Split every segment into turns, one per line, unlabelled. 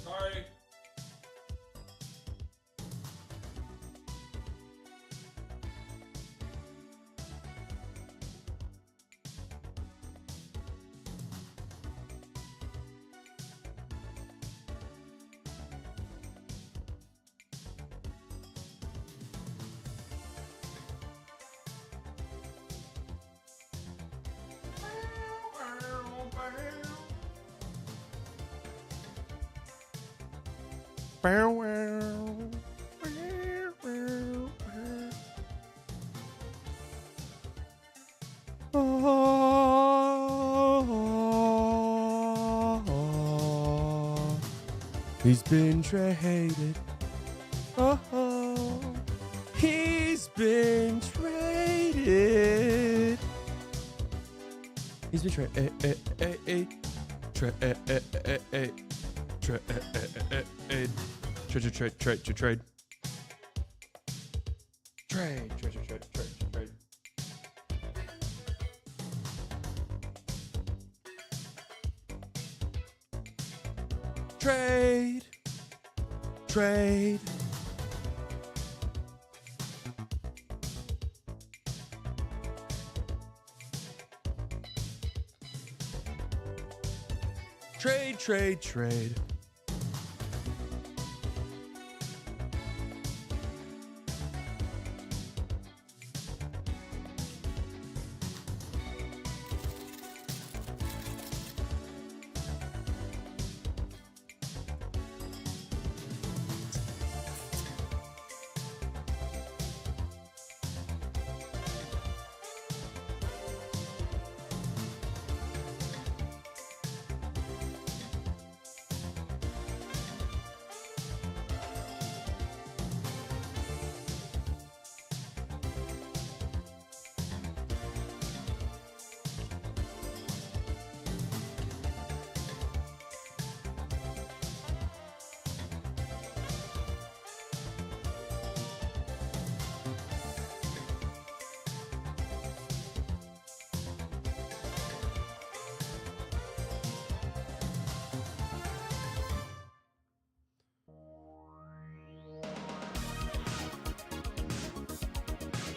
Sorry. He's been traded. Oh, he's been traded. He's been traded. Trade. Trade.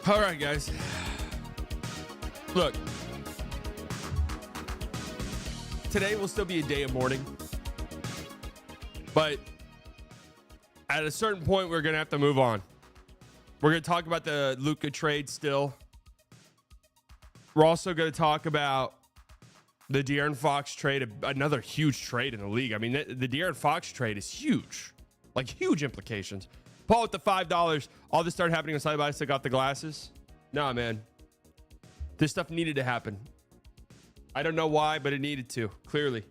All right, guys. Look, today will still be a day of mourning, but at a certain point, we're going to have to move on. We're going to talk about the Luka trade still. We're also going to talk about the De'Aaron Fox trade, another huge trade in the league. I mean, the De'Aaron Fox trade is huge, like huge implications. Paul with the $5. All this started happening on Side by Side. Got the glasses. Nah, man. This stuff needed to happen. I don't know why, but it needed to, clearly.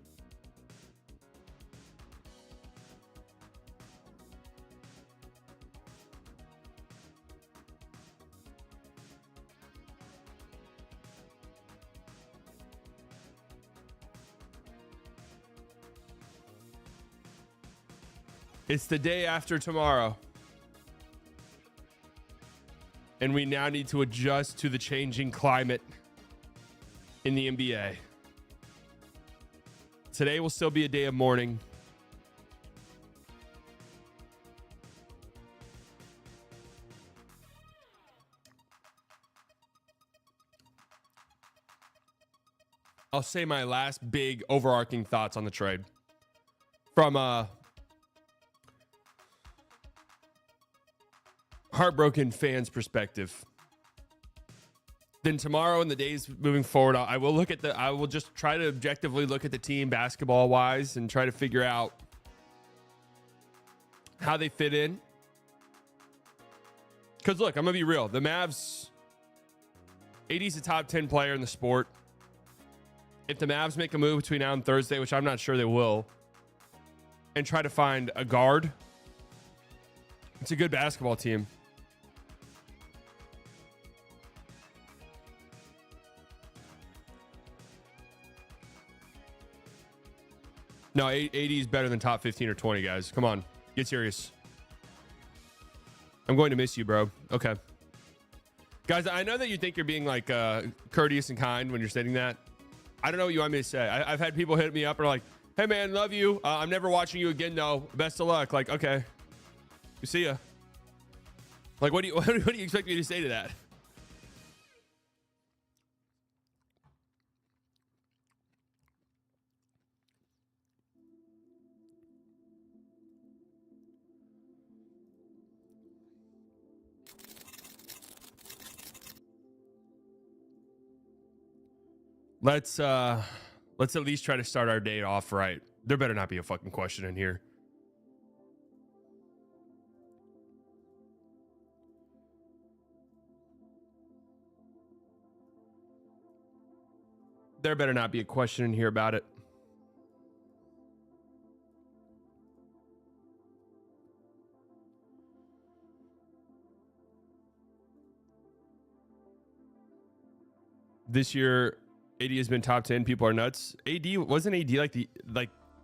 It's the day after tomorrow. And we now need to adjust to the changing climate in the NBA. Today will still be a day of mourning. I'll say my last big overarching thoughts on the trade. From heartbroken fans' perspective. Then tomorrow and the days moving forward, I will just try to objectively look at the team basketball wise and try to figure out how they fit in. Because look, I'm gonna be real. The Mavs, AD's a top 10 player in the sport. If the Mavs make a move between now and Thursday, which I'm not sure they will, and try to find a guard, it's a good basketball team. No, 80 is better than top 15 or 20, guys. Come on. Get serious. I'm going to miss you, bro. Okay. Guys, I know that you think you're being like courteous and kind when you're saying that. I don't know what you want me to say. I've had people hit me up and are like, Hey, man, love you. I'm never watching you again, though. Best of luck. Like, okay. See ya. Like, what do you expect me to say to that? Let's at least try to start our day off right. There better not be a fucking question in here. There better not be a question in here about it. This year, AD has been top 10. People are nuts. Wasn't AD like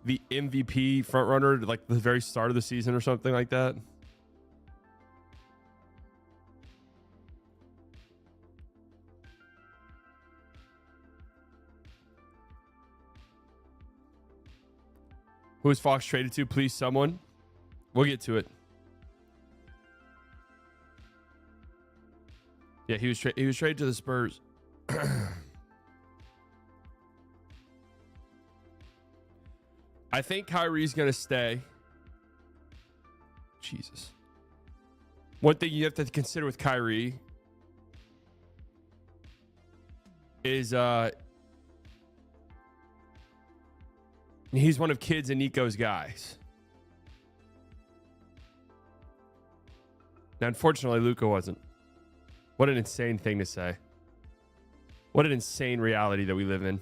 the MVP front runner like the very start of the season or something like that? Who is Fox traded to? Please, someone. We'll get to it. Yeah, he was traded to the Spurs. I think Kyrie's going to stay. Jesus. One thing you have to consider with Kyrie is he's one of Kids and Nico's guys. Now, unfortunately, Luka wasn't. What an insane thing to say. What an insane reality that we live in.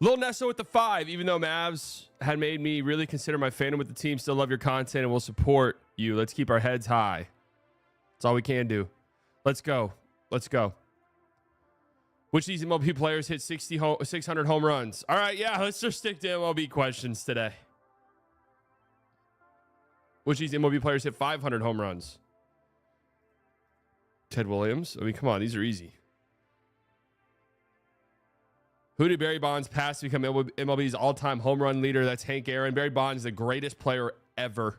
Lil Nessa with the 5. Even though Mavs had made me really consider my fandom with the team, still love your content and will support you. Let's keep our heads high. That's all we can do. Let's go. Let's go. Which of these MLB players hit 600 home runs? All right, yeah, let's just stick to MLB questions today. Which of these MLB players hit 500 home runs? Ted Williams. I mean, come on, these are easy. Who did Barry Bonds pass to become MLB's all-time home run leader? That's Hank Aaron. Barry Bonds is the greatest player ever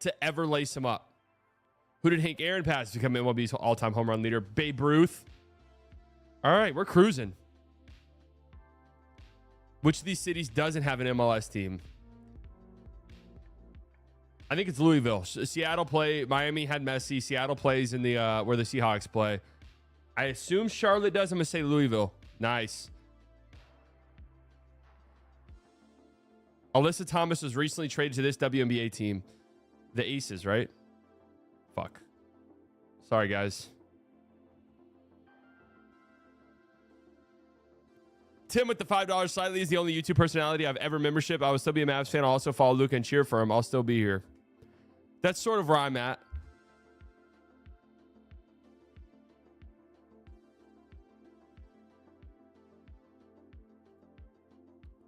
to ever lace him up. Who did Hank Aaron pass to become MLB's all-time home run leader? Babe Ruth. All right, we're cruising. Which of these cities doesn't have an MLS team? I think it's Louisville. Seattle play. Miami had Messi. Seattle plays in the where the Seahawks play. I assume Charlotte does. I'm gonna say Louisville. Nice. Alyssa Thomas was recently traded to this WNBA team, the Aces, right? Fuck. Sorry, guys. Tim with the $5 slightly is the only YouTube personality I've ever membership. I will still be a Mavs fan. I'll also follow Luka and cheer for him. I'll still be here. That's sort of where I'm at.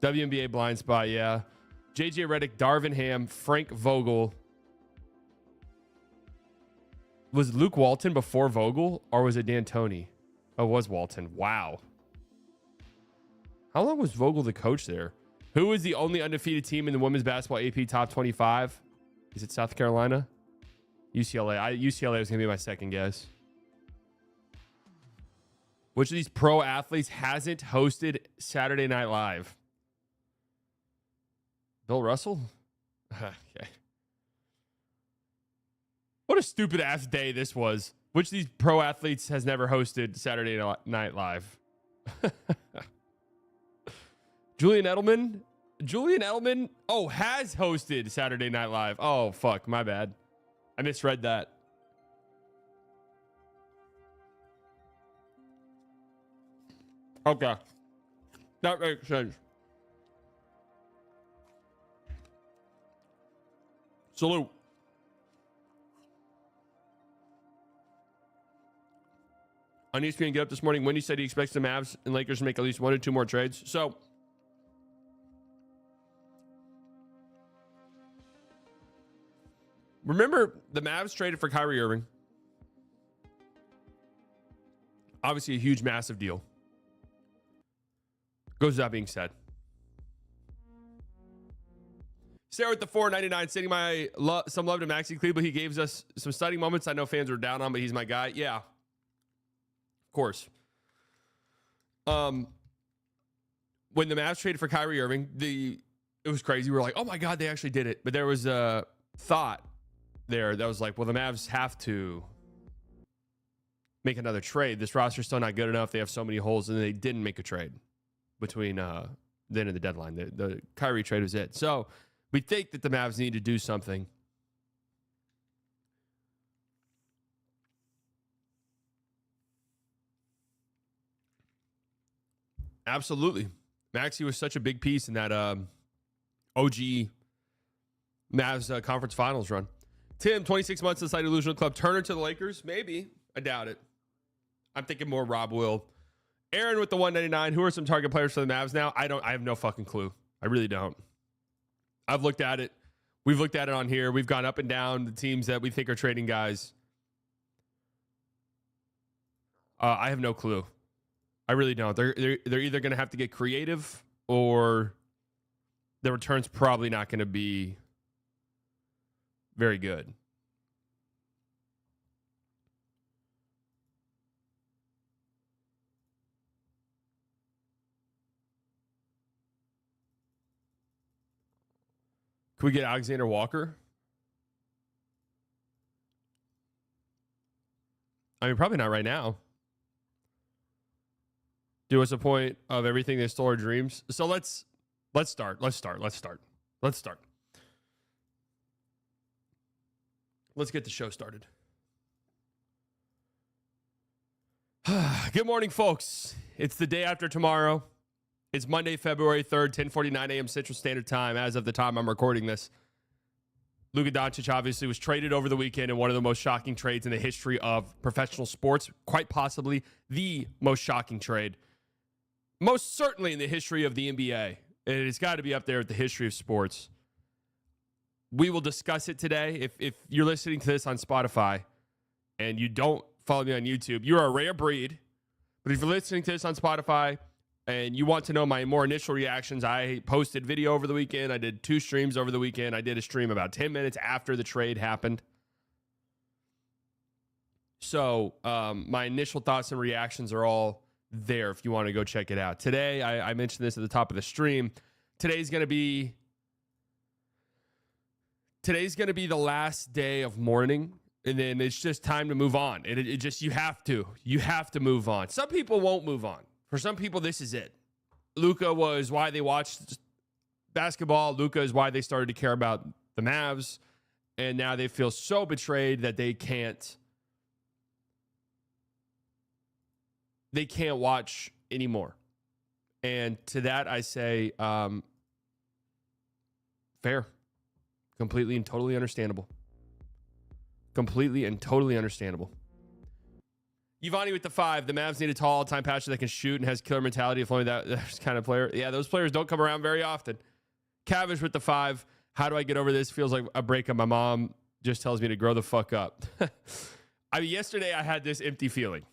WNBA blind spot, yeah. JJ Redick, Darvin Ham, Frank Vogel. Was Luke Walton before Vogel, or was it D'Antoni? Oh, it was Walton. Wow. How long was Vogel the coach there? Who was the only undefeated team in the women's basketball AP top 25? Is it South Carolina? UCLA. UCLA was going to be my second guess. Which of these pro athletes hasn't hosted Saturday Night Live? Bill Russell? Okay. What a stupid ass day this was. Which of these pro athletes has never hosted Saturday Night Live? Julian Edelman? Julian Edelman, has hosted Saturday Night Live. Oh, fuck. My bad. I misread that. Okay. That makes sense. Salute. On ESPN Get Up this morning, Wendy said he expects the Mavs and Lakers to make at least 1 or 2 more trades. So, remember the Mavs traded for Kyrie Irving. Obviously, a huge, massive deal. Goes without being said. Sarah with the $4.99, sending some love to Maxi Kleber. He gave us some stunning moments I know fans were down on, but he's my guy. Yeah, of course. When the Mavs traded for Kyrie Irving, it was crazy. We were like, oh my God, they actually did it. But there was a thought there that was like, well, the Mavs have to make another trade. This roster's still not good enough. They have so many holes, and they didn't make a trade between then and the deadline. The Kyrie trade was it. So we think that the Mavs need to do something. Absolutely. Maxey was such a big piece in that OG Mavs conference finals run. Tim, 26 months inside Illusional Club. Turner to the Lakers? Maybe. I doubt it. I'm thinking more Rob Will. Aaron with the 199. Who are some target players for the Mavs now? I have no fucking clue. I really don't. I've looked at it. We've looked at it on here. We've gone up and down the teams that we think are trading guys. I have no clue. I really don't. They're either going to have to get creative, or the return's probably not going to be very good. Can we get Alexander Walker? I mean, probably not right now. Do us a point of everything they stole our dreams. So let's start. Let's get the show started. Good morning, folks. It's the day after tomorrow. It's Monday, February 3rd, 10:49 a.m. Central Standard Time. As of the time I'm recording this, Luka Doncic obviously was traded over the weekend in one of the most shocking trades in the history of professional sports, quite possibly the most shocking trade, most certainly in the history of the NBA. It has got to be up there with the history of sports. We will discuss it today. If you're listening to this on Spotify and you don't follow me on YouTube, you're a rare breed. But if you're listening to this on Spotify and you want to know my more initial reactions, I posted video over the weekend. I did 2 streams over the weekend. I did a stream about 10 minutes after the trade happened. So my initial thoughts and reactions are all there if you want to go check it out. Today, I mentioned this at the top of the stream. Today's going to be the last day of mourning, and then it's just time to move on. It just, you have to move on. Some people won't move on. For some people, this is it. Luka was why they watched basketball. Luka is why they started to care about the Mavs. And now they feel so betrayed that they can't watch anymore. And to that, I say, fair. Completely and totally understandable. Completely and totally understandable. Yvonne with the 5. The Mavs need a tall, all-time passer that can shoot and has killer mentality. If only that's kind of player. Yeah, those players don't come around very often. Cavish with the 5. How do I get over this? Feels like a breakup. My mom just tells me to grow the fuck up. I mean, yesterday I had this empty feeling.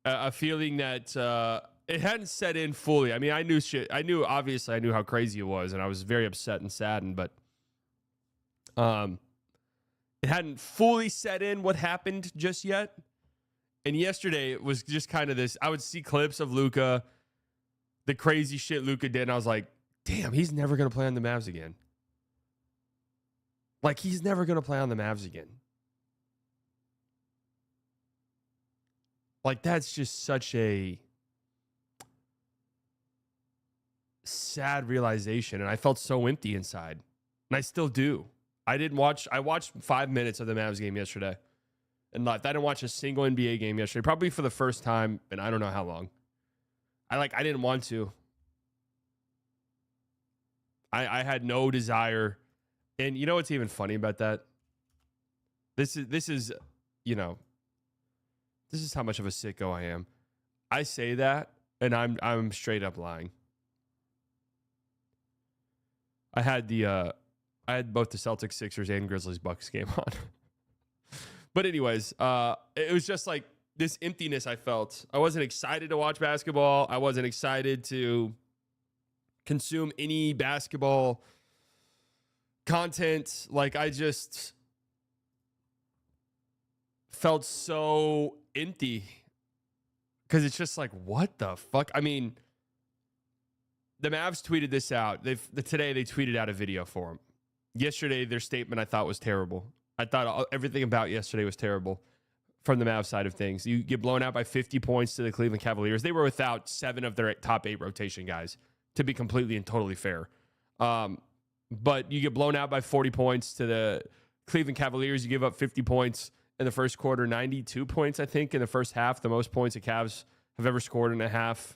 A feeling that it hadn't set in fully. I mean, I knew how crazy it was, and I was very upset and saddened, but it hadn't fully set in what happened just yet. And yesterday it was just kind of this. I would see clips of Luka, the crazy shit Luka did, and I was like, damn, he's never going to play on the Mavs again. Like, he's never going to play on the Mavs again. Like, that's just such a sad realization, and I felt so empty inside. And I still do. I watched 5 minutes of the Mavs game yesterday and left. I didn't watch a single NBA game yesterday, probably for the first time in I don't know how long. I didn't want to. I had no desire. And you know what's even funny about that? This is how much of a sicko I am. I say that and I'm straight up lying. I had both the Celtics, Sixers, and Grizzlies Bucks game on. But anyways, it was just like this emptiness I felt. I wasn't excited to watch basketball. I wasn't excited to consume any basketball content. Like, I just felt so empty because it's just like, what the fuck? I mean, the Mavs tweeted this out. Today they tweeted out a video for them. Yesterday, their statement I thought was terrible. I thought everything about yesterday was terrible from the Mavs side of things. You get blown out by 50 points to the Cleveland Cavaliers. They were without 7 of their top 8 rotation guys, to be completely and totally fair. But you get blown out by 40 points to the Cleveland Cavaliers. You give up 50 points in the first quarter, 92 points, I think, in the first half, the most points the Cavs have ever scored in a half.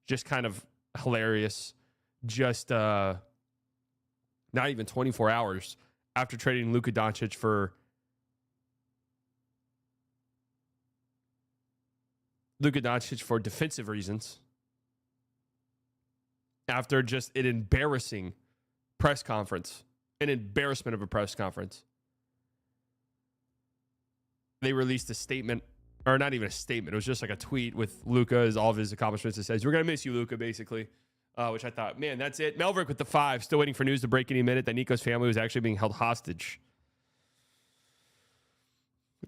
Just kind of hilarious. Just not even 24 hours after trading Luka Doncic for defensive reasons. After just an embarrassing press conference, an embarrassment of a press conference, they released a statement, or not even a statement. It was just like a tweet with Luka as all of his accomplishments. It says, "We're going to miss you, Luka," basically, which I thought, man, that's it. Melverick with the 5, still waiting for news to break any minute that Nico's family was actually being held hostage.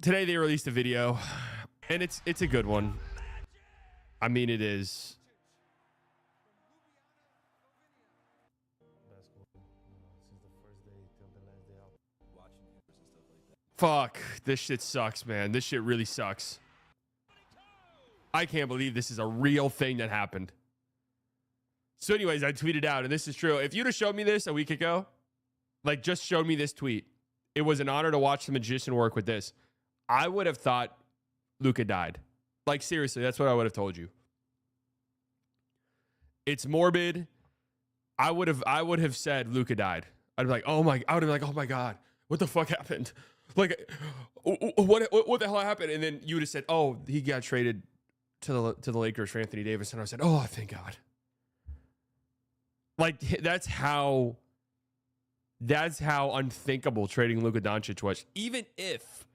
Today they released a video, and it's a good one. I mean, it is. Fuck, this shit sucks, man. This shit really sucks. I can't believe this is a real thing that happened. So anyways, I tweeted out, and this is true. If you'd have showed me this a week ago, like just showed me this tweet, it was an honor to watch the magician work with this, I would have thought Luka died. Like, seriously, that's what I would have told you. It's morbid. I would have said Luka died. I would have been like, oh my God, what the fuck happened? Like, what the hell happened? And then you would have said, oh, he got traded to the Lakers for Anthony Davis. And I said, oh, thank God. Like, that's how unthinkable trading Luka Doncic was. Even if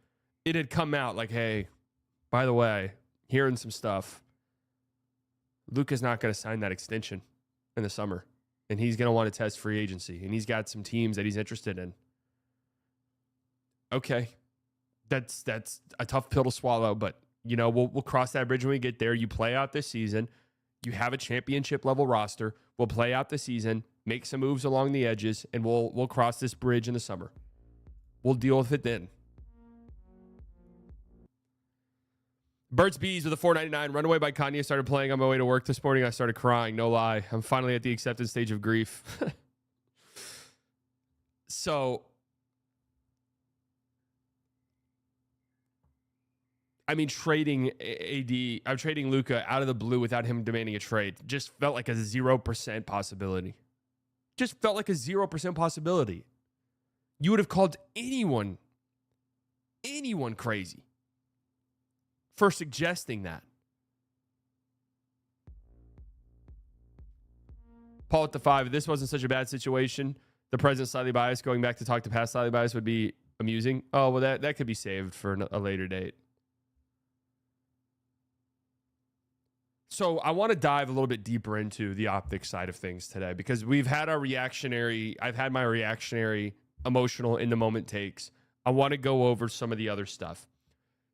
it had come out like, hey, by the way, hearing some stuff, Luka's not going to sign that extension in the summer. And he's going to want to test free agency. And he's got some teams that he's interested in. Okay, that's a tough pill to swallow, but you know, we'll cross that bridge when we get there. You play out this season. You have a championship level roster. We'll play out the season, make some moves along the edges, and we'll cross this bridge in the summer. We'll deal with it then. Burt's Bees with a $4.99. Runaway by Kanye started playing on my way to work this morning. I started crying. No lie. I'm finally at the acceptance stage of grief. So, I mean, trading I'm trading Luka out of the blue without him demanding a trade just felt like a 0% possibility. Just felt like a 0% possibility. You would have called anyone crazy for suggesting that. Paul at the 5, if this wasn't such a bad situation, the present slightly biased, going back to talk to past slightly biased would be amusing. Oh, well, that could be saved for a later date. So I want to dive a little bit deeper into the optics side of things today because I've had my reactionary, emotional, in the moment takes. I want to go over some of the other stuff.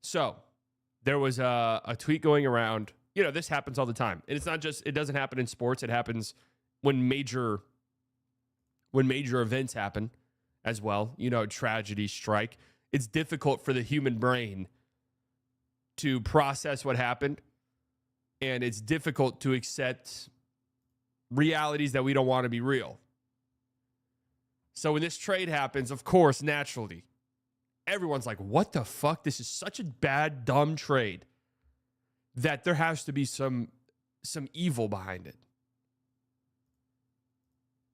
So there was a tweet going around. You know, this happens all the time. And it doesn't happen in sports. It happens when major events happen as well. You know, tragedy strike. It's difficult for the human brain to process what happened. And it's difficult to accept realities that we don't want to be real. So when this trade happens, of course, naturally, everyone's like, what the fuck? This is such a bad, dumb trade that there has to be some evil behind it.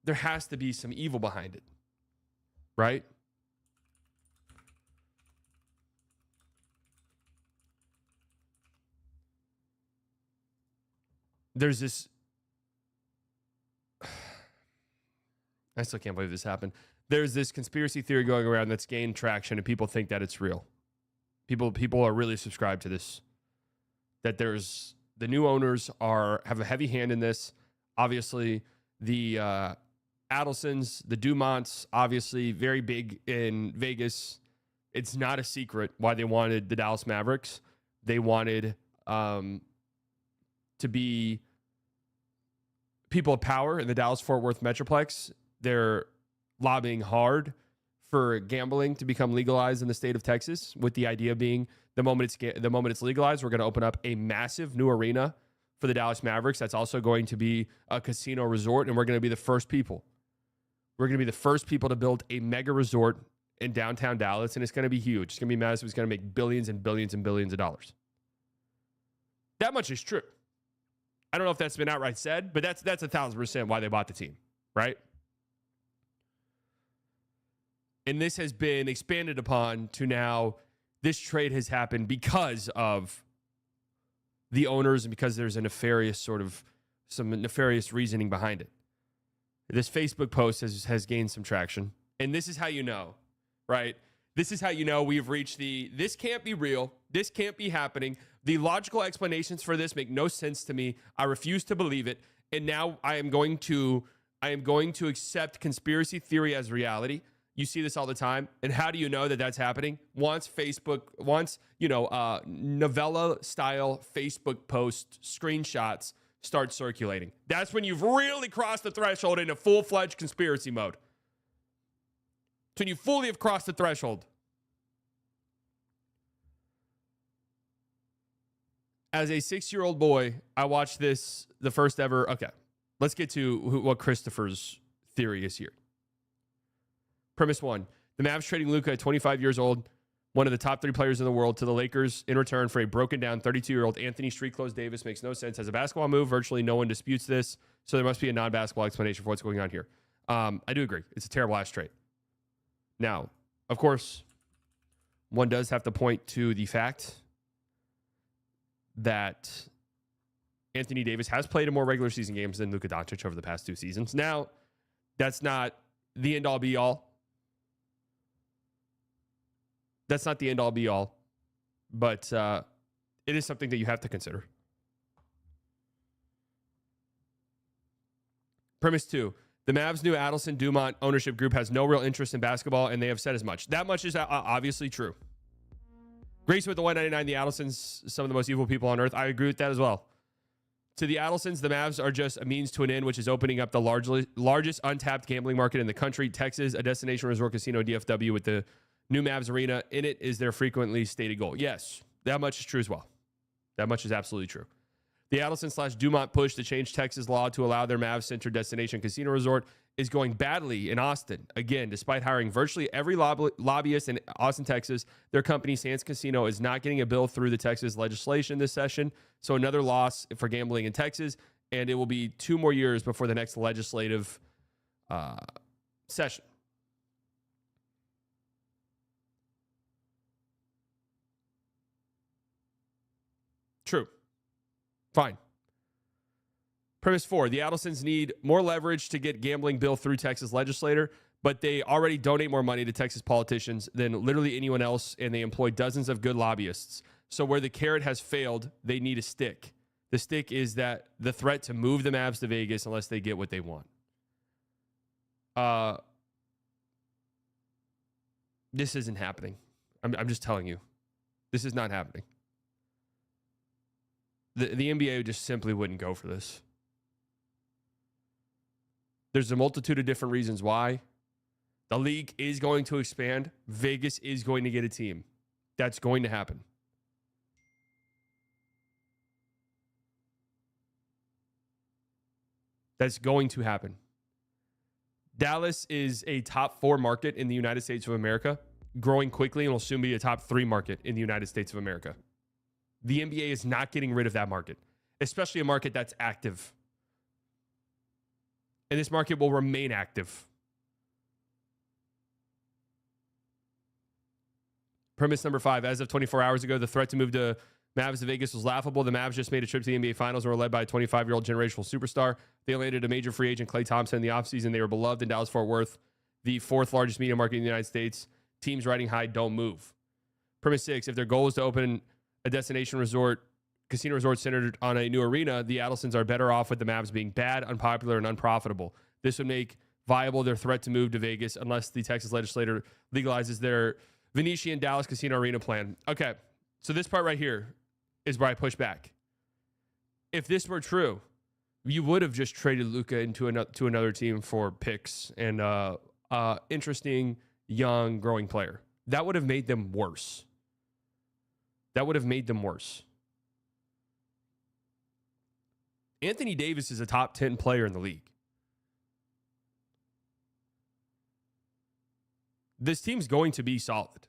There has to be some evil behind it, right? There's this, I still can't believe this happened. There's this conspiracy theory going around that's gained traction and people think that it's real. People are really subscribed to this that there's the new owners have a heavy hand in this. Obviously, the Adelsons, the Dumonts, obviously very big in Vegas. It's not a secret why they wanted the Dallas Mavericks. They wanted to be people of power in the Dallas-Fort Worth Metroplex. They're lobbying hard for gambling to become legalized in the state of Texas, with the idea being the moment it's legalized, we're going to open up a massive new arena for the Dallas Mavericks. That's also going to be a casino resort, and we're going to be the first people. We're going to be the first people to build a mega resort in downtown Dallas, and it's going to be huge. It's going to be massive. It's going to make billions and billions and billions of dollars. That much is true. I don't know if that's been outright said, but that's 1,000% why they bought the team, right? And this has been expanded upon to now this trade has happened because of the owners and because there's some nefarious reasoning behind it. This Facebook post has gained some traction. And this is how you know, right? This is how you know we've reached this can't be real. This can't be happening. The logical explanations for this make no sense to me. I refuse to believe it. And now I am going to accept conspiracy theory as reality. You see this all the time. And how do you know that that's happening? Once novella-style Facebook post screenshots start circulating. That's when you've really crossed the threshold into full-fledged conspiracy mode. It's when you fully have crossed the threshold. As a 6-year-old boy, I watched this, the first ever. Okay, let's get to what Christopher's theory is here. Premise 1, the Mavs trading Luka at 25 years old, one of the top 3 players in the world, to the Lakers in return for a broken down 32-year-old Anthony Street Clothes Davis makes no sense. As a basketball move, virtually no one disputes this, so there must be a non-basketball explanation for what's going on here. I do agree. It's a terrible ass trade. Now, of course, one does have to point to the fact that Anthony Davis has played in more regular season games than Luka Doncic over the past 2 seasons. Now, that's not the end-all be-all. That's not the end-all be-all, but it is something that you have to consider. Premise 2, the Mavs' new Adelson Dumont ownership group has no real interest in basketball, and they have said as much. That much is obviously true. Grace with the 199, the Adelsons, some of the most evil people on earth. I agree with that as well. To the Adelsons, the Mavs are just a means to an end, which is opening up the largest untapped gambling market in the country. Texas, a destination resort casino, DFW, with the new Mavs arena in it is their frequently stated goal. Yes, that much is true as well. That much is absolutely true. The Adelson/Dumont push to change Texas law to allow their Mavs-centered destination casino resort is going badly in Austin. Again, despite hiring virtually every lobbyist in Austin, Texas, their company, Sands Casino, is not getting a bill through the Texas legislation this session. So another loss for gambling in Texas, and it will be 2 more years before the next legislative session. True. Fine. Premise 4, the Adelsons need more leverage to get gambling bill through Texas legislator, but they already donate more money to Texas politicians than literally anyone else, and they employ dozens of good lobbyists. So where the carrot has failed, they need a stick. The stick is that the threat to move the Mavs to Vegas unless they get what they want. This isn't happening. I'm just telling you. This is not happening. The NBA just simply wouldn't go for this. There's a multitude of different reasons why. The league is going to expand. Vegas is going to get a team. That's going to happen. That's going to happen. Dallas is a top 4 market in the United States of America, growing quickly, and will soon be a top 3 market in the United States of America. The NBA is not getting rid of that market, especially a market that's active. And this market will remain active. Premise number 5, as of 24 hours ago, the threat to move the Mavs to Vegas was laughable. The Mavs just made a trip to the NBA Finals and were led by a 25-year-old generational superstar. They landed a major free agent, Klay Thompson, in the offseason. They were beloved in Dallas-Fort Worth, the 4th largest media market in the United States. Teams riding high don't move. Premise 6, if their goal is to open a destination resort casino resort centered on a new arena, the Adelsons are better off with the Mavs being bad, unpopular, and unprofitable. This would make viable their threat to move to Vegas unless the Texas legislature legalizes their Venetian Dallas casino arena plan. Okay, so this part right here is where I push back. If this were true, you would have just traded Luka into another team for picks and interesting, young, growing player. That would have made them worse. That would have made them worse. Anthony Davis is a top 10 player in the league. This team's going to be solid.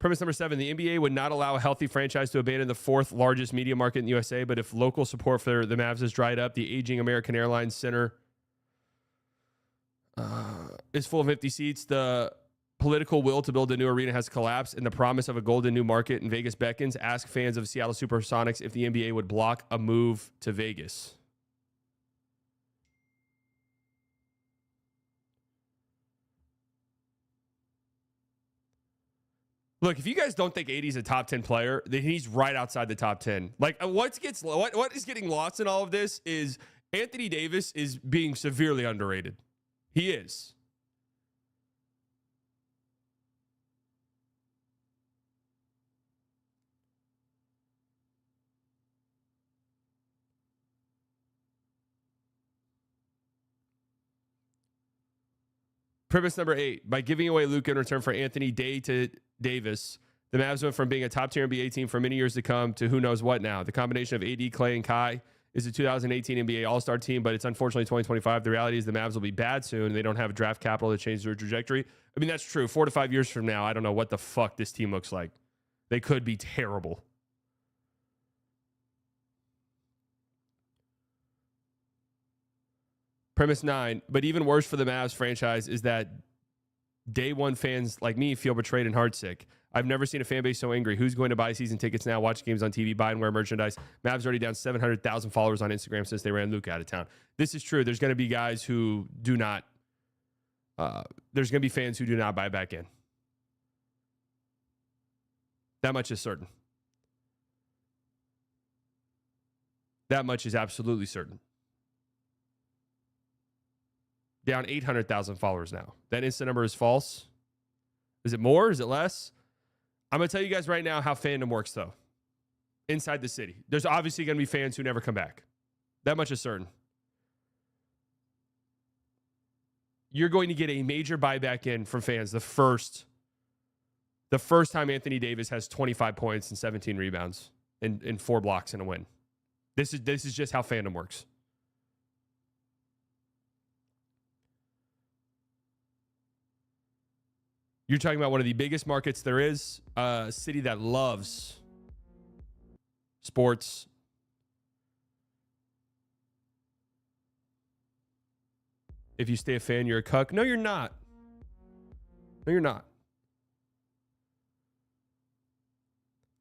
Premise number 7, the NBA would not allow a healthy franchise to abandon the fourth largest media market in the USA, but if local support for the Mavs has dried up, the aging American Airlines Center is full of empty seats, the political will to build a new arena has collapsed, and the promise of a golden new market in Vegas beckons. Ask fans of Seattle Supersonics if the NBA would block a move to Vegas. Look, if you guys don't think AD is a top 10 player, then he's right outside the top 10. Like, what is getting lost in all of this is Anthony Davis is being severely underrated. He is. Premise number 8, by giving away Luka in return for Anthony Davis, the Mavs went from being a top-tier NBA team for many years to come to who knows what now. The combination of AD, Clay, and Kai is a 2018 NBA All-Star team, but it's unfortunately 2025. The reality is the Mavs will be bad soon. They don't have draft capital to change their trajectory. I mean, that's true. 4 to 5 years from now, I don't know what the fuck this team looks like. They could be terrible. Premise 9, but even worse for the Mavs franchise is that day one fans like me feel betrayed and heartsick. I've never seen a fan base so angry. Who's going to buy season tickets now, watch games on TV, buy and wear merchandise? Mavs already down 700,000 followers on Instagram since they ran Luka out of town. This is true. There's going to be guys who do not, there's going to be fans who do not buy back in. That much is certain. That much is absolutely certain. Down 800,000 followers now. That instant number is false. Is it more? Is it less? I'm going to tell you guys right now how fandom works, though. Inside the city. There's obviously going to be fans who never come back. That much is certain. You're going to get a major buyback in from fans the first time Anthony Davis has 25 points and 17 rebounds and 4 blocks and a win. This is just how fandom works. You're talking about one of the biggest markets there is, a city that loves sports. If you stay a fan, you're a cuck. No, you're not. No, you're not.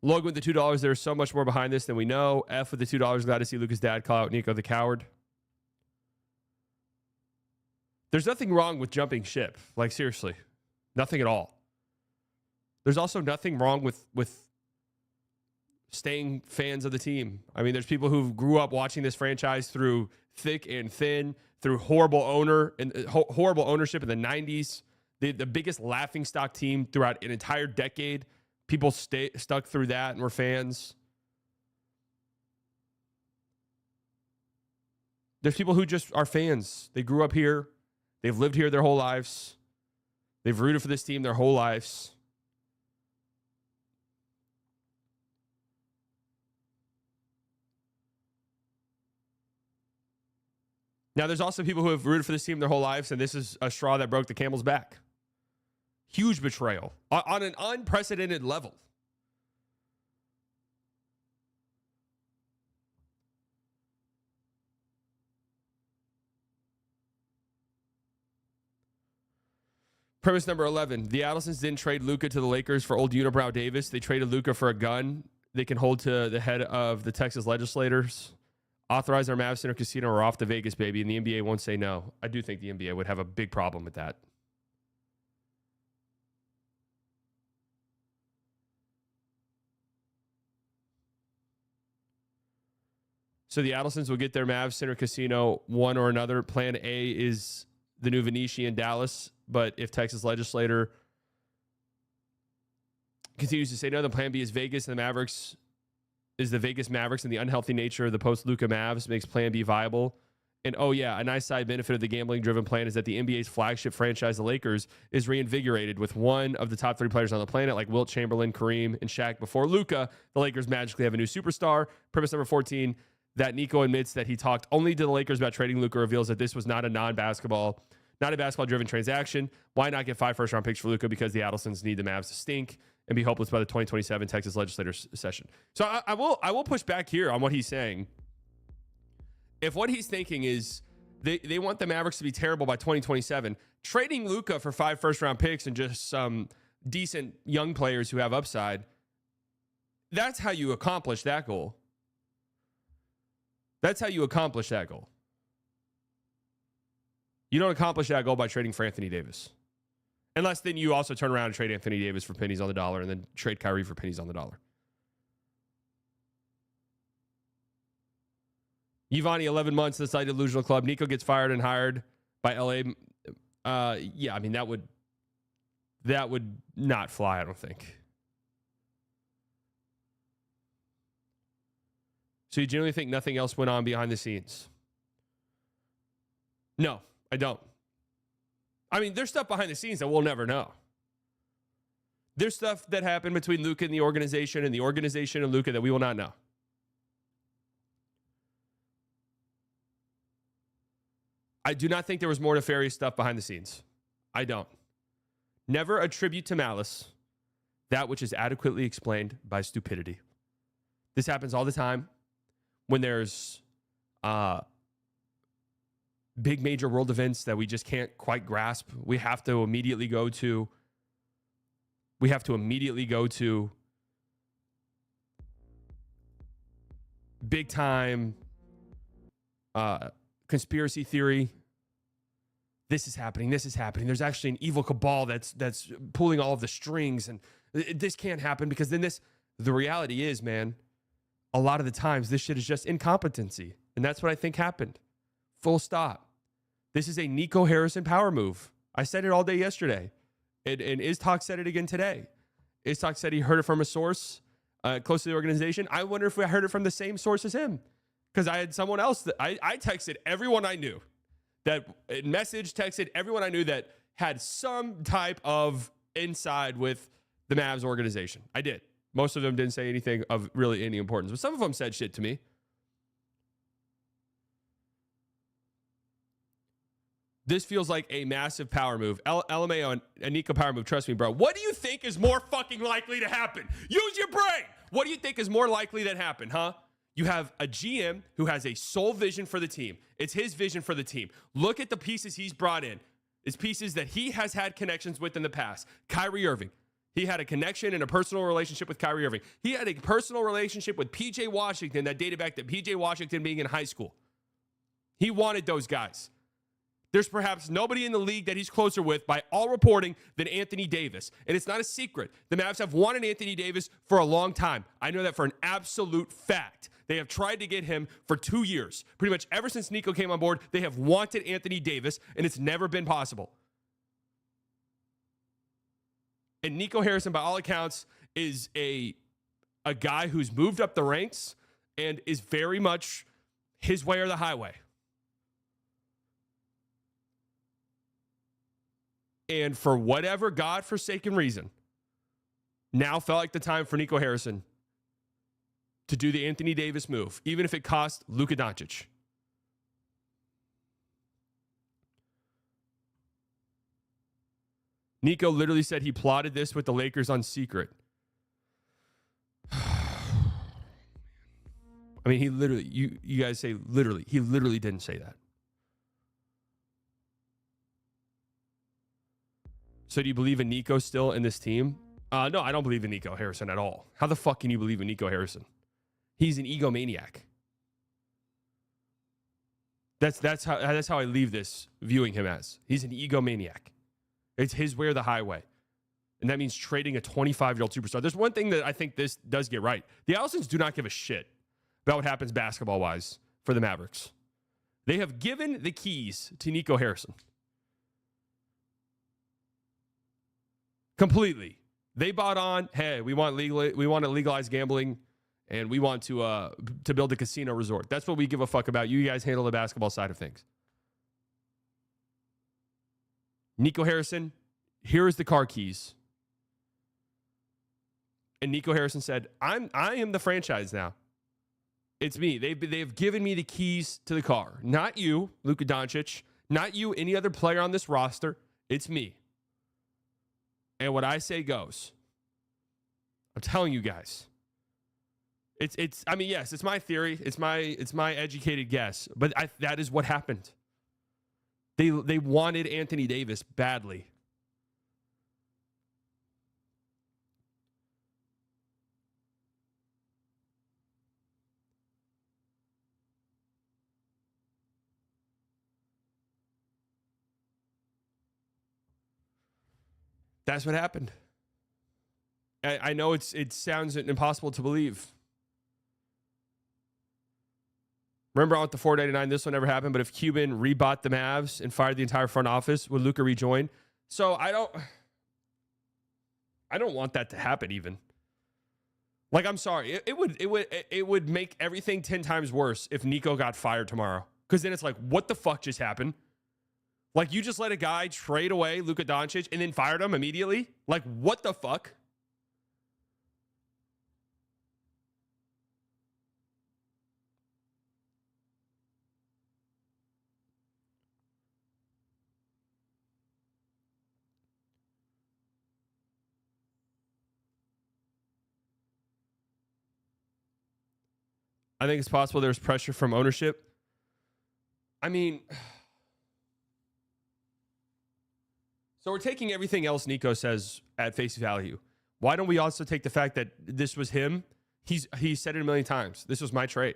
Logan with the $2. There's so much more behind this than we know. F with the $2. Glad to see Luka's dad call out Nico the coward. There's nothing wrong with jumping ship. Like, seriously. Nothing at all. There's also nothing wrong with staying fans of the team. I mean, there's people who grew up watching this franchise through thick and thin, through horrible ownership in the 90s, the biggest laughingstock team throughout an entire decade. People stuck through that and were fans. There's people who just are fans. They grew up here. They've lived here their whole lives. They've rooted for this team their whole lives. Now, there's also people who have rooted for this team their whole lives, and this is a straw that broke the camel's back. Huge betrayal on an unprecedented level. Premise number 11. The Adelsons didn't trade Luka to the Lakers for old Unibrow Davis. They traded Luka for a gun they can hold to the head of the Texas legislators. Authorize our Mavs Center Casino or off the Vegas, baby, and the NBA won't say no. I do think the NBA would have a big problem with that. So the Adelsons will get their Mavs Center Casino one or another. Plan A is the new Venetian in Dallas, but if Texas legislator continues to say no, then Plan B is Vegas and the Mavericks is the Vegas Mavericks, and the unhealthy nature of the post-Luka Mavs makes Plan B viable. And oh yeah, a nice side benefit of the gambling-driven plan is that the NBA's flagship franchise, the Lakers, is reinvigorated with one of the top 3 players on the planet, like Wilt Chamberlain, Kareem, and Shaq. Before Luka, the Lakers magically have a new superstar. Premise number 14, that Nico admits that he talked only to the Lakers about trading Luka, reveals that this was not a basketball-driven transaction. Why not get 5 first-round picks for Luka? Because the Adelsons need the Mavs to stink and be hopeless by the 2027 Texas legislature session. So I will push back here on what he's saying. If what he's thinking is they want the Mavericks to be terrible by 2027, trading Luka for 5 first-round picks and just some decent young players who have upside, that's how you accomplish that goal. That's how you accomplish that goal. You don't accomplish that goal by trading for Anthony Davis. Unless then you also turn around and trade Anthony Davis for pennies on the dollar and then trade Kyrie for pennies on the dollar. Giovanni, 11 months, this side delusional club. Nico gets fired and hired by LA. Yeah, I mean, that would not fly, I don't think. So you generally think nothing else went on behind the scenes? No, I don't. I mean, there's stuff behind the scenes that we'll never know. There's stuff that happened between Luka and the organization and Luka that we will not know. I do not think there was more nefarious stuff behind the scenes. I don't. Never attribute to malice that which is adequately explained by stupidity. This happens all the time when there's big major world events that we just can't quite grasp. We have to immediately go to big time conspiracy theory. This is happening. There's actually an evil cabal that's pulling all of the strings, and this can't happen because then the reality is, man, a lot of the times this shit is just incompetency. And that's what I think happened. Full stop. This is a Nico Harrison power move. I said it all day yesterday. And Iztok said it again today. Iztok said he heard it from a source close to the organization. I wonder if we heard it from the same source as him. Because I had someone else that I texted everyone I knew. Texted everyone I knew that had some type of inside with the Mavs organization. I did. Most of them didn't say anything of really any importance, but some of them said shit to me. This feels like a massive power move. LMAO and Nico power move. Trust me, bro. What do you think is more fucking likely to happen? Use your brain. What do you think is more likely that happen, huh? You have a GM who has a sole vision for the team. It's his vision for the team. Look at the pieces he's brought in. It's pieces that he has had connections with in the past. Kyrie Irving. He had a connection and a personal relationship with Kyrie Irving. He had a personal relationship with P.J. Washington that dated back to P.J. Washington being in high school. He wanted those guys. There's perhaps nobody in the league that he's closer with, by all reporting, than Anthony Davis. And it's not a secret. The Mavs have wanted Anthony Davis for a long time. I know that for an absolute fact. They have tried to get him for 2 years. Pretty much ever since Nico came on board, they have wanted Anthony Davis, and it's never been possible. And Nico Harrison, by all accounts, is a guy who's moved up the ranks and is very much his way or the highway. And for whatever godforsaken reason, now felt like the time for Nico Harrison to do the Anthony Davis move, even if it cost Luka Doncic. Nico literally said he plotted this with the Lakers on secret. I mean, he literally, you guys say literally, he literally didn't say that. So do you believe in Nico still in this team? No, I don't believe in Nico Harrison at all. How the fuck can you believe in Nico Harrison? He's an egomaniac. That's how I leave this, viewing him as. He's an egomaniac. It's his way or the highway. And that means trading a 25-year-old superstar. There's one thing that I think this does get right. The Allisons do not give a shit about what happens basketball-wise for the Mavericks. They have given the keys to Nico Harrison. Completely. They bought on, hey, we want to legalize gambling, and we want to build a casino resort. That's what we give a fuck about. You guys handle the basketball side of things. Nico Harrison, here is the car keys. And Nico Harrison said, I am the franchise now. It's me. They've given me the keys to the car. Not you, Luka Doncic. Not you, any other player on this roster. It's me. And what I say goes. I'm telling you guys. I mean, yes, it's my theory. It's my educated guess. But that is what happened. They wanted Anthony Davis badly. That's what happened. I know it sounds impossible to believe. Remember on the 499, this will never happen, but if Cuban rebought the Mavs and fired the entire front office, would Luka rejoin? So I don't want that to happen even. Like, I'm sorry. It would make everything 10 times worse if Nico got fired tomorrow. Because then it's like, what the fuck just happened? Like, you just let a guy trade away Luka Doncic and then fired him immediately? Like, what the fuck? I think it's possible there's pressure from ownership. I mean, so we're taking everything else Nico says at face value. Why don't we also take the fact that this was him? He said it a million times. This was my trade.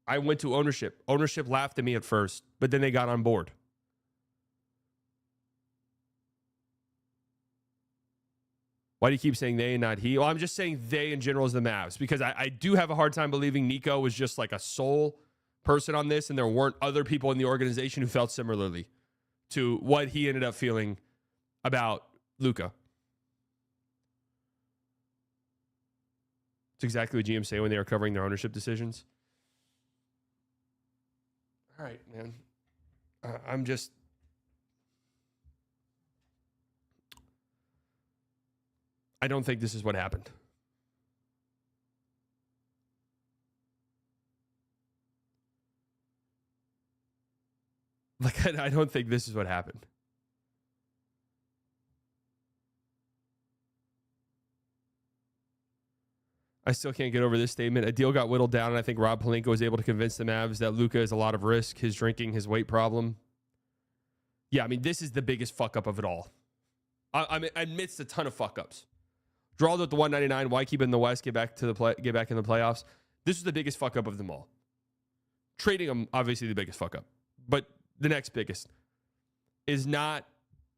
I went to ownership. Ownership laughed at me at first, but then they got on board. Why do you keep saying they and not he? Well, I'm just saying they in general as the Mavs, because I do have a hard time believing Nico was just like a sole person on this and there weren't other people in the organization who felt similarly to what he ended up feeling about Luka. It's exactly what GMs say when they are covering their ownership decisions. All right, man. I don't think this is what happened. Like, I don't think this is what happened. I still can't get over this statement. A deal got whittled down, and I think Rob Pelinka was able to convince the Mavs that Luka is a lot of risk, his drinking, his weight problem. Yeah, I mean, this is the biggest fuck up of it all. I mean, amidst a ton of fuck ups. Draw at the 199. Why keep it in the West? Get back in the playoffs. This is the biggest fuck up of them all. Trading him, obviously the biggest fuck up. But the next biggest is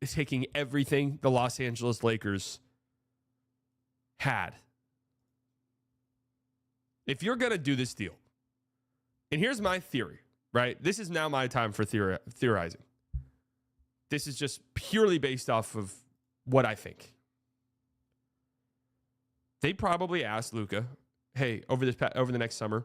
taking everything the Los Angeles Lakers had. If you're going to do this deal, and here's my theory, right? This is now my time for theorizing. This is just purely based off of what I think. They probably asked Luka, "Hey, over the next summer,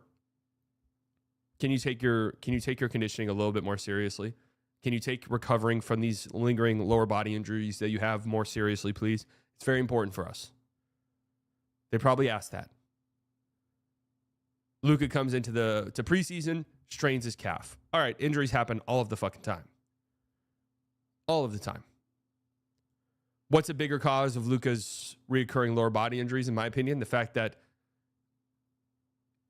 can you take your conditioning a little bit more seriously? Can you take recovering from these lingering lower body injuries that you have more seriously, please? It's very important for us." They probably asked that. Luka comes into to preseason, strains his calf. All right, injuries happen all of the fucking time. All of the time. What's a bigger cause of Luka's recurring lower body injuries, in my opinion? The fact that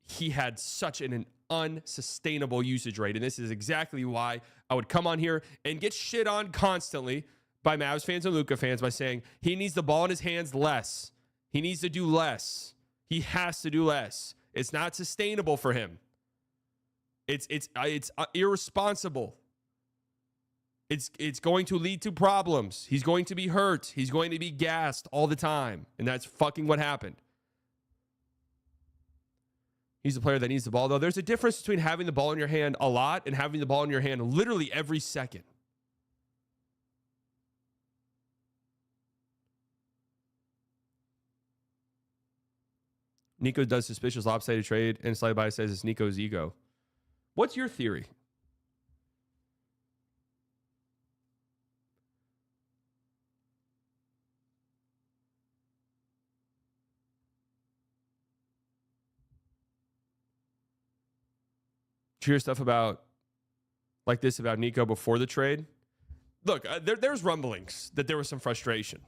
he had such an unsustainable usage rate. And this is exactly why I would come on here and get shit on constantly by Mavs fans and Luka fans by saying he needs the ball in his hands less. He needs to do less. He has to do less. It's not sustainable for him. It's irresponsible. It's going to lead to problems. He's going to be hurt. He's going to be gassed all the time. And that's fucking what happened. He's a player that needs the ball, though. There's a difference between having the ball in your hand a lot and having the ball in your hand literally every second. Nico does suspicious lopsided trade, and Slide By says it's Nico's ego. What's your theory? Did you hear stuff about like this about Nico before the trade? Look, there's rumblings that there was some frustration,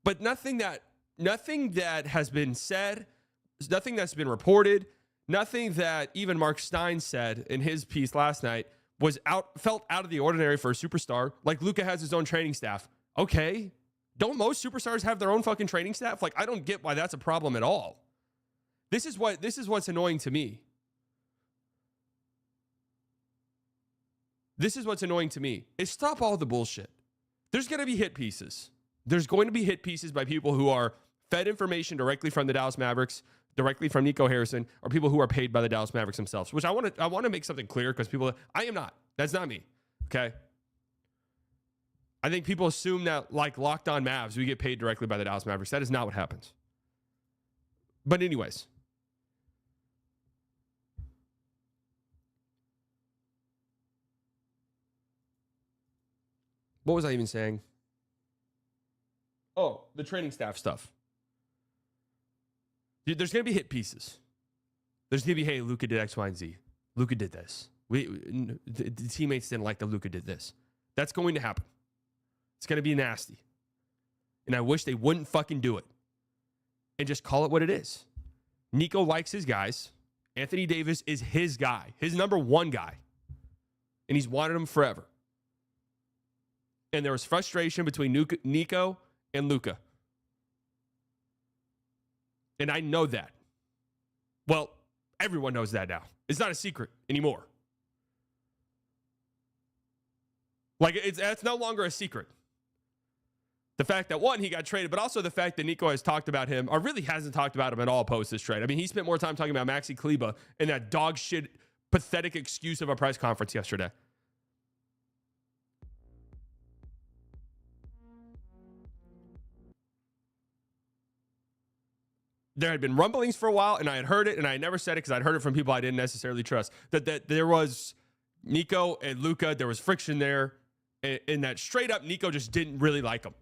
but nothing that has been said, nothing that's been reported, nothing that even Mark Stein said in his piece last night felt out of the ordinary for a superstar. Like Luka has his own training staff. Okay, don't most superstars have their own fucking training staff? Like I don't get why that's a problem at all. This is what's annoying to me. This is what's annoying to me. Is stop all the bullshit. There's going to be hit pieces. There's going to be hit pieces by people who are fed information directly from the Dallas Mavericks, directly from Nico Harrison, or people who are paid by the Dallas Mavericks themselves, which I want to make something clear because I am not. That's not me. Okay? I think people assume that like Locked On Mavs, we get paid directly by the Dallas Mavericks. That is not what happens. But anyways, what was I even saying? Oh, the training staff stuff. There's going to be hit pieces. There's going to be, hey, Luka did X, Y, and Z. Luka did this. The teammates didn't like that Luka did this. That's going to happen. It's going to be nasty. And I wish they wouldn't fucking do it. And just call it what it is. Nico likes his guys. Anthony Davis is his guy. His number one guy. And he's wanted him forever. And there was frustration between Nico and Luka. And I know that. Well, everyone knows that now. It's not a secret anymore. Like, that's no longer a secret. The fact that, one, he got traded, but also the fact that Nico has talked about him, or really hasn't talked about him at all post this trade. I mean, he spent more time talking about Maxi Kleber and that dog shit, pathetic excuse of a press conference yesterday. There had been rumblings for a while, and I had heard it, and I had never said it because I'd heard it from people I didn't necessarily trust, that there was Nico and Luka, there was friction there, and that straight up Nico just didn't really like him.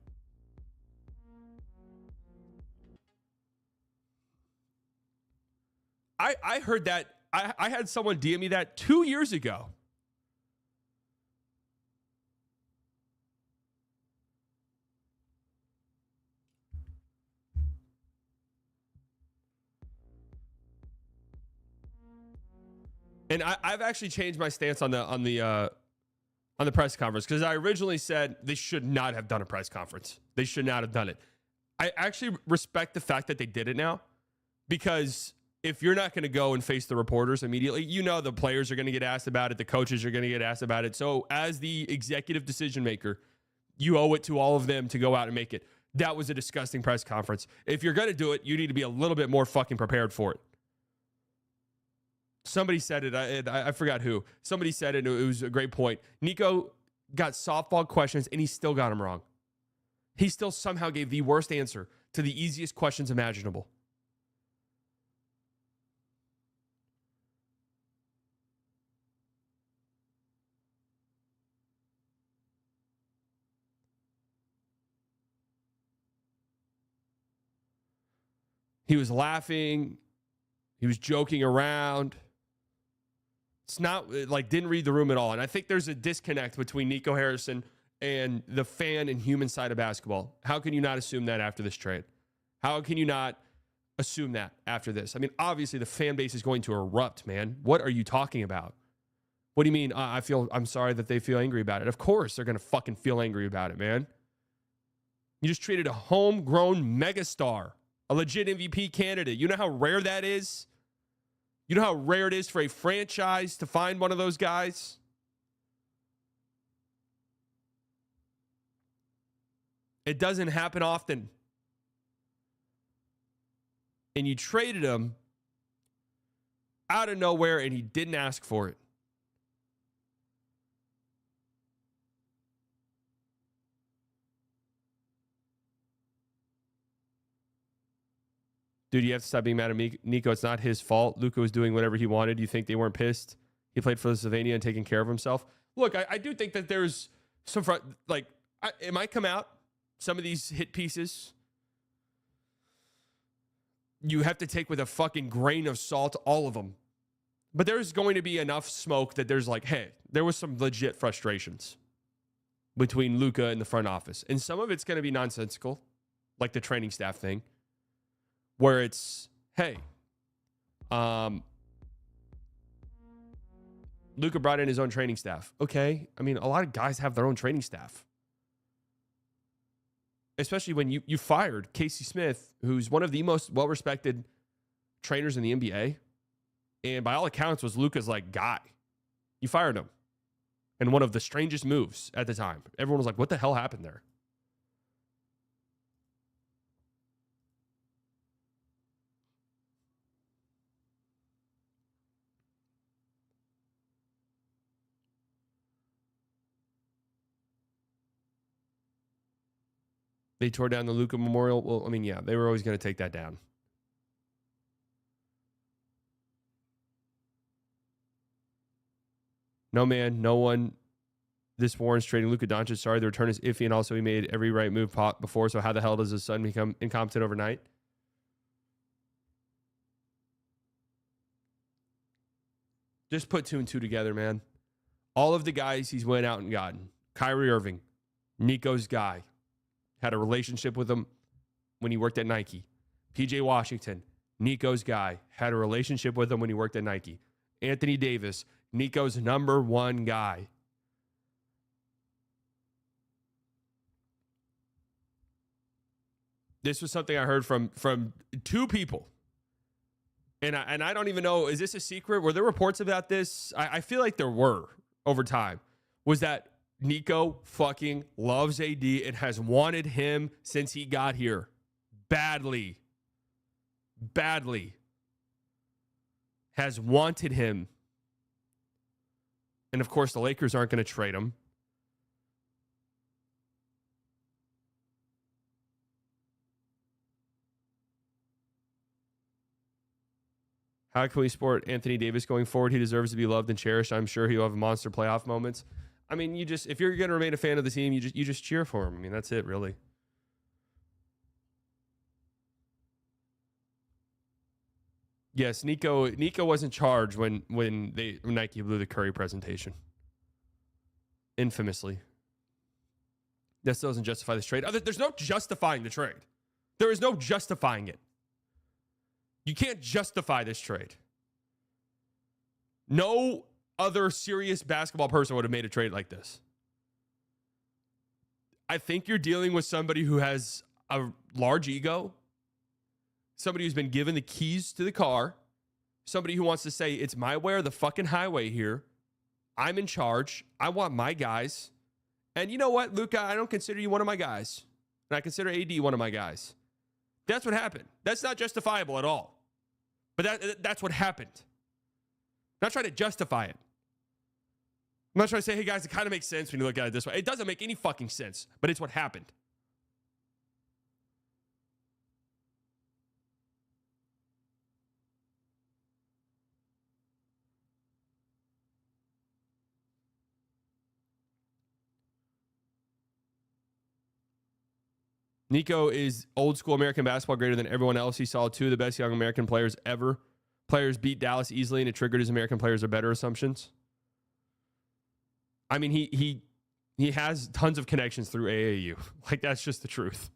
I heard that. I had someone DM me that 2 years ago. And I've actually changed my stance on the press conference because I originally said they should not have done a press conference. They should not have done it. I actually respect the fact that they did it now because if you're not going to go and face the reporters immediately, you know the players are going to get asked about it. The coaches are going to get asked about it. So as the executive decision maker, you owe it to all of them to go out and make it. That was a disgusting press conference. If you're going to do it, you need to be a little bit more fucking prepared for it. Somebody said it. I forgot who. Somebody said it. It was a great point. Nico got softball questions, and he still got them wrong. He still somehow gave the worst answer to the easiest questions imaginable. He was laughing. He was joking around. It's not like didn't read the room at all. And I think there's a disconnect between Nico Harrison and the fan and human side of basketball. How can you not assume that after this trade? How can you not assume that after this? I mean, obviously the fan base is going to erupt, man. What are you talking about? What do you mean? I'm sorry that they feel angry about it. Of course they're going to fucking feel angry about it, man. You just treated a homegrown megastar, a legit MVP candidate. You know how rare that is? You know how rare it is for a franchise to find one of those guys? It doesn't happen often. And you traded him out of nowhere, and he didn't ask for it. Dude, you have to stop being mad at Nico. It's not his fault. Luka was doing whatever he wanted. You think they weren't pissed? He played for Slovenia and taking care of himself. Look, I do think that there's some it might come out. Some of these hit pieces, you have to take with a fucking grain of salt, all of them. But there's going to be enough smoke that there's like, hey, there was some legit frustrations between Luka and the front office. And some of it's going to be nonsensical, like the training staff thing, where it's, hey, Luka brought in his own training staff. Okay. I mean, a lot of guys have their own training staff. Especially when you fired Casey Smith, who's one of the most well-respected trainers in the NBA. And by all accounts was Luka's like guy. You fired him. And one of the strangest moves at the time. Everyone was like, what the hell happened there? They tore down the Luka Memorial. Well, I mean, yeah, they were always going to take that down. No man, no one. This warrants trading Luka Doncic. Sorry, the return is iffy, and also he made every right move before. So how the hell does his son become incompetent overnight? Just put 2 and 2 together, man. All of the guys he's went out and gotten. Kyrie Irving, Nico's guy. Had a relationship with him when he worked at Nike. PJ Washington, Nico's guy. Had a relationship with him when he worked at Nike. Anthony Davis, Nico's number one guy. This was something I heard from 2 people. And I don't even know, is this a secret? Were there reports about this? I feel like there were over time. Was that Nico fucking loves AD and has wanted him since he got here. Badly. Badly. Has wanted him. And of course, the Lakers aren't going to trade him. How can we support Anthony Davis going forward? He deserves to be loved and cherished. I'm sure he'll have monster playoff moments. I mean, if you're going to remain a fan of the team, you just cheer for him. I mean, that's it, really. Yes, Nico was in charge when Nike blew the Curry presentation. Infamously. That still doesn't justify this trade. There's no justifying the trade. There is no justifying it. You can't justify this trade. No other serious basketball person would have made a trade like this. I think you're dealing with somebody who has a large ego, somebody who's been given the keys to the car, somebody who wants to say, it's my way or the fucking highway here. I'm in charge. I want my guys. And you know what, Luka, I don't consider you one of my guys. And I consider AD one of my guys. That's what happened. That's not justifiable at all. But that's what happened. I'm not trying to justify it. I'm not trying to say, hey, guys, it kind of makes sense when you look at it this way. It doesn't make any fucking sense, but it's what happened. Nico is old school American basketball greater than everyone else. He saw 2 of the best young American players ever. Players beat Dallas easily, and it triggered his American players are better assumptions. I mean, he has tons of connections through AAU. Like, that's just the truth.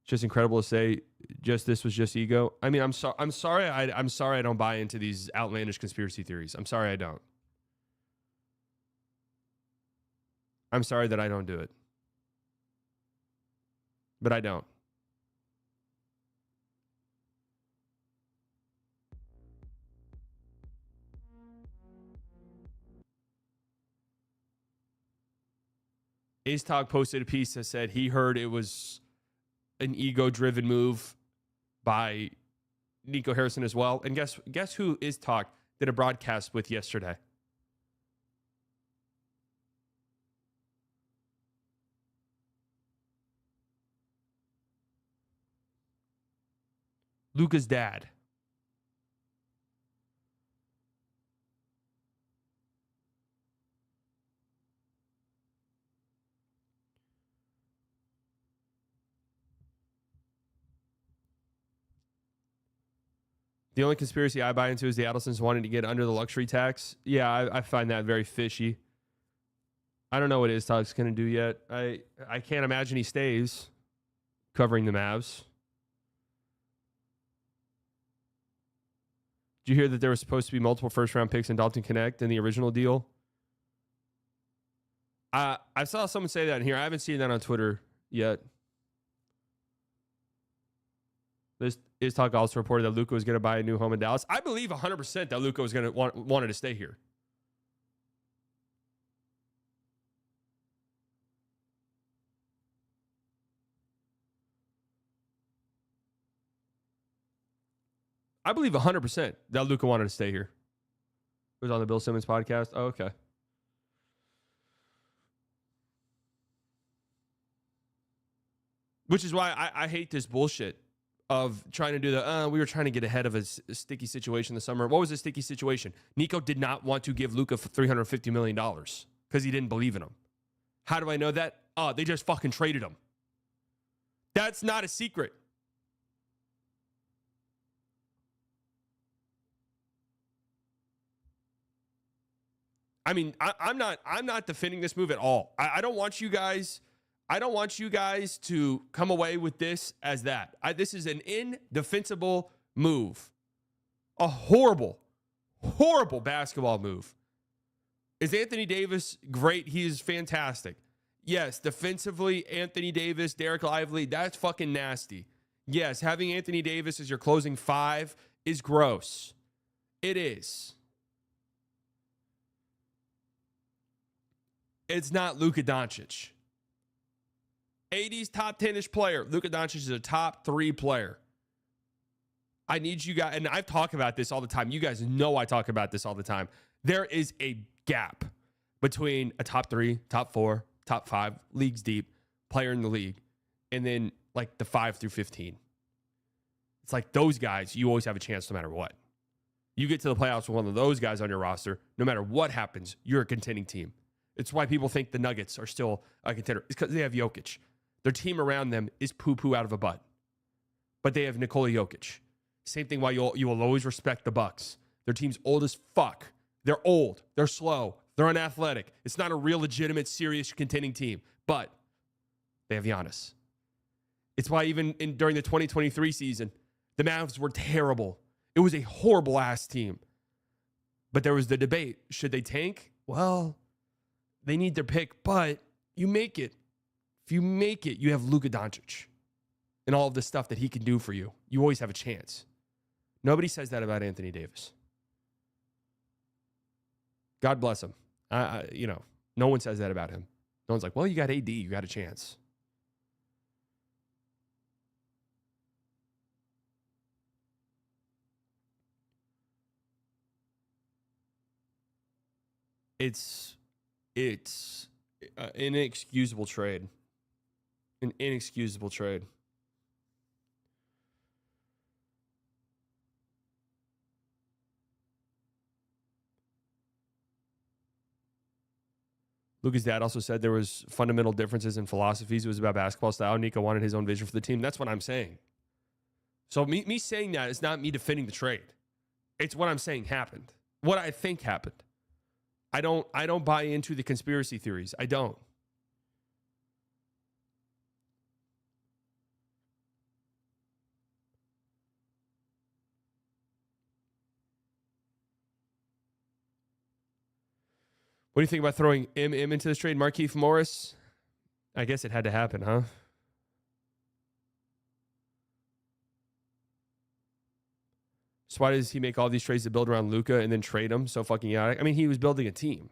Just incredible to say. This was just ego. I mean, I'm sorry. I'm sorry I don't buy into these outlandish conspiracy theories. I'm sorry I don't. I'm sorry that I don't do it. But I don't. Talk posted a piece that said he heard it was an ego-driven move by Nico Harrison as well. And guess who Talk did a broadcast with yesterday? Luka's dad. The only conspiracy I buy into is the Adelsons wanting to get under the luxury tax. Yeah, I find that very fishy. I don't know what Talk's going to do yet. I can't imagine he stays covering the Mavs. Did you hear that there was supposed to be multiple first-round picks in Dalton Connect in the original deal? I saw someone say that in here. I haven't seen that on Twitter yet. This Talk also reported that Luka was going to buy a new home in Dallas. I believe 100% that Luka was going to wanted to stay here. I believe 100% that Luka wanted to stay here. It was on the Bill Simmons podcast. Oh, okay. Which is why I hate this bullshit of trying to do we were trying to get ahead of a sticky situation this summer. What was the sticky situation? Nico did not want to give Luka $350 million because he didn't believe in him. How do I know that? Oh, they just fucking traded him. That's not a secret. I mean, I'm not defending this move at all. I don't want you guys to come away with this as that. This is an indefensible move. A horrible, horrible basketball move. Is Anthony Davis great? He is fantastic. Yes, defensively, Anthony Davis, Derek Lively, that's fucking nasty. Yes, having Anthony Davis as your closing five is gross. It is. It's not Luka Doncic. 80s top 10-ish player. Luka Doncic is a top 3 player. I need you guys, and I've talked about this all the time. You guys know I talk about this all the time. There is a gap between a top 3, top 4, top 5, leagues deep player in the league, and then like the 5 through 15. It's like those guys, you always have a chance no matter what. You get to the playoffs with one of those guys on your roster, no matter what happens, you're a contending team. It's why people think the Nuggets are still a contender. It's because they have Jokic. Their team around them is poo-poo out of a butt. But they have Nikola Jokic. Same thing why you will always respect the Bucks. Their team's old as fuck. They're old. They're slow. They're unathletic. It's not a real, legitimate, serious contending team. But they have Giannis. It's why even during the 2023 season, the Mavs were terrible. It was a horrible-ass team. But there was the debate. Should they tank? Well, they need their pick, but you make it. If you make it, you have Luka Doncic and all of the stuff that he can do for you. You always have a chance. Nobody says that about Anthony Davis. God bless him. No one says that about him. No one's like, well, you got AD, you got a chance. It's an inexcusable trade. An inexcusable trade. Luka's dad also said there was fundamental differences in philosophies. It was about basketball style. Nico wanted his own vision for the team. That's what I'm saying. So me saying that is not me defending the trade. It's what I'm saying happened. What I think happened. I don't buy into the conspiracy theories. I don't. What do you think about throwing M into this trade? Markieff Morris? I guess it had to happen, huh? So why does he make all these trades to build around Luka and then trade him so fucking idiotic? I mean, he was building a team.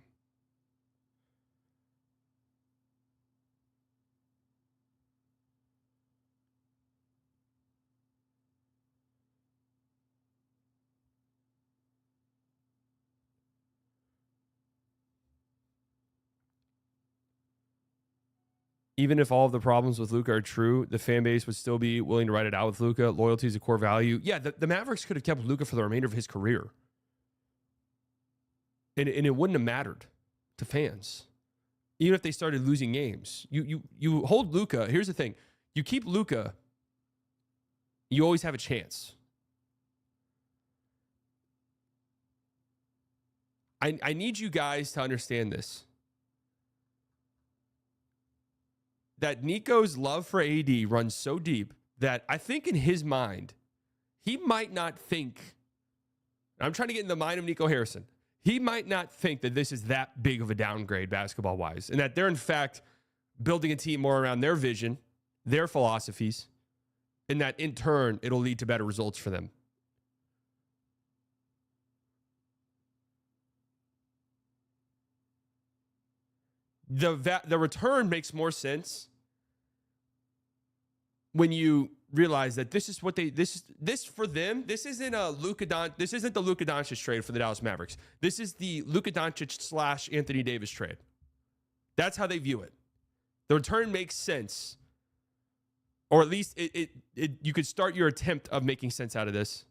Even if all of the problems with Luka are true, the fan base would still be willing to ride it out with Luka. Loyalty is a core value. Yeah, the Mavericks could have kept Luka for the remainder of his career. And it wouldn't have mattered to fans. Even if they started losing games. You hold Luka. Here's the thing. You keep Luka, you always have a chance. I need you guys to understand this. That Nico's love for AD runs so deep that I think in his mind, he might not think, I'm trying to get in the mind of Nico Harrison. He might not think that this is that big of a downgrade basketball-wise, and that they're, in fact, building a team more around their vision, their philosophies, and that, in turn, it'll lead to better results for them. The return makes more sense when you realize that this is what this for them. This isn't this isn't the Luka Doncic trade for the Dallas Mavericks. This is the Luka Doncic / Anthony Davis trade. That's how they view it. The return makes sense, or at least you could start your attempt of making sense out of this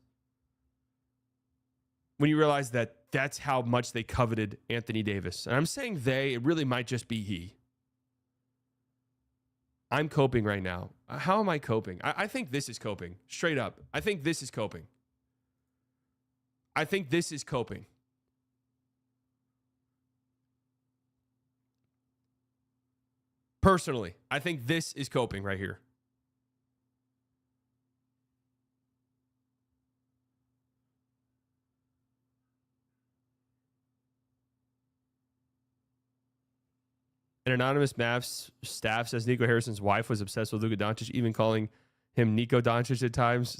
when you realize that that's how much they coveted Anthony Davis. And I'm saying it really might just be he. I'm coping right now. How am I coping? I think this is coping. Straight up. I think this is coping. I think this is coping. Personally, I think this is coping right here. An anonymous Mavs staff says Nico Harrison's wife was obsessed with Luka Doncic, even calling him Nico Doncic at times.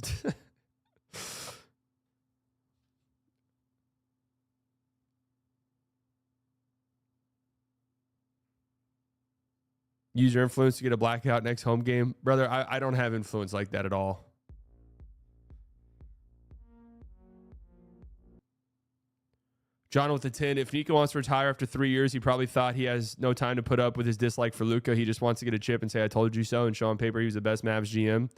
Use your influence to get a blackout next home game. Brother, I don't have influence like that at all. John with the 10. If Nico wants to retire after 3 years, he probably thought he has no time to put up with his dislike for Luka. He just wants to get a chip and say, I told you so, and show on paper he was the best Mavs GM.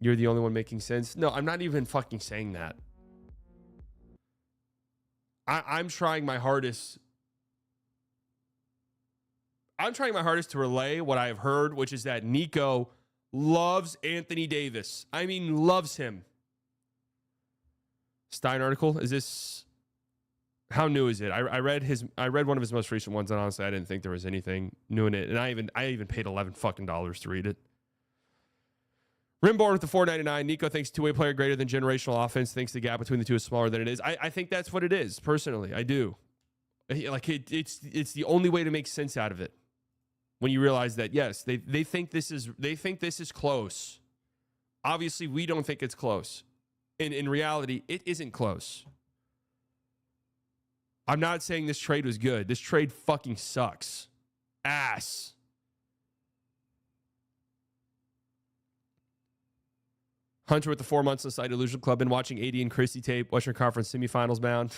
You're the only one making sense. No, I'm not even fucking saying that. I'm trying my hardest. I'm trying my hardest to relay what I have heard, which is that Nico loves Anthony Davis. I mean, loves him. Stein article. Is this, how new is it? I read one of his most recent ones, and honestly, I didn't think there was anything new in it. And I even paid $11 fucking to read it. Rimborn with the $4.99. Nico thinks two-way player greater than generational offense. Thinks the gap between the two is smaller than it is. I think that's what it is. Personally, I do. Like it's the only way to make sense out of it. When you realize that, yes, they think this is close. Obviously, we don't think it's close. In reality, it isn't close. I'm not saying this trade was good. This trade fucking sucks. Ass. Hunter with the 4 months inside Illusion Club. Been watching AD and Christie tape. Western Conference semifinals bound.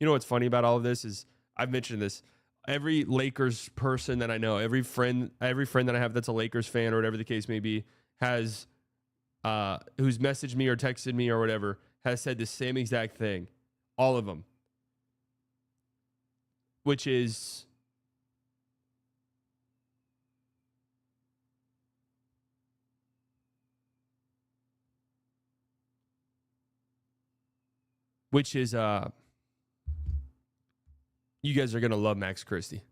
You know what's funny about all of this is, I've mentioned this. Every Lakers person that I know, every friend that I have that's a Lakers fan or whatever the case may be, has who's messaged me or texted me or whatever, has said the same exact thing. All of them. Which is, you guys are going to love Max Christie.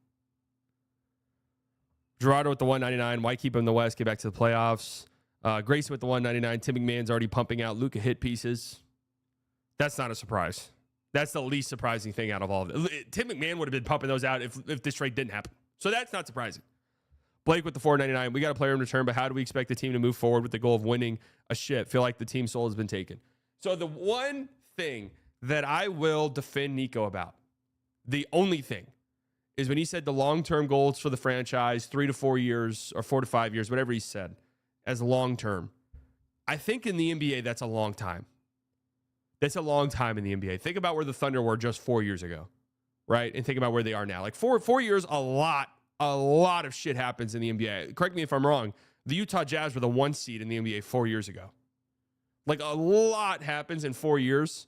Gerardo with the $1.99. Why keep him in the West? Get back to the playoffs. Grayson with the $1.99. Tim McMahon's already pumping out Luka hit pieces. That's not a surprise. That's the least surprising thing out of all of it. Tim McMahon would have been pumping those out if this trade didn't happen. So that's not surprising. Blake with the $4.99. We got a player in return, but how do we expect the team to move forward with the goal of winning a ship? Feel like the team soul has been taken. So the one thing that I will defend Nico about, the only thing, is when he said the long-term goals for the franchise, 3 to 4 years or 4 to 5 years, whatever he said, as long-term. I think in the NBA, that's a long time. That's a long time in the NBA. Think about where the Thunder were just 4 years ago, right? And think about where they are now. Like 4 years, a lot of shit happens in the NBA. Correct me if I'm wrong. The Utah Jazz were the 1 seed in the NBA 4 years ago. Like a lot happens in 4 years.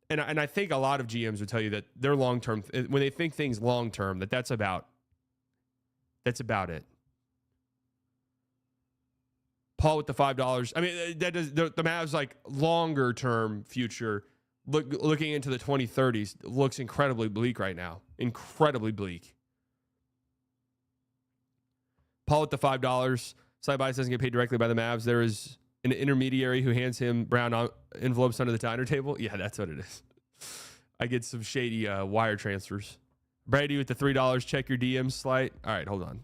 And I think a lot of GMs would tell you that their long-term, when they think things long-term, that's about it. Paul with the $5. I mean, that does the Mavs like longer-term future, looking into the 2030s, looks incredibly bleak right now. Incredibly bleak. Paul with the $5. Side Bias doesn't get paid directly by the Mavs. There is an intermediary who hands him brown envelopes under the diner table. Yeah, that's what it is. I get some shady wire transfers. Brady with the $3. Check your DMs, Slight. All right, hold on.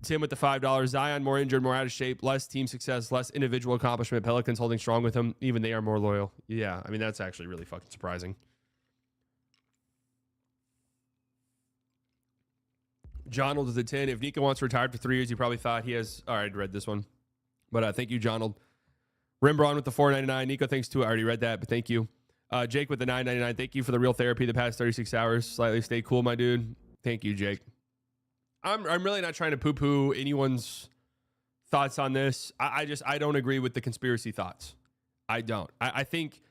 Tim with the $5. Zion more injured, more out of shape, less team success, less individual accomplishment. Pelicans holding strong with him. Even they are more loyal. Yeah, I mean, that's actually really fucking surprising. Jonald is a 10. If Nico wants to retire for 3 years, he probably thought he has. All right, I read this one. But thank you, Jonald. Rembrandt with the $4.99. Nico, thanks too. I already read that, but thank you. Jake with the $9.99. Thank you for the real therapy the past 36 hours. Slightly stay cool, my dude. Thank you, Jake. I'm really not trying to poo-poo anyone's thoughts on this. I don't agree with the conspiracy thoughts. I don't. I think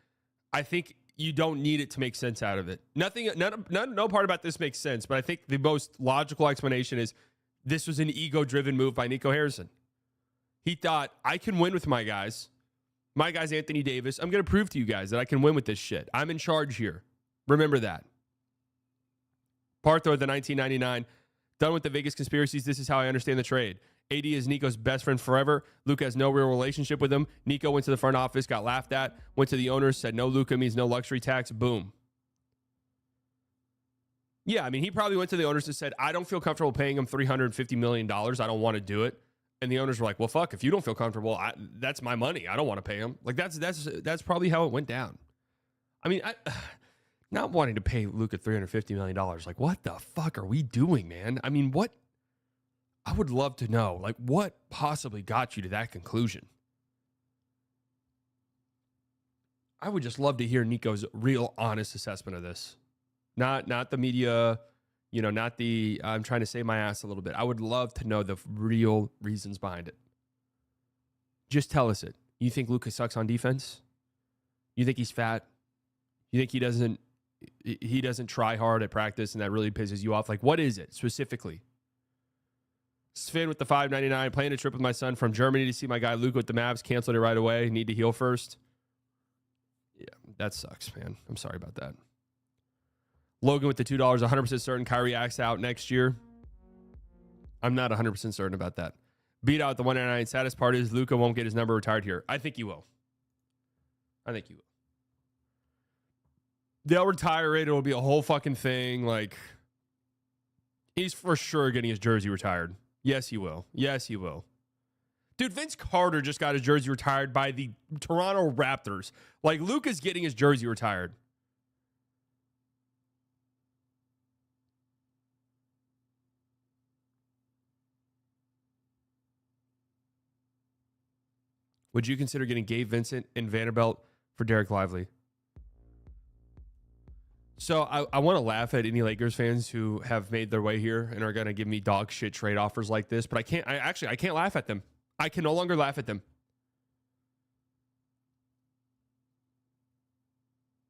you don't need it to make sense out of it. No part about this makes sense, but I think the most logical explanation is this was an ego-driven move by Nico Harrison. He thought, I can win with my guys. My guy's Anthony Davis. I'm going to prove to you guys that I can win with this shit. I'm in charge here. Remember that. Partho, the 1999. Done with the Vegas conspiracies. This is how I understand the trade. AD is Nico's best friend forever. Luka has no real relationship with him. Nico went to the front office, got laughed at, went to the owners, said no Luka means no luxury tax. Boom. Yeah, I mean, he probably went to the owners and said, I don't feel comfortable paying him $350 million. I don't want to do it. And the owners were like, well, fuck, if you don't feel comfortable, that's my money. I don't want to pay him. Like, that's probably how it went down. I mean, not wanting to pay Luka $350 million. Like, what the fuck are we doing, man? I mean, what? I would love to know, like, what possibly got you to that conclusion? I would just love to hear Nico's real honest assessment of this. Not the media, not the, I'm trying to save my ass a little bit. I would love to know the real reasons behind it. Just tell us it. You think Luka sucks on defense? You think he's fat? You think he doesn't try hard at practice and that really pisses you off? Like, what is it specifically? Sven with the $5.99. Planning a trip with my son from Germany to see my guy Luka with the Mavs. Canceled it right away. Need to heal first. Yeah, that sucks, man. I'm sorry about that. Logan with the $2. 100% certain Kyrie acts out next year. I'm not 100% certain about that. Beat out the $1.99. Saddest part is Luka won't get his number retired here. I think he will. They'll retire it. It'll be a whole fucking thing. Like, he's for sure getting his jersey retired. Yes, he will. Dude, Vince Carter just got his jersey retired by the Toronto Raptors. Like, Luka's getting his jersey retired. Would you consider getting Gabe Vincent and Vanderbilt for Derek Lively? So I want to laugh at any Lakers fans who have made their way here and are going to give me dog shit trade offers like this, but I can't laugh at them. I can no longer laugh at them.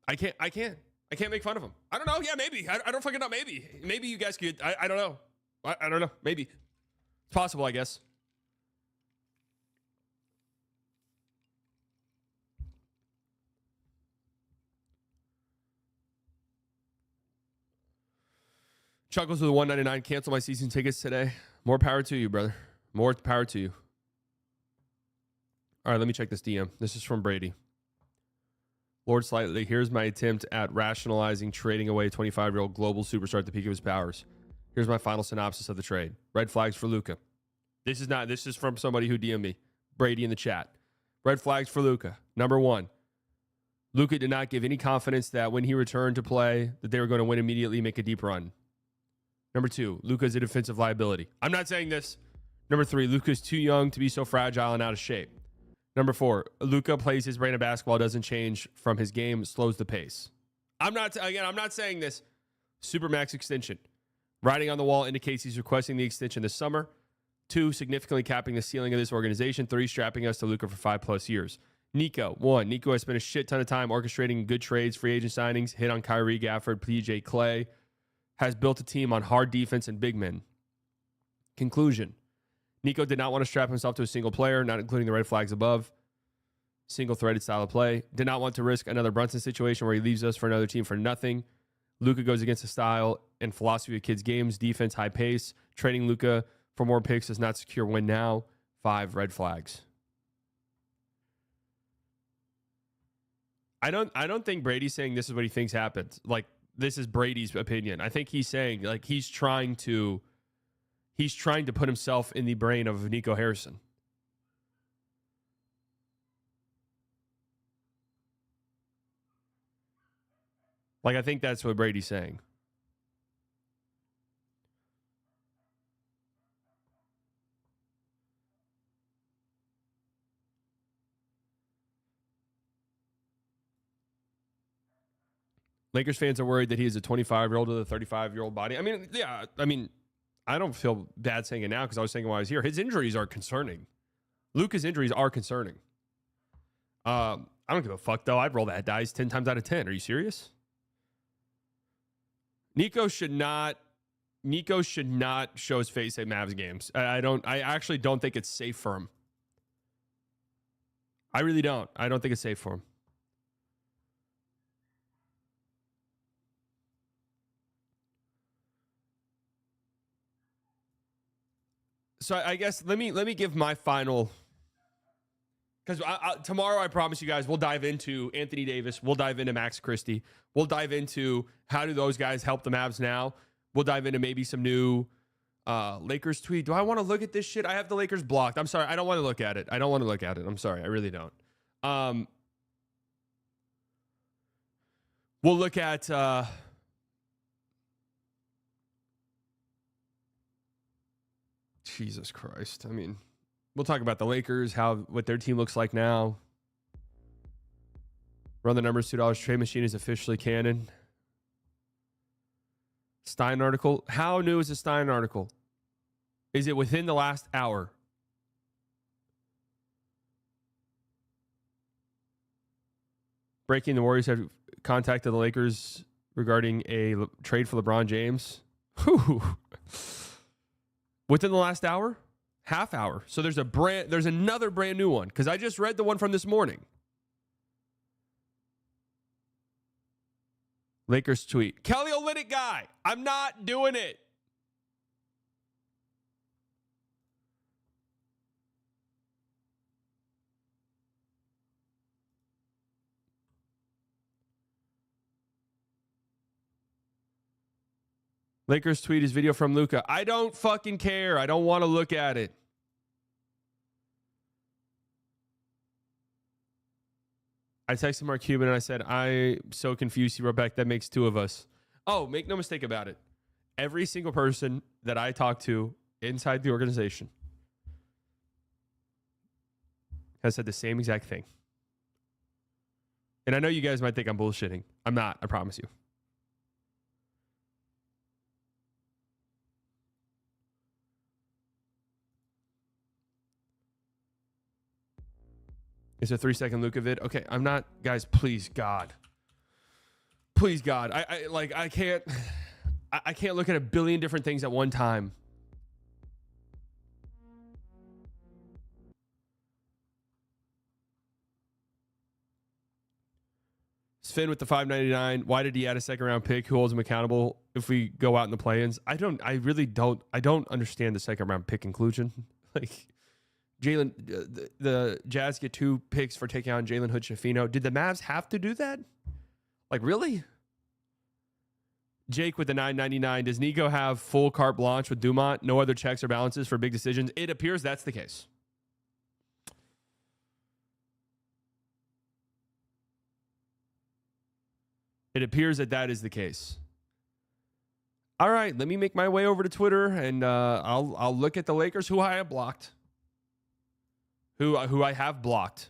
I can't make fun of them. I don't know. Yeah, maybe. I don't fucking know. Maybe you guys could. I don't know. I don't know. Maybe. It's possible, I guess. Chuckles with a $1.99. Cancel my season tickets today. More power to you, brother. More power to you. All right, let me check this DM. This is from Brady. Lord Slightly, here's my attempt at rationalizing trading away 25-year-old global superstar at the peak of his powers. Here's my final synopsis of the trade. Red flags for Luka. This is from somebody who DM'd me. Brady in the chat. Red flags for Luka. Number 1. Luka did not give any confidence that when he returned to play, that they were going to win immediately, make a deep run. Number 2, Luka is a defensive liability. I'm not saying this. Number 3, Luka is too young to be so fragile and out of shape. Number 4, Luka plays his brand of basketball, doesn't change from his game, slows the pace. I'm not saying this. Supermax extension. Writing on the wall indicates he's requesting the extension this summer. 2, significantly capping the ceiling of this organization. 3, strapping us to Luka for 5+ years. Nico. 1, Nico has spent a shit ton of time orchestrating good trades, free agent signings, hit on Kyrie, Gafford, PJ Clay, has built a team on hard defense and big men. Conclusion. Nico did not want to strap himself to a single player, not including the red flags above. Single-threaded style of play. Did not want to risk another Brunson situation where he leaves us for another team for nothing. Luka goes against the style and philosophy of kids' games, defense, high pace. Trading Luka for more picks does not secure win now. 5 red flags. I don't think Brady's saying this is what he thinks happened. Like, this is Brady's opinion. I think he's saying, like, he's trying to put himself in the brain of Nico Harrison. Like, I think that's what Brady's saying. Lakers fans are worried that he is a 25-year-old with a 35-year-old body. I mean, yeah, I don't feel bad saying it now because I was saying while I was here. His injuries are concerning. Luka's injuries are concerning. I don't give a fuck, though. I'd roll that dice 10 times out of 10. Are you serious? Nico should not show his face at Mavs games. I actually don't think it's safe for him. I really don't. I don't think it's safe for him. So I guess let me give my final, because tomorrow I promise you guys we'll dive into Anthony Davis, we'll dive into Max Christie, we'll dive into how do those guys help the Mavs now. We'll dive into maybe some new Lakers tweet. Do I want to look at this shit? I have the Lakers blocked. I'm sorry, I don't want to look at it. I'm sorry, I really don't. We'll look at Jesus Christ. I mean, we'll talk about the Lakers, what their team looks like now. Run the numbers, $2. Trade machine is officially canon. Stein article. How new is the Stein article? Is it within the last hour? Breaking, the Warriors have contacted the Lakers regarding a trade for LeBron James. Whew. Within the last hour? Half hour. So there's another brand new one, because I just read the one from this morning. Lakers tweet. Kelly Olynyk guy. I'm not doing it. Lakers tweet his video from Luka. I don't fucking care. I don't want to look at it. I texted Mark Cuban and I said, I'm so confused. He wrote back, that makes 2 of us. Oh, make no mistake about it. Every single person that I talk to inside the organization has said the same exact thing. And I know you guys might think I'm bullshitting. I'm not, I promise you. It's a 3-second Luka vid. Okay, I'm not, guys. Please, God. Please, God. I can't look at a billion different things at one time. Sven with the $5.99. Why did he add a 2nd-round pick? Who holds him accountable if we go out in the play-ins? I don't understand the 2nd-round pick inclusion. Like, Jalen, the Jazz get 2 picks for taking on Jalen Hood-Schifino. Did the Mavs have to do that? Like, really? Jake with the $9.99. Does Nico have full carte blanche with Dumont? No other checks or balances for big decisions? It appears that's the case. It appears that is the case. All right, let me make my way over to Twitter, and I'll look at the Lakers, who I have blocked. who I have blocked.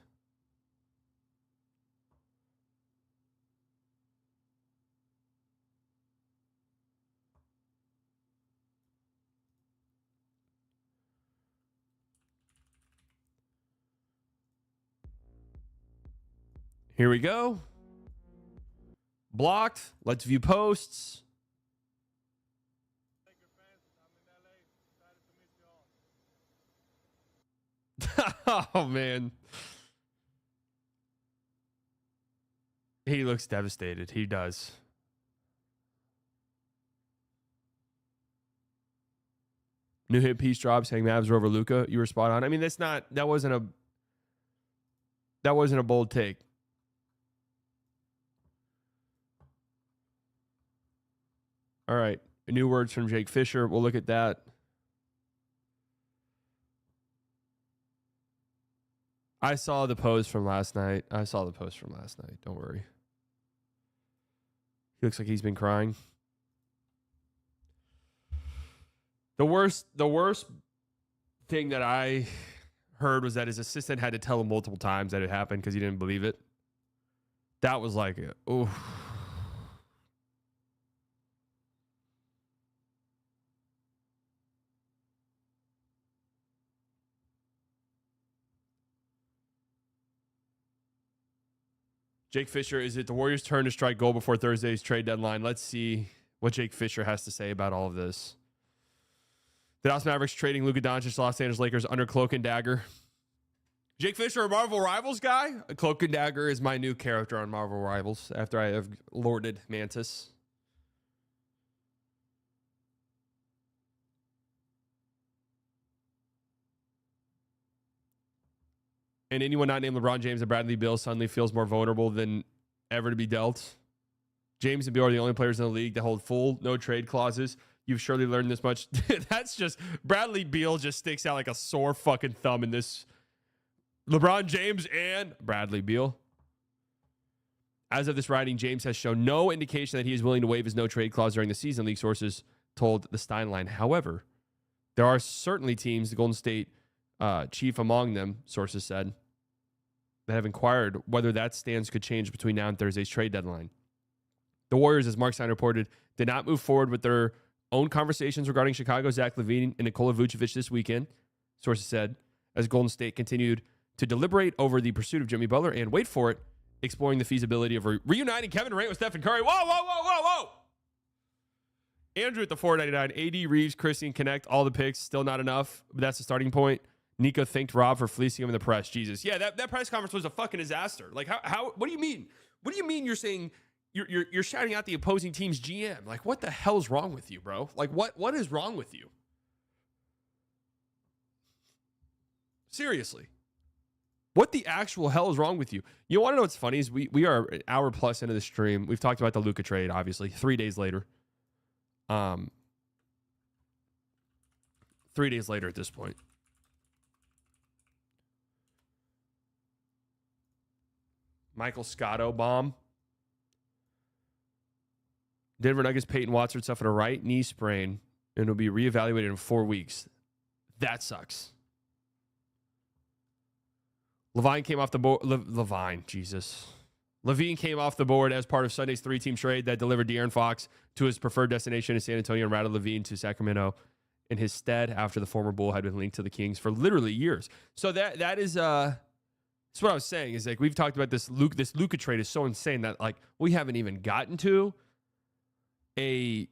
Here we go. Blocked. Let's view posts. Oh, man. He looks devastated. He does. New hit piece drops saying Mavs are over Luka. You were spot on. I mean, that wasn't a bold take. All right. New words from Jake Fisher. We'll look at that. I saw the post from last night. Don't worry. He looks like he's been crying. The worst thing that I heard was that his assistant had to tell him multiple times that it happened because he didn't believe it. That was like, oh. Jake Fisher, is it the Warriors' turn to strike gold before Thursday's trade deadline? Let's see what Jake Fisher has to say about all of this. The Dallas Mavericks trading Luka Doncic to Los Angeles Lakers under Cloak and Dagger. Jake Fisher, a Marvel Rivals guy. Cloak and Dagger is my new character on Marvel Rivals after I have lorded Mantis. And anyone not named LeBron James and Bradley Beal suddenly feels more vulnerable than ever to be dealt. James and Beal are the only players in the league that hold full no trade clauses. You've surely learned this much. That's just Bradley Beal just sticks out like a sore fucking thumb in this. LeBron James and Bradley Beal. As of this writing, James has shown no indication that he is willing to waive his no trade clause during the season, league sources told the Steinline. However, there are certainly teams, the Golden State chief among them, sources said, that have inquired whether that stance could change between now and Thursday's trade deadline. The Warriors, as Mark Stein reported, did not move forward with their own conversations regarding Chicago, Zach LaVine, and Nikola Vucevic this weekend, sources said, as Golden State continued to deliberate over the pursuit of Jimmy Butler and, wait for it, exploring the feasibility of reuniting Kevin Durant with Stephen Curry. Whoa. Andrew at the 499. AD, Reeves, Christian, Connect, all the picks. Still not enough, but that's the starting point. Nico thanked Rob for fleecing him in the press. Jesus. Yeah, that press conference was a fucking disaster. Like, how what do you mean? What do you mean you're saying you're shouting out the opposing team's GM? Like, what the hell's wrong with you, bro? Like, what is wrong with you? Seriously. What the actual hell is wrong with you? You want to know what's funny is we are an hour plus into the stream. We've talked about the Luka trade, obviously, 3 days later. 3 days later at this point. Michael Scotto bomb. Denver Nuggets Peyton Watson suffered a right knee sprain and will be reevaluated in 4 weeks. That sucks. LaVine came off the board. LaVine came off the board as part of Sunday's 3-team trade that delivered De'Aaron Fox to his preferred destination in San Antonio and routed LaVine to Sacramento in his stead after the former Bull had been linked to the Kings for literally years. So that is that's what I was saying is, like, we've talked about this Luka trade is so insane that, like, we haven't even gotten to a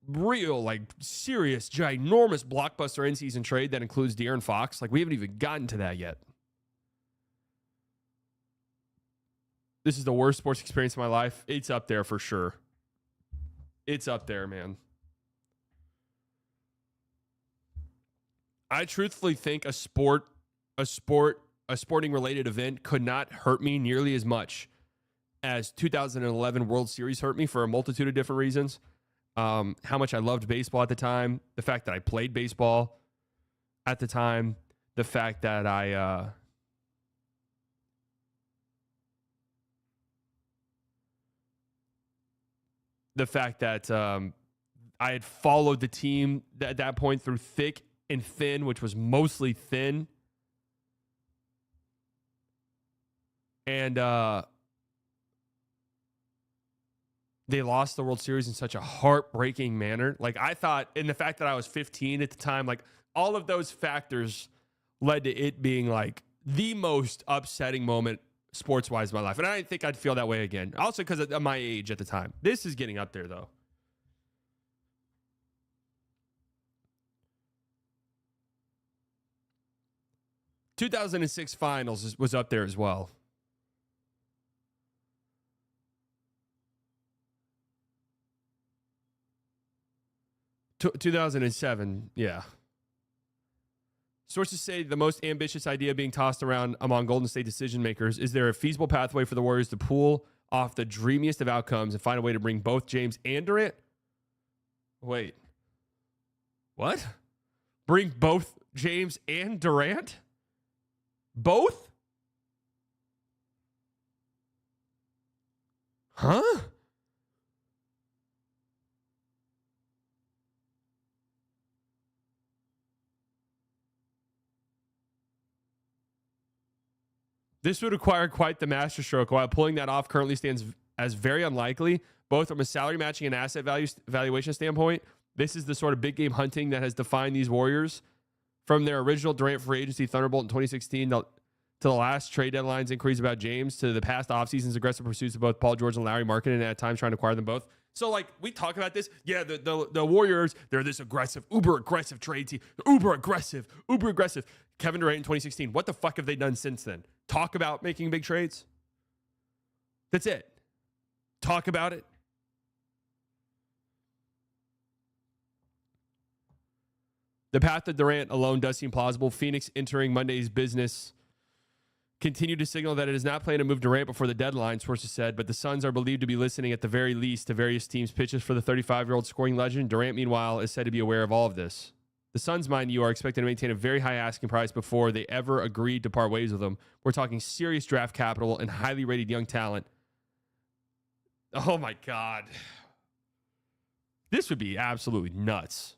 real, like, serious, ginormous blockbuster in-season trade that includes De'Aaron Fox. Like, we haven't even gotten to that yet. This is the worst sports experience of my life. It's up there for sure. It's up there, man. I truthfully think a sporting related event could not hurt me nearly as much as 2011 World Series hurt me for a multitude of different reasons. How much I loved baseball at the time, the fact that I played baseball at the time, the fact that I had followed the team at that point through thick and thin, which was mostly thin. And they lost the World Series in such a heartbreaking manner. Like, I thought, and the fact that I was 15 at the time, like, all of those factors led to it being like the most upsetting moment sports-wise in my life. And I didn't think I'd feel that way again. Also because of my age at the time. This is getting up there, though. ...2006 finals was up there as well. 2007, yeah. Sources say the most ambitious idea being tossed around among Golden State decision makers is there a feasible pathway for the Warriors to pull off the dreamiest of outcomes and find a way to bring both James and Durant? Wait. What? Bring both James and Durant? Both? Huh? This would require quite the masterstroke. While pulling that off currently stands as very unlikely, both from a salary matching and asset valuation standpoint. This is the sort of big game hunting that has defined these Warriors from their original Durant free agency thunderbolt in 2016 to the last trade deadline's inquiries about James, to the past offseason's aggressive pursuits of both Paul George and Larry Markkinen, and at times trying to acquire them both. So, like, we talk about this. Yeah, the Warriors, they're this aggressive, uber aggressive trade team. Uber aggressive. Kevin Durant in 2016. What the fuck have they done since then? Talk about making big trades? That's it. Talk about it. The path to Durant alone does seem plausible. Phoenix entering Monday's business continued to signal that it is not planning to move Durant before the deadline, sources said, but the Suns are believed to be listening at the very least to various teams' pitches for the 35-year-old scoring legend. Durant, meanwhile, is said to be aware of all of this. The Suns, mind you, are expected to maintain a very high asking price before they ever agreed to part ways with him. We're talking serious draft capital and highly rated young talent. Oh, my God. This would be absolutely nuts.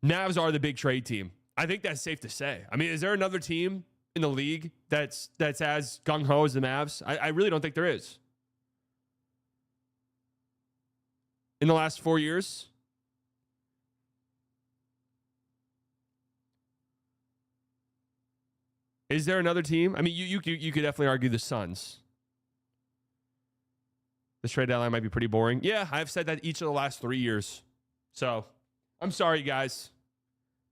Mavs are the big trade team. I think that's safe to say. I mean, is there another team in the league that's as gung-ho as the Mavs? I really don't think there is. In the last 4 years? Is there another team? I mean, you could definitely argue the Suns. This trade deadline might be pretty boring. Yeah, I've said that each of the last 3 years. So, I'm sorry, guys.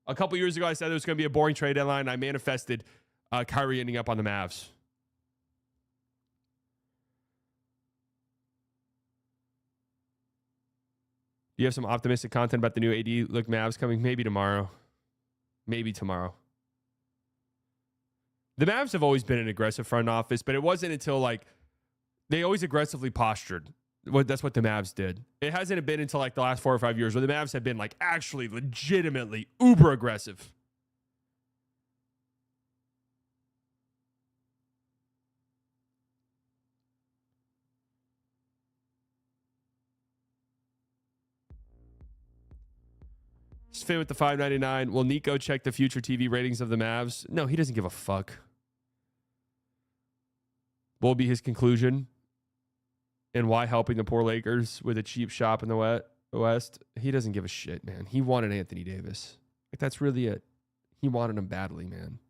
A couple years ago, I said it was going to be a boring trade deadline. I manifested Kyrie ending up on the Mavs. Do you have some optimistic content about the new AD look Mavs coming? Maybe tomorrow. The Mavs have always been an aggressive front office, but it wasn't until, like, they always aggressively postured. That's what the Mavs did. It hasn't been until, like, the last 4 or 5 years where the Mavs have been, like, actually legitimately uber aggressive. Finn with the $5.99. Will Nico check the future TV ratings of the Mavs? No, he doesn't give a fuck. Will be his conclusion. And why helping the poor Lakers with a cheap shop in the West? He doesn't give a shit, man. He wanted Anthony Davis. Like, that's really it. He wanted him badly, man.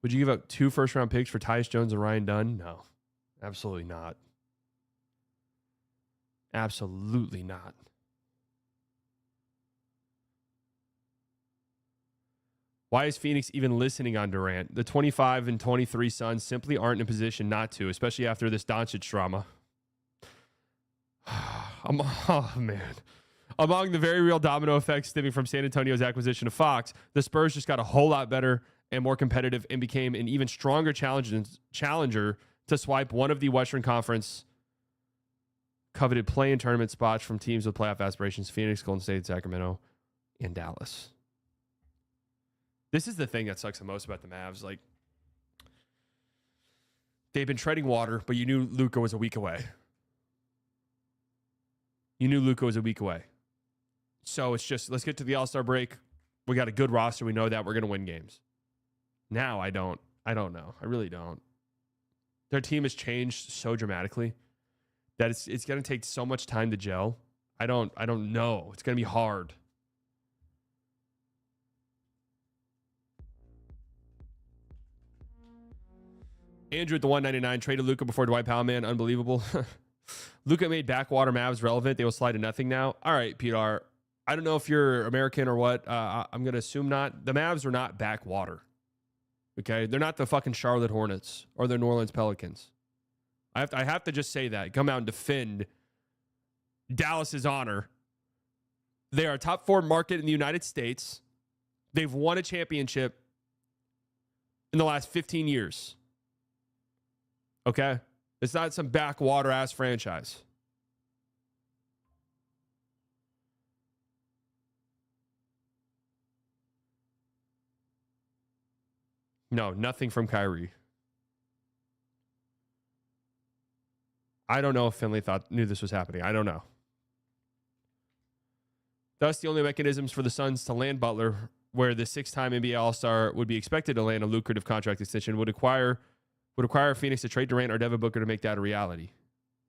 Would you give up 2 first-round picks for Tyus Jones and Ryan Dunn? No, absolutely not. Absolutely not. Why is Phoenix even listening on Durant? The 25 and 23 Suns simply aren't in a position not to, especially after this Doncic drama. Oh, man. Among the very real domino effects stemming from San Antonio's acquisition of Fox, the Spurs just got a whole lot better and more competitive and became an even stronger challenger to swipe one of the Western Conference coveted play-in tournament spots from teams with playoff aspirations: Phoenix, Golden State, Sacramento, and Dallas. This is the thing that sucks the most about the Mavs. Like, they've been treading water, but you knew Luka was a week away. You knew Luka was a week away. So it's just, let's get to the All-Star break. We got a good roster. We know that we're going to win games. Now I don't know. I really don't. Their team has changed so dramatically that it's going to take so much time to gel. I don't know. It's going to be hard. Andrew at the 199 traded Luka before Dwight Powell, man. Unbelievable. Luka made backwater Mavs relevant. They will slide to nothing now. All right, Peter. I don't know if you're American or what. I'm going to assume not. The Mavs are not backwater. Okay? They're not the fucking Charlotte Hornets or the New Orleans Pelicans. I have to just say that. Come out and defend Dallas's honor. They are a top 4 market in the United States. They've won a championship in the last 15 years. Okay? It's not some backwater ass franchise. No, nothing from Kyrie. I don't know if Finley knew this was happening. I don't know. Thus, the only mechanisms for the Suns to land Butler, where the 6-time NBA All-Star would be expected to land a lucrative contract extension, would require Phoenix to trade Durant or Devin Booker to make that a reality.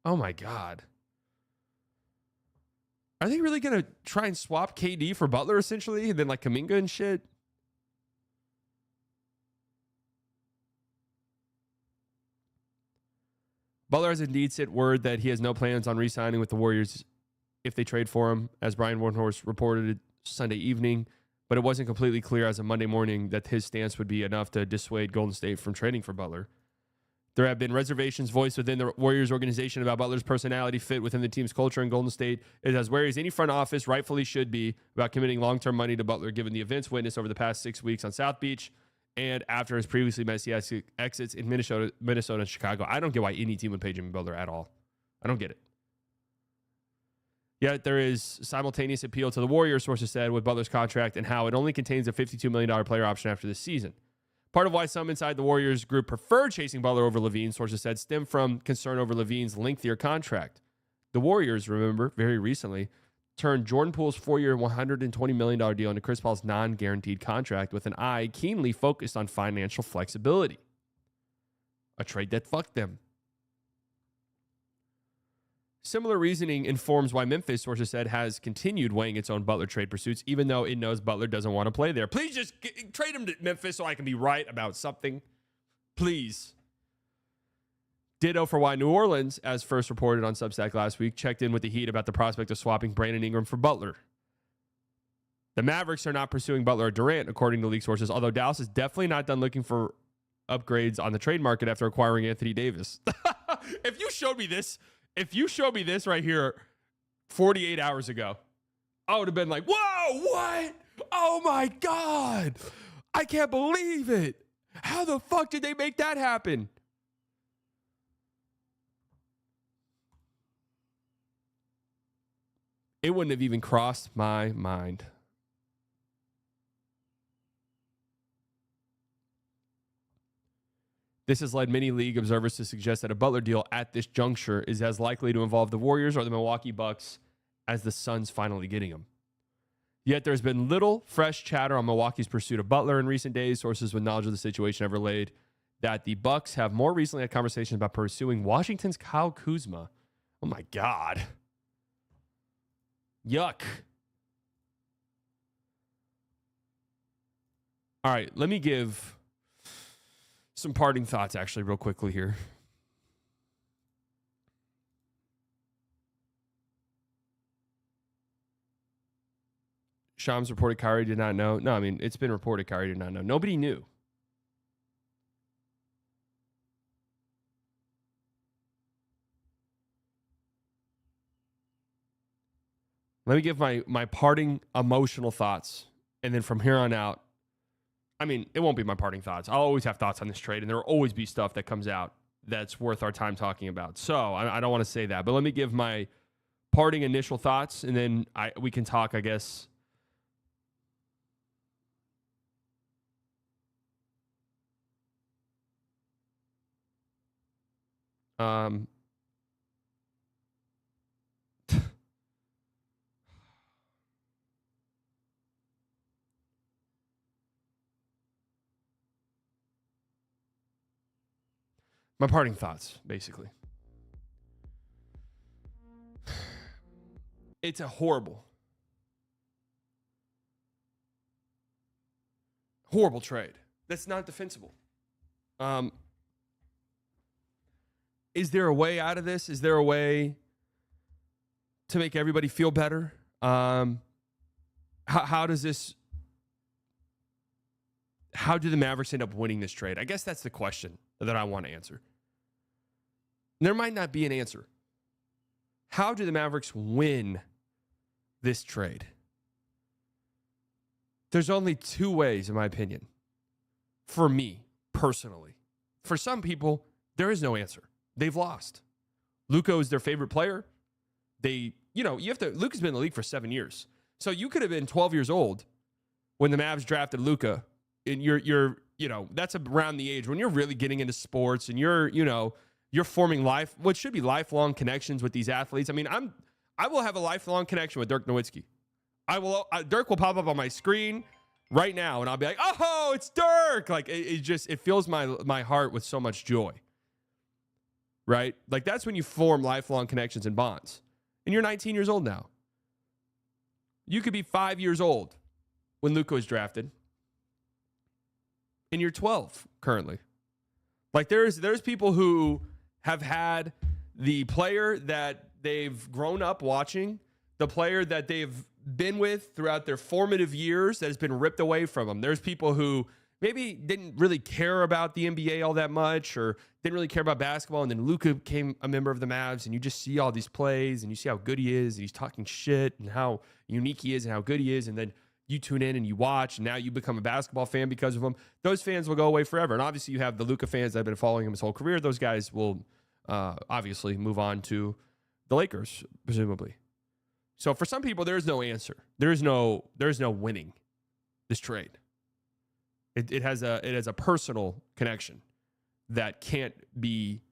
Oh my God. Are they really going to try and swap KD for Butler essentially? And then like Kuminga and shit? Butler has indeed sent word that he has no plans on re-signing with the Warriors if they trade for him, as Brian Windhorst reported Sunday evening. But it wasn't completely clear as of Monday morning that his stance would be enough to dissuade Golden State from trading for Butler. There have been reservations voiced within the Warriors organization about Butler's personality fit within the team's culture in Golden State. It has wary as any front office rightfully should be about committing long-term money to Butler, given the events witnessed over the past 6 weeks on South Beach and after his previously messy exits in Minnesota and Chicago. I don't get why any team would pay Jimmy Butler at all. I don't get it. Yet there is simultaneous appeal to the Warriors, sources said, with Butler's contract and how it only contains a $52 million player option after this season. Part of why some inside the Warriors group preferred chasing Butler over LaVine, sources said, stemmed from concern over LaVine's lengthier contract. The Warriors, remember, very recently, turned Jordan Poole's 4-year, $120 million deal into Chris Paul's non-guaranteed contract with an eye keenly focused on financial flexibility. A trade that fucked them. Similar reasoning informs why Memphis, sources said, has continued weighing its own Butler trade pursuits, even though it knows Butler doesn't want to play there. Please just trade him to Memphis so I can be right about something. Please. Ditto for why New Orleans, as first reported on Substack last week, checked in with the Heat about the prospect of swapping Brandon Ingram for Butler. The Mavericks are not pursuing Butler or Durant, according to league sources, although Dallas is definitely not done looking for upgrades on the trade market after acquiring Anthony Davis. If you showed me this right here 48 hours ago, I would have been like, whoa, what? Oh my God. I can't believe it. How the fuck did they make that happen? It wouldn't have even crossed my mind. This has led many league observers to suggest that a Butler deal at this juncture is as likely to involve the Warriors or the Milwaukee Bucks as the Suns finally getting him. Yet there's been little fresh chatter on Milwaukee's pursuit of Butler in recent days. Sources with knowledge of the situation have relayed that the Bucks have more recently had conversations about pursuing Washington's Kyle Kuzma. Oh my God. Yuck. All right, let me give some parting thoughts actually real quickly here. Shams reported Kyrie did not know. No, I mean, it's been reported Kyrie did not know. Nobody knew. Let me give my parting emotional thoughts. And then from here on out, I mean, it won't be my parting thoughts. I'll always have thoughts on this trade, and there will always be stuff that comes out that's worth our time talking about. So I don't want to say that, but let me give my parting initial thoughts, and then we can talk, I guess. My parting thoughts, basically. It's a horrible trade. That's not defensible. Is there a way out of this? Is there a way to make everybody feel better? How do the Mavericks end up winning this trade? I guess that's the question that I want to answer. There might not be an answer. How do the Mavericks win this trade? There's only two ways, in my opinion. For me, personally. For some people, there is no answer. They've lost. Luka is their favorite player. Luka's been in the league for 7 years. So you could have been 12 years old when the Mavs drafted Luka, and you're that's around the age when you're really getting into sports and you're forming what should be lifelong connections with these athletes. I mean, I will have a lifelong connection with Dirk Nowitzki. Dirk will pop up on my screen right now, and I'll be like, "Oh, it's Dirk!" Like it fills my heart with so much joy. Right? Like that's when you form lifelong connections and bonds. And you're 19 years old now. You could be 5 years old when Luka was drafted, and you're 12 currently. Like there's people who have had the player that they've grown up watching, the player that they've been with throughout their formative years that has been ripped away from them. There's people who maybe didn't really care about the NBA all that much or didn't really care about basketball, and then Luka became a member of the Mavs, and you just see all these plays, and you see how good he is, and he's talking shit, and how unique he is, and how good he is, and then you tune in and you watch, and now you become a basketball fan because of him. Those fans will go away forever. And obviously you have the Luka fans that have been following him his whole career. Those guys will obviously move on to the Lakers, presumably. So for some people, there's no answer. There's no winning this trade. It has a personal connection that can't be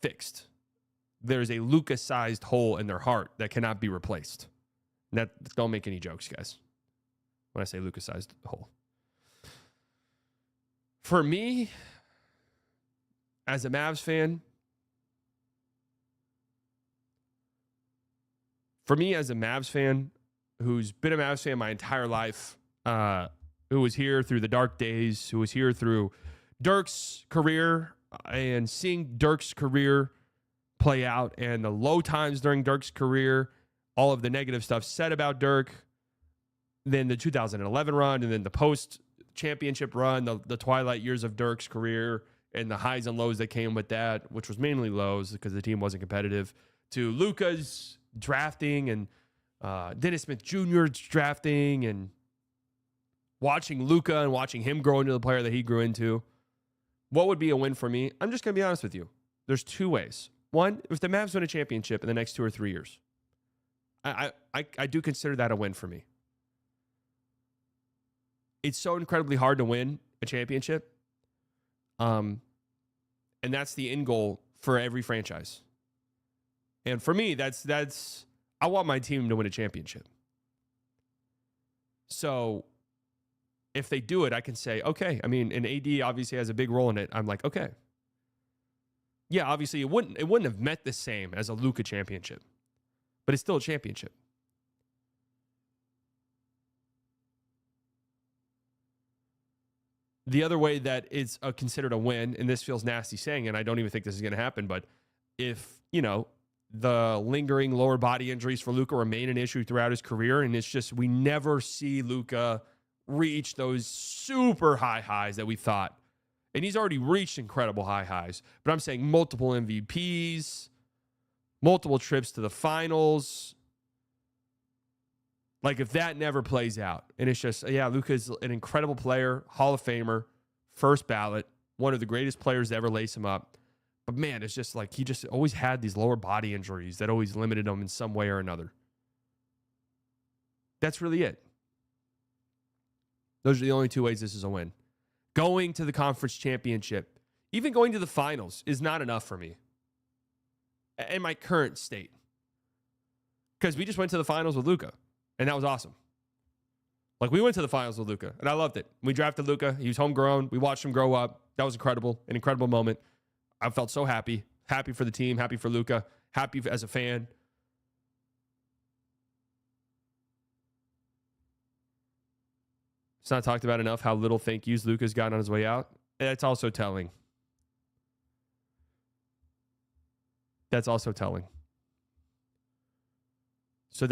fixed. There's a Luka-sized hole in their heart that cannot be replaced. Don't make any jokes, guys, when I say Luka-sized hole. For me, as a Mavs fan, who's been a Mavs fan my entire life, who was here through the dark days, who was here through Dirk's career and seeing Dirk's career play out and the low times during Dirk's career, all of the negative stuff said about Dirk, then the 2011 run, and then the post-championship run, the twilight years of Dirk's career, and the highs and lows that came with that, which was mainly lows because the team wasn't competitive, to Luka's drafting and Dennis Smith Jr.'s drafting and watching Luka and watching him grow into the player that he grew into. What would be a win for me? I'm just going to be honest with you. There's two ways. One, if the Mavs win a championship in the next 2 or 3 years, I do consider that a win for me. It's so incredibly hard to win a championship. And that's the end goal for every franchise. And for me, that's I want my team to win a championship. So if they do it, I can say, okay. I mean, and AD obviously has a big role in it. I'm like, okay. Yeah, obviously it wouldn't have meant the same as a Luka championship, but it's still a championship. The other way that it's considered a win, and this feels nasty saying, and I don't even think this is going to happen, but if, the lingering lower body injuries for Luka remain an issue throughout his career, and it's just we never see Luka reach those super high highs that we thought. And he's already reached incredible high highs. But I'm saying multiple MVPs, multiple trips to the finals. Like if that never plays out, and it's just, yeah, Luka's an incredible player, Hall of Famer, first ballot, one of the greatest players to ever lace him up. But man, it's just like he just always had these lower body injuries that always limited him in some way or another. That's really it. Those are the only two ways this is a win. Going to the conference championship, even going to the finals, is not enough for me in my current state. Because we just went to the finals with Luka, and that was awesome. Like, we went to the finals with Luka, and I loved it. We drafted Luka. He was homegrown. We watched him grow up. That was incredible, an incredible moment. I felt so happy. Happy for the team, happy for Luka, happy as a fan. It's not talked about enough how little thank yous Luka's gotten on his way out. That's also telling. That's also telling. So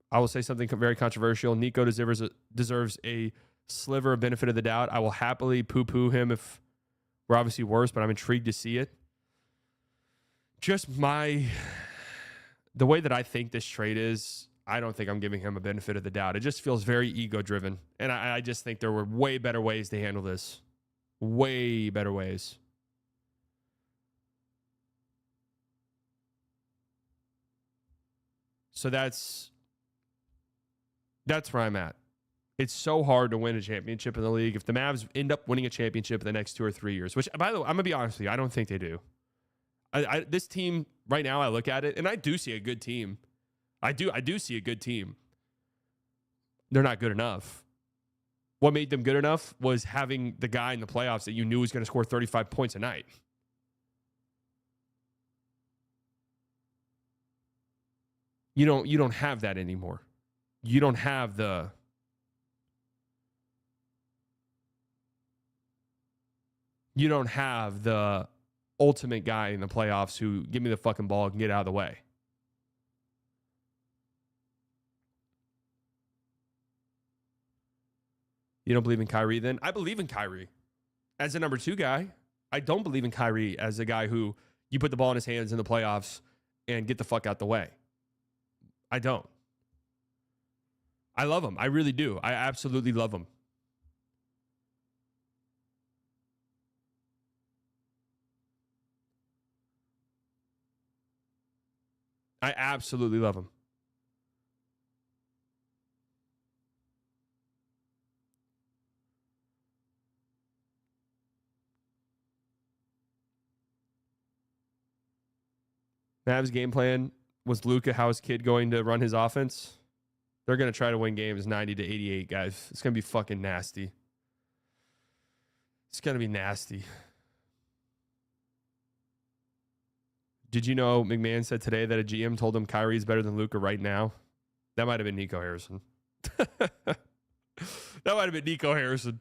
I will say something very controversial. Nico deserves a sliver of benefit of the doubt. I will happily poo-poo him if we're obviously worse, but I'm intrigued to see it. Just the way that I think this trade is, I don't think I'm giving him a benefit of the doubt. It just feels very ego-driven. And I just think there were way better ways to handle this. Way better ways. So that's where I'm at. It's so hard to win a championship in the league. If the Mavs end up winning a championship in the next 2 or 3 years, which, by the way, I'm going to be honest with you, I don't think they do. This team, right now, I look at it, and I do see a good team. I do see a good team. They're not good enough. What made them good enough was having the guy in the playoffs that you knew was going to score 35 points a night. You don't have that anymore. You don't have the ultimate guy in the playoffs who give me the fucking ball and get out of the way. You don't believe in Kyrie then? I believe in Kyrie as a number 2 guy. I don't believe in Kyrie as a guy who you put the ball in his hands in the playoffs and get the fuck out the way. I don't. I love him. I really do. I absolutely love him. I absolutely love him. Mavs game plan was Luka, how his kid going to run his offense? They're going to try to win games 90-88, guys. It's going to be fucking nasty. It's going to be nasty. Did you know McMahon said today that a GM told him Kyrie's better than Luka right now? That might have been Nico Harrison. That might have been Nico Harrison.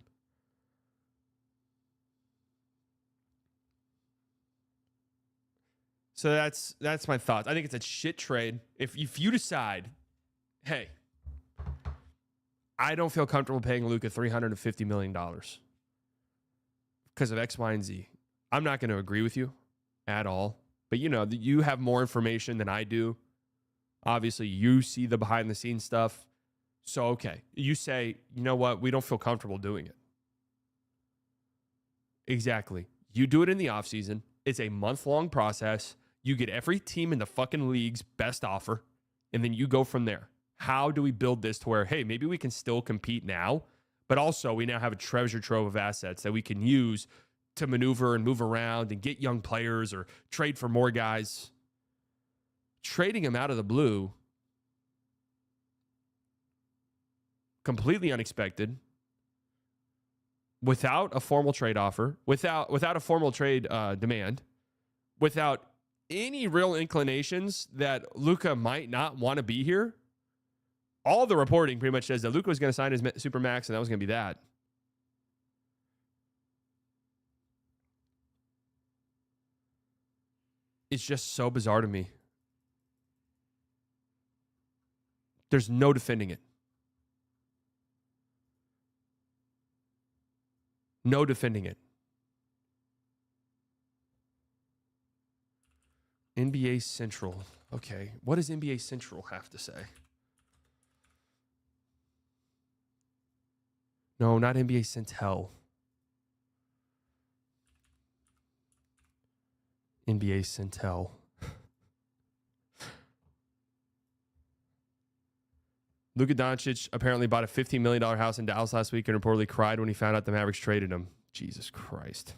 So that's my thoughts. I think it's a shit trade. If you decide, hey, I don't feel comfortable paying Luka $350 million because of X, Y, and Z, I'm not going to agree with you at all. But you have more information than I do. Obviously, you see the behind the scenes stuff. So, okay, you say, you know what? We don't feel comfortable doing it. Exactly. You do it in the offseason. It's a month-long process. You get every team in the fucking league's best offer, and then you go from there. How do we build this to where, hey, maybe we can still compete now, but also we now have a treasure trove of assets that we can use to maneuver and move around and get young players or trade for more guys. Trading them out of the blue, completely unexpected, without a formal trade offer, without a formal trade demand, without any real inclinations that Luka might not want to be here. All the reporting pretty much says that Luka was going to sign his Supermax, and that was going to be that. It's just so bizarre to me. There's no defending it. No defending it. NBA Central. Okay. What does NBA Central have to say? No, not NBA Centel. NBA Centel. Luka Doncic apparently bought a $15 million house in Dallas last week and reportedly cried when he found out the Mavericks traded him. Jesus Christ.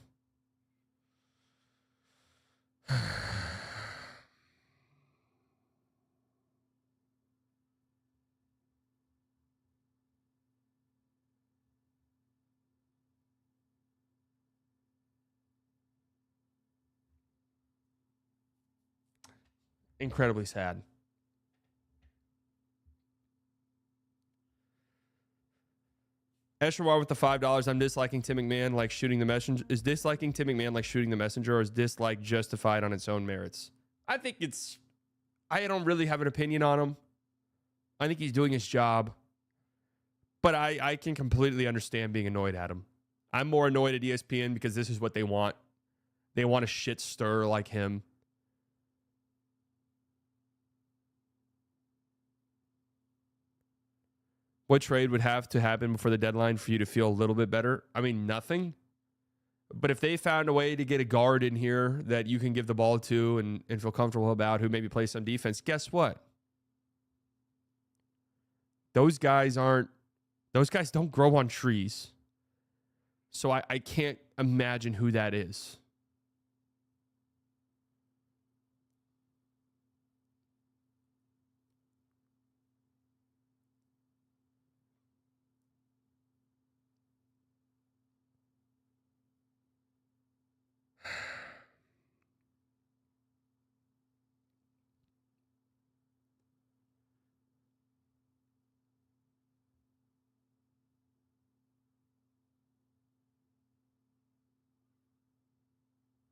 Incredibly sad. Eshamar with the $5. I'm disliking Tim McMahon like shooting the messenger. Is disliking Tim McMahon like shooting the messenger, or is dislike justified on its own merits? I think it's. I don't really have an opinion on him. I think he's doing his job. But I can completely understand being annoyed at him. I'm more annoyed at ESPN because this is what they want. They want a shit stir like him. What trade would have to happen before the deadline for you to feel a little bit better? I mean, nothing. But if they found a way to get a guard in here that you can give the ball to and feel comfortable about, who maybe plays some defense, guess what? Those guys don't grow on trees. So I can't imagine who that is.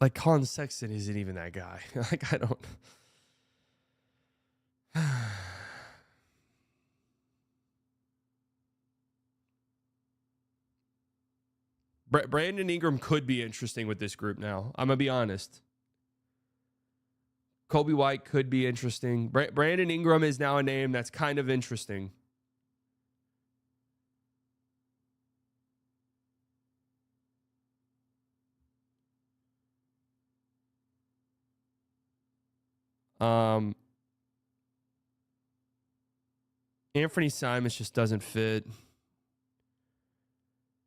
Like, Colin Sexton isn't even that guy. Like, I don't. Brandon Ingram could be interesting with this group now. I'm going to be honest. Kobe White could be interesting. Brandon Ingram is now a name that's kind of interesting. Anthony Simons just doesn't fit.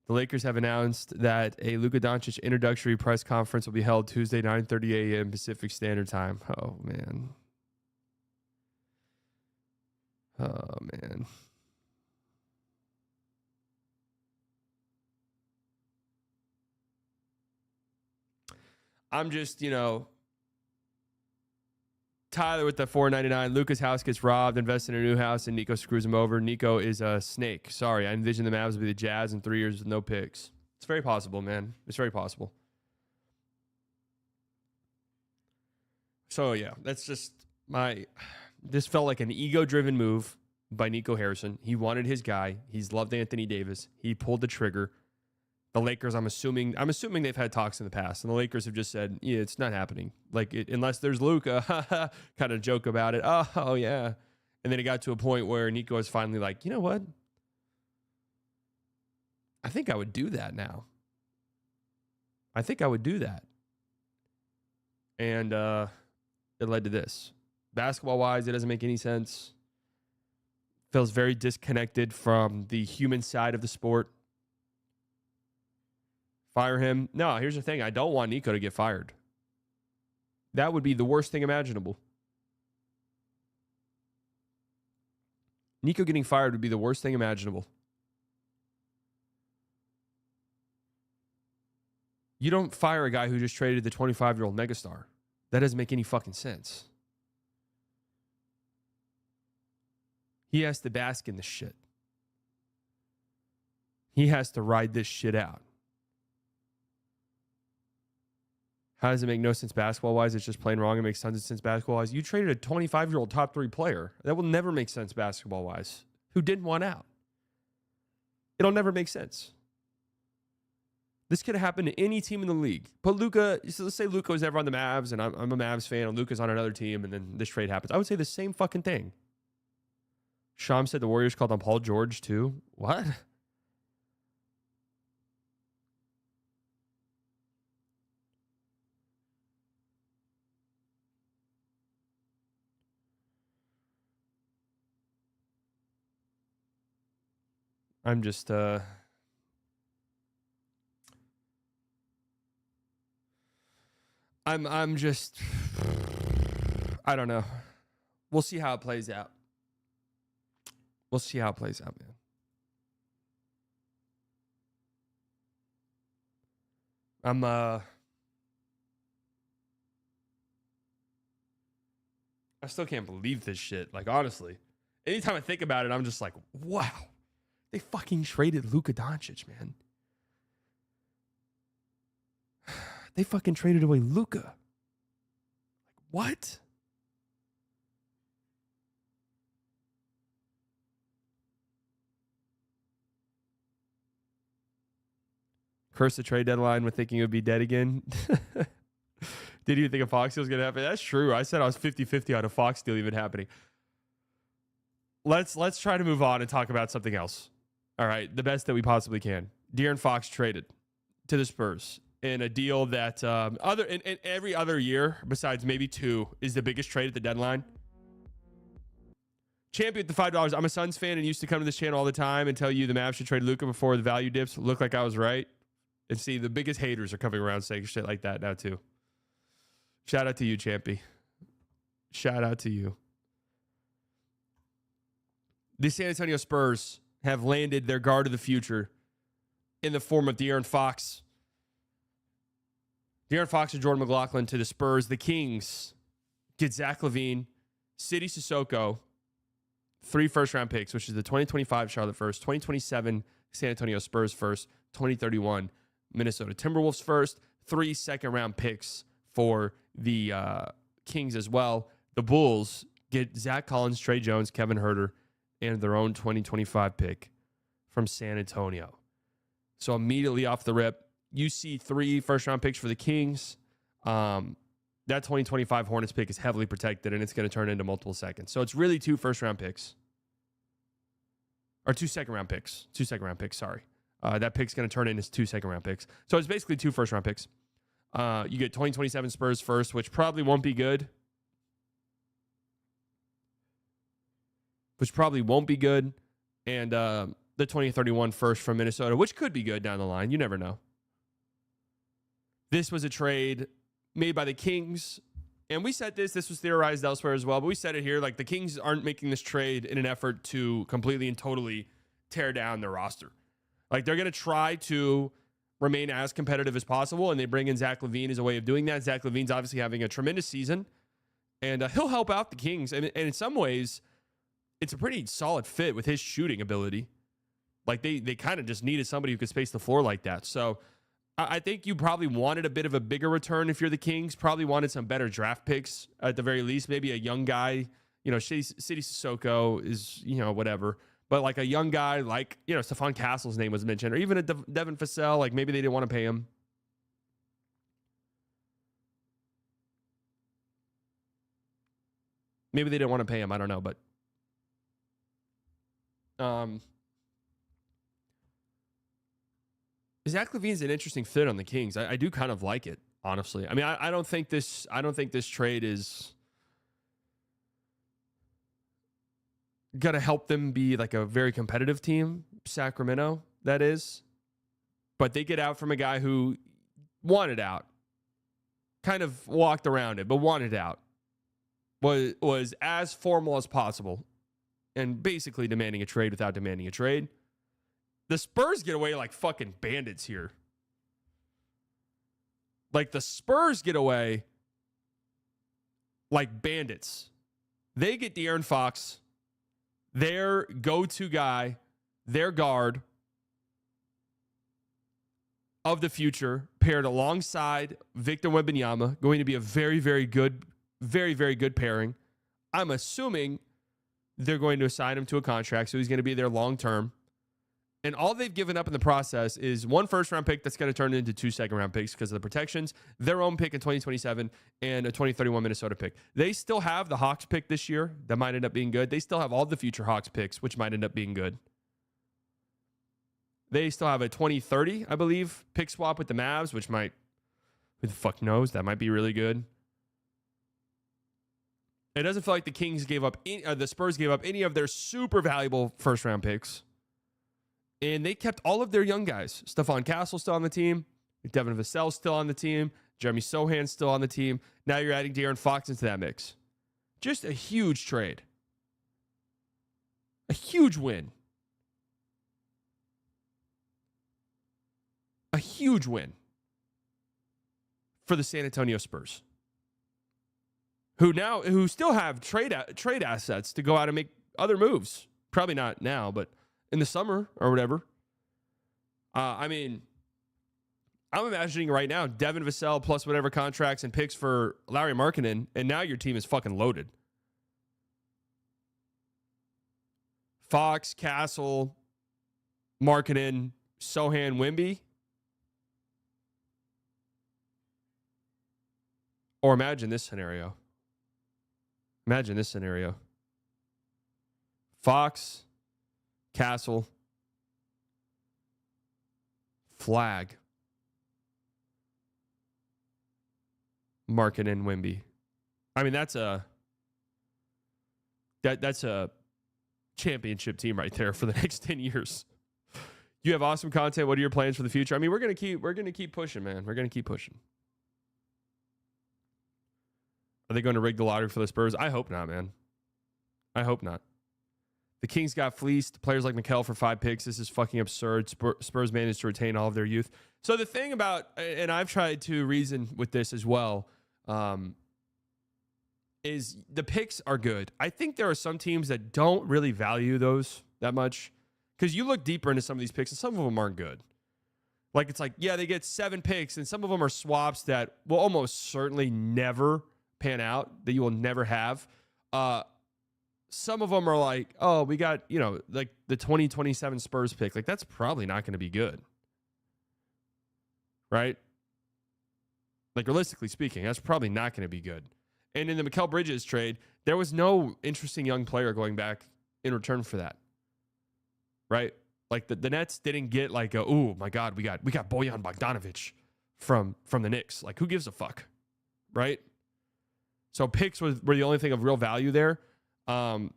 The Lakers have announced that a Luka Doncic introductory press conference will be held Tuesday, 9:30 a.m. Pacific Standard Time. Oh, man. Oh, man. I'm just, Tyler with the $4.99. Luka's house gets robbed, invests in a new house, and Nico screws him over. Nico is a snake. Sorry, I envision the Mavs will be the Jazz in 3 years with no picks. It's very possible, man. It's very possible. So, yeah, that's just this felt like an ego-driven move by Nico Harrison. He wanted his guy. He's loved Anthony Davis. He pulled the trigger. The Lakers, I'm assuming they've had talks in the past, and the Lakers have just said, yeah, it's not happening. Like, unless there's Luka, kind of joke about it. Oh, yeah. And then it got to a point where Nico was finally like, you know what? I think I would do that now. I think I would do that. And it led to this. Basketball-wise, it doesn't make any sense. Feels very disconnected from the human side of the sport. Fire him. No, here's the thing. I don't want Nico to get fired. That would be the worst thing imaginable. Nico getting fired would be the worst thing imaginable. You don't fire a guy who just traded the 25-year-old megastar. That doesn't make any fucking sense. He has to bask in this shit. He has to ride this shit out. How does it make no sense basketball-wise? It's just plain wrong. It makes tons of sense basketball-wise. You traded a 25-year-old top 3 player. That will never make sense basketball-wise. Who didn't want out? It'll never make sense. This could have happened to any team in the league. But Luka, so let's say Luka was never on the Mavs, and I'm a Mavs fan, and Luka's on another team, and then this trade happens. I would say the same fucking thing. Sham said the Warriors called on Paul George, too. What? I'm just I'm just I don't know. We'll see how it plays out. We'll see how it plays out, man. I I still can't believe this shit. Like, honestly, anytime I think about it, I'm just like, wow. They fucking traded Luka Doncic, man. They fucking traded away Luka. What? Curse the trade deadline with thinking it would be dead again. Did you think a Fox deal was going to happen? That's true. I said I was 50-50 on a Fox deal even happening. Let's try to move on and talk about something else. All right, the best that we possibly can. De'Aaron Fox traded to the Spurs in a deal that in every other year besides maybe 2 is the biggest trade at the deadline. Champion at the $5. I'm a Suns fan and used to come to this channel all the time and tell you the Mavs should trade Luka before the value dips. Look like I was right. And see, the biggest haters are coming around saying shit like that now too. Shout out to you, Champy. Shout out to you. The San Antonio Spurs have landed their guard of the future in the form of De'Aaron Fox. De'Aaron Fox and Jordan McLaughlin to the Spurs. The Kings get Zach LaVine, Sidy Cissoko, 3 first-round picks, which is the 2025 Charlotte first, 2027 San Antonio Spurs first, 2031 Minnesota Timberwolves first, 3 second-round picks for the Kings as well. The Bulls get Zach Collins, Trey Jones, Kevin Huerter, and their own 2025 pick from San Antonio. So immediately off the rip, you see 3 first-round picks for the Kings. That 2025 Hornets pick is heavily protected, and it's going to turn into multiple seconds. So it's really 2 first-round picks. Or 2 second-round picks. 2 second-round picks, sorry. That pick's going to turn into 2 second-round picks. So it's basically 2 first-round picks. You get 2027 Spurs first, which probably won't be good. And the 2031 first from Minnesota, which could be good down the line. You never know. This was a trade made by the Kings. And we said this was theorized elsewhere as well, but we said it here. Like, the Kings aren't making this trade in an effort to completely and totally tear down their roster. Like, they're going to try to remain as competitive as possible, and they bring in Zach LaVine as a way of doing that. Zach LaVine's obviously having a tremendous season, and he'll help out the Kings. And in some ways, it's a pretty solid fit with his shooting ability. Like, they kind of just needed somebody who could space the floor like that. So I think you probably wanted a bit of a bigger return if you're the Kings. Probably wanted some better draft picks at the very least. Maybe a young guy, Sidy Cissoko is, whatever. But like a young guy like, Stephon Castle's name was mentioned, or even a Devin Vassell, like maybe they didn't want to pay him. Maybe they didn't want to pay him. I don't know, but Zach LaVine's an interesting fit on the Kings. I do kind of like it, honestly. I mean, I don't think this trade is gonna help them be like a very competitive team. Sacramento, that is. But they get out from a guy who wanted out, kind of walked around it, but wanted out. Was as formal as possible, and basically demanding a trade without demanding a trade. The Spurs get away like fucking bandits here. Like, the Spurs get away like bandits. They get De'Aaron Fox, their go-to guy, their guard of the future, paired alongside Victor Wembanyama, going to be a very, very good pairing. I'm assuming they're going to assign him to a contract, so he's going to be there long-term. And all they've given up in the process is 1 first-round pick that's going to turn into 2 second-round picks because of the protections, their own pick in 2027, and a 2031 Minnesota pick. They still have the Hawks pick this year. That might end up being good. They still have all the future Hawks picks, which might end up being good. They still have a 2030, I believe, pick swap with the Mavs, which might, who the fuck knows, that might be really good. It doesn't feel like the Kings gave up, the Spurs gave up any of their super valuable first-round picks. And they kept all of their young guys. Stephon Castle's still on the team. Devin Vassell's still on the team. Jeremy Sohan's still on the team. Now you're adding De'Aaron Fox into that mix. Just a huge trade. A huge win. A huge win for the San Antonio Spurs, who still have trade assets to go out and make other moves. Probably not now, but in the summer or whatever. I mean, I'm imagining right now Devin Vassell plus whatever contracts and picks for Lauri Markkanen, and now your team is fucking loaded. Fox, Castle, Markkanen, Sohan, Wemby. Or imagine this scenario. Fox, Castle, Flag, Markkanen, Wemby. I mean, that's a championship team right there for the next 10 years. You have awesome content. What are your plans for the future? I mean, we're gonna keep pushing, man. We're gonna keep pushing. Are they going to rig the lottery for the Spurs? I hope not, man. I hope not. The Kings got fleeced. Players like Mikal for 5 picks. This is fucking absurd. Spurs managed to retain all of their youth. So the thing about, and I've tried to reason with this as well, is the picks are good. I think there are some teams that don't really value those that much, because you look deeper into some of these picks and some of them aren't good. Like, it's like, yeah, they get 7 picks and some of them are swaps that will almost certainly never pan out, that you will never have. Some of them are like, oh, we got, like the 2027 Spurs pick. Like, that's probably not going to be good. Right? Like, realistically speaking, that's probably not going to be good. And in the Mikal Bridges trade, there was no interesting young player going back in return for that. Right? Like, the Nets didn't get like, oh my God, we got Bojan Bogdanovic from the Knicks. Like, who gives a fuck? Right? So picks were the only thing of real value there. Like,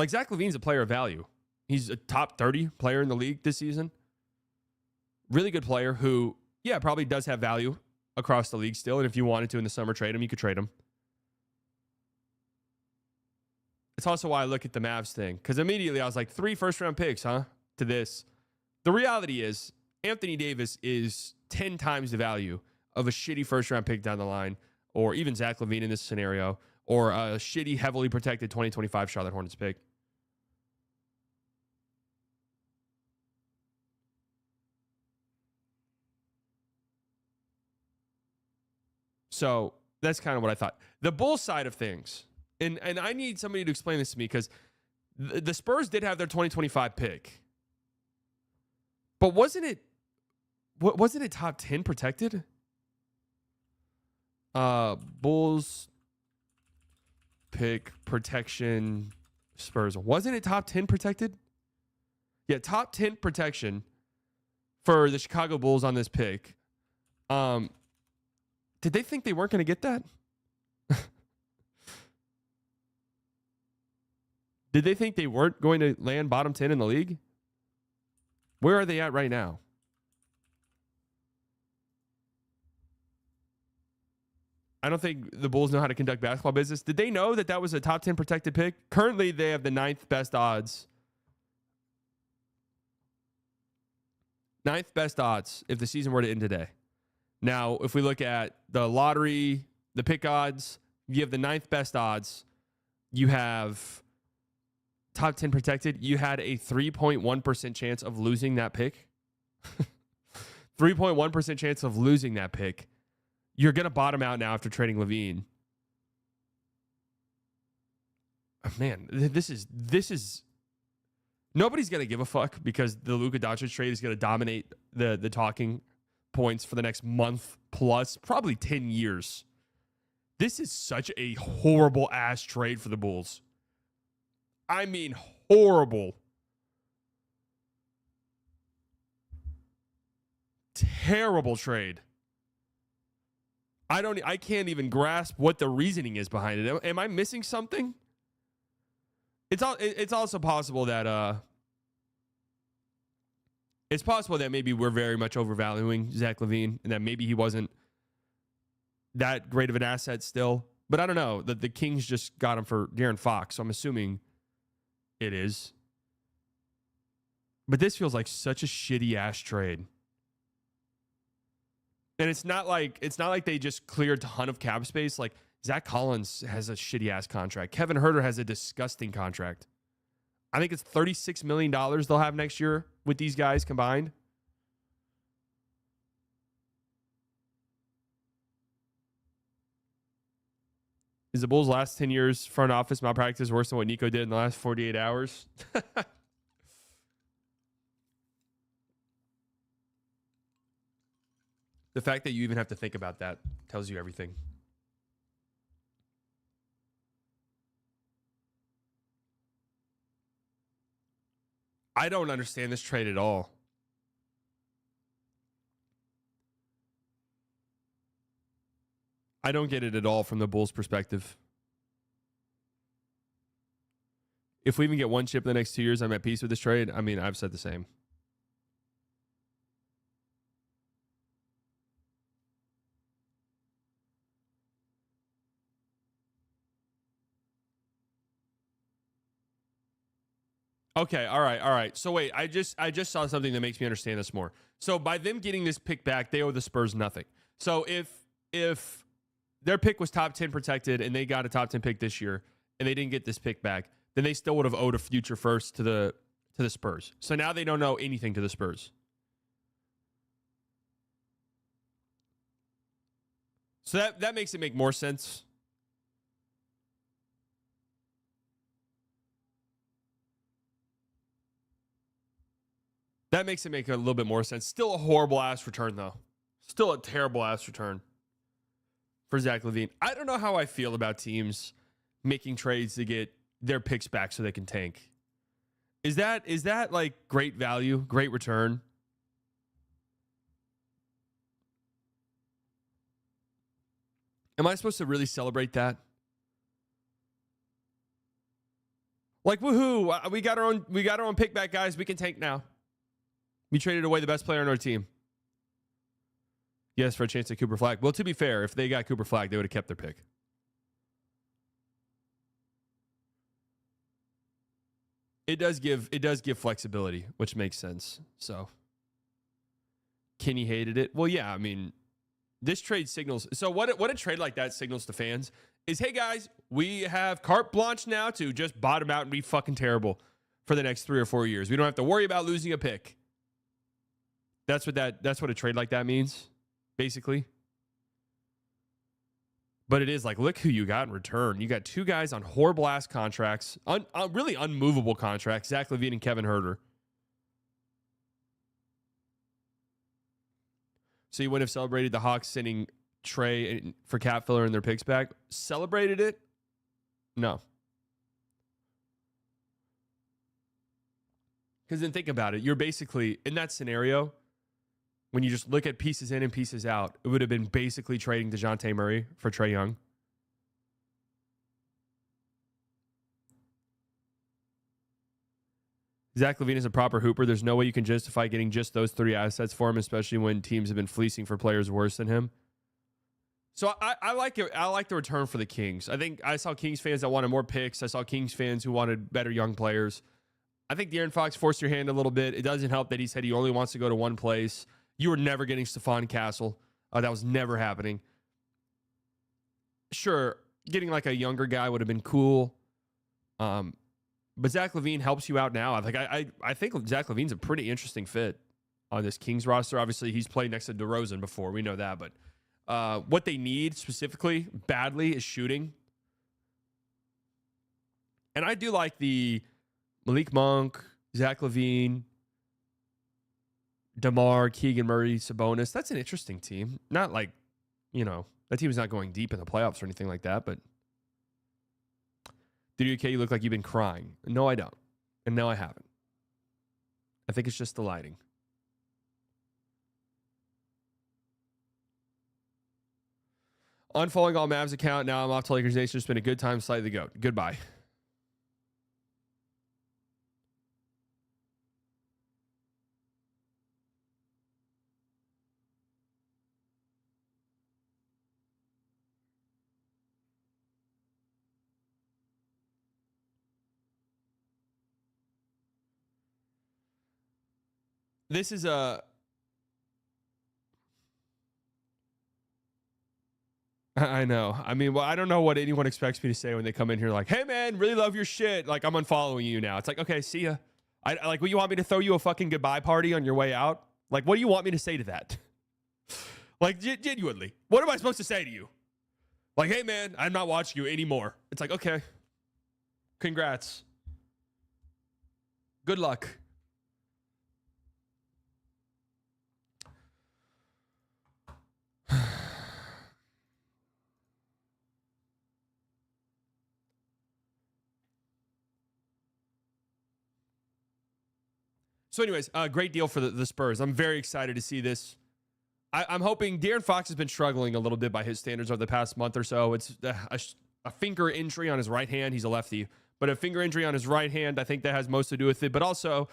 Zach LaVine's a player of value. He's a top 30 player in the league this season. Really good player who, yeah, probably does have value across the league still. And if you wanted to in the summer trade him, you could trade him. It's also why I look at the Mavs thing, because immediately I was like, 3 first-round picks, huh? To this. The reality is Anthony Davis is 10 times the value of a shitty first-round pick down the line, or even Zach LaVine in this scenario, or a shitty, heavily protected 2025 Charlotte Hornets pick. So that's kind of what I thought. The Bulls side of things, and I need somebody to explain this to me, because the Spurs did have their 2025 pick, but wasn't it top 10 protected? Bulls pick protection Spurs. Wasn't it top 10 protected? Yeah, top 10 protection for the Chicago Bulls on this pick. Did they think they weren't going to get that? Did they think they weren't going to land bottom 10 in the league? Where are they at right now? I don't think the Bulls know how to conduct basketball business. Did they know that that was a top 10 protected pick? Currently, they have the 9th best odds. 9th best odds if the season were to end today. Now, if we look at the lottery, the pick odds, you have the 9th best odds. You have top 10 protected. You had a 3.1% chance of losing that pick. 3.1% chance of losing that pick. You're going to bottom out now after trading LaVine. Oh, man, this is nobody's going to give a fuck, because the Luka Doncic trade is going to dominate the talking points for the next month plus, probably 10 years. This is such a horrible ass trade for the Bulls. I mean, horrible. Terrible trade. I can't even grasp what the reasoning is behind it. Am I missing something? It's also possible that it's possible that maybe we're very much overvaluing Zach LaVine, and that maybe he wasn't that great of an asset still. But I don't know. The Kings just got him for De'Aaron Fox, so I'm assuming it is. But this feels like such a shitty ass trade. And it's not like they just cleared a ton of cap space. Like, Zach Collins has a shitty ass contract. Kevin Huerter has a disgusting contract. I think it's $36 million they'll have next year with these guys combined. Is the Bulls' last 10 years front office malpractice worse than what Nico did in the last 48 hours? The fact that you even have to think about that tells you everything. I don't understand this trade at all. I don't get it at all from the Bulls' perspective. If we even get one chip in the next 2 years, I'm at peace with this trade. I mean, I've said the same. Okay, all right. So wait, I just saw something that makes me understand this more. So by them getting this pick back, they owe the Spurs nothing. So if their pick was top 10 protected and they got a top 10 pick this year and they didn't get this pick back, then they still would have owed a future first to the Spurs. So now they don't owe anything to the Spurs. So that makes it make more sense. That makes it make a little bit more sense. Still a horrible ass return, though. Still a terrible ass return for Zach LaVine. I don't know how I feel about teams making trades to get their picks back so they can tank. Is that like great value, great return? Am I supposed to really celebrate that? Like, woohoo! We got our own pick back, guys. We can tank now. We traded away the best player on our team. Yes, for a chance at Cooper Flag. Well, to be fair, if they got Cooper Flag, they would have kept their pick. It does give flexibility, which makes sense. So Kenny hated it. Well, yeah, I mean, this trade signals. So what a trade like that signals to fans is, hey guys, we have carte blanche now to just bottom out and be fucking terrible for the next 3 or 4 years. We don't have to worry about losing a pick. That's what a trade like that means, basically. But it is like, look who you got in return. You got 2 guys on horrible ass contracts, really unmovable contracts, Zach LaVine and Kevin Huerter. So you wouldn't have celebrated the Hawks sending Trey for cap filler and their picks back? Celebrated it? No. Because then think about it. You're basically, in that scenario, when you just look at pieces in and pieces out, it would have been basically trading DeJounte Murray for Trae Young. Zach LaVine is a proper hooper. There's no way you can justify getting just those 3 assets for him, especially when teams have been fleecing for players worse than him. So I like it. I like the return for the Kings. I think I saw Kings fans that wanted more picks. I saw Kings fans who wanted better young players. I think De'Aaron Fox forced your hand a little bit. It doesn't help that he said he only wants to go to one place. You were never getting Stephon Castle. That was never happening. Sure, getting like a younger guy would have been cool. But Zach LaVine helps you out now. I think Zach LaVine's a pretty interesting fit on this Kings roster. Obviously, he's played next to DeRozan before. We know that. But what they need specifically, badly, is shooting. And I do like the Malik Monk, Zach LaVine, DeMar, Keegan Murray, Sabonis. That's an interesting team. Not like, that team's not going deep in the playoffs or anything like that, but WK, you look like you've been crying. No, I don't. And no, I haven't. I think it's just the lighting. Unfollowing all Mavs account. Now I'm off to Lakers Nation. It's been a good time. Slightly go. Goodbye. This is a I know. I mean, well, I don't know what anyone expects me to say when they come in here like, hey, man, really love your shit. Like, I'm unfollowing you now. It's like, okay, see ya. I like, what, you want me to throw you a fucking goodbye party on your way out? Like, what do you want me to say to that? Like, genuinely, what am I supposed to say to you? Like, hey, man, I'm not watching you anymore. It's like, okay, congrats. Good luck. So anyways, great deal for the Spurs. I'm very excited to see this. I'm hoping De'Aaron Fox has been struggling a little bit by his standards over the past month or so. It's a finger injury on his right hand. He's a lefty. But a finger injury on his right hand, I think that has most to do with it. But also,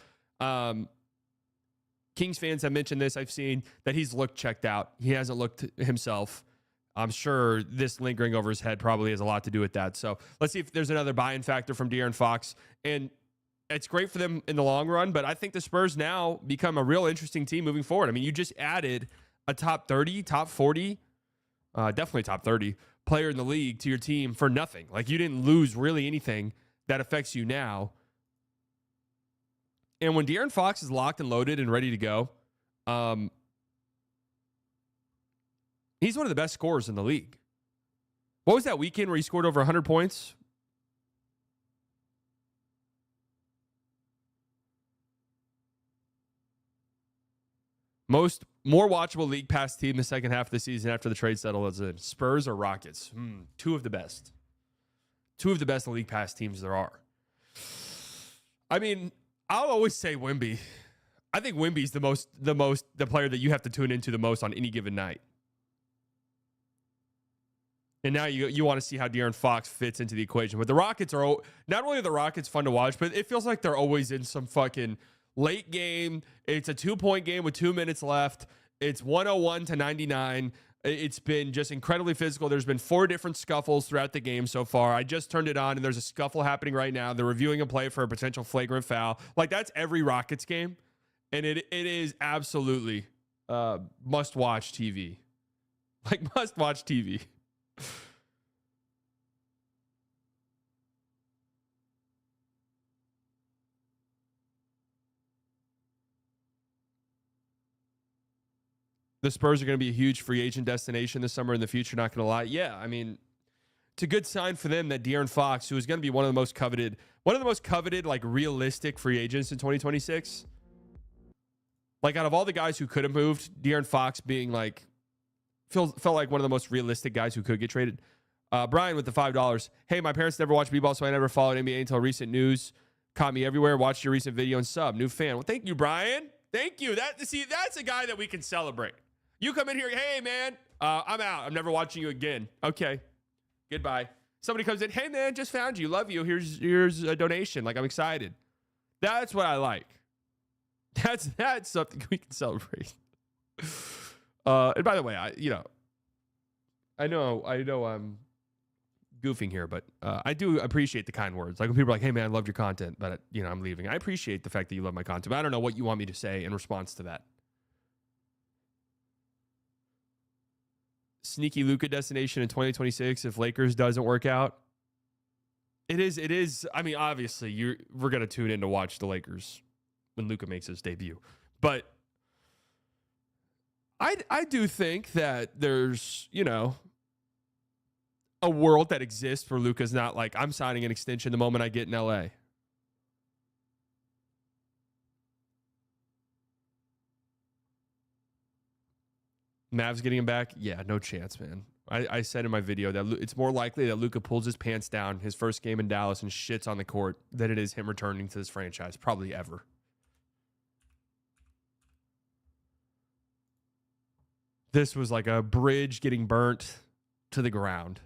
Kings fans have mentioned this. I've seen that he's looked checked out. He hasn't looked himself. I'm sure this lingering over his head probably has a lot to do with that. So let's see if there's another buy-in factor from De'Aaron Fox. And it's great for them in the long run, but I think the Spurs now become a real interesting team moving forward. I mean, you just added a top 30, top 40, definitely top 30 player in the league to your team for nothing. Like, you didn't lose really anything that affects you now. And when De'Aaron Fox is locked and loaded and ready to go, he's one of the best scorers in the league. What was that weekend where he scored over 100 points? More watchable league pass team the second half of the season after the trade settles in. Spurs or Rockets? Two of the best. Two of the best league pass teams there are. I mean, I'll always say Wemby. I think Wemby's the player that you have to tune into the most on any given night. And now you want to see how De'Aaron Fox fits into the equation. But the Rockets are, not only are the Rockets fun to watch, but it feels like they're always in some fucking late game. It's a 2-point game with 2 minutes left. It's 101-99. It's been just incredibly physical. There's been 4 different scuffles throughout the game so far. I just turned it on, and there's a scuffle happening right now. They're reviewing a play for a potential flagrant foul. Like, that's every Rockets game, and it is absolutely must-watch TV. Like, must-watch TV. The Spurs are going to be a huge free agent destination this summer in the future, not going to lie. Yeah, I mean, it's a good sign for them that De'Aaron Fox, who is going to be one of the most coveted, like, realistic free agents in 2026. Like, out of all the guys who could have moved, De'Aaron Fox being, like, felt like one of the most realistic guys who could get traded. Brian with the $5. Hey, my parents never watched b-ball, so I never followed NBA until recent news. Caught me everywhere. Watched your recent video and sub. New fan. Well, thank you, Brian. Thank you. That's a guy that we can celebrate. You come in here, hey, man, I'm out. I'm never watching you again. Okay. Goodbye. Somebody comes in, hey, man, just found you. Love you. Here's a donation. Like, I'm excited. That's what I like. That's something we can celebrate. And by the way, I know I'm goofing here, but I do appreciate the kind words. Like, when people are like, hey, man, I loved your content, but, I'm leaving. I appreciate the fact that you love my content, but I don't know what you want me to say in response to that. Sneaky Luka destination in 2026 if Lakers doesn't work out. It is. I mean, obviously, we're going to tune in to watch the Lakers when Luka makes his debut. But I do think that there's, a world that exists where Luka's not like, I'm signing an extension the moment I get in LA. Mavs getting him back? Yeah, no chance, man. I said in my video that it's more likely that Luka pulls his pants down his first game in Dallas and shits on the court than it is him returning to this franchise, probably ever. This was like a bridge getting burnt to the ground.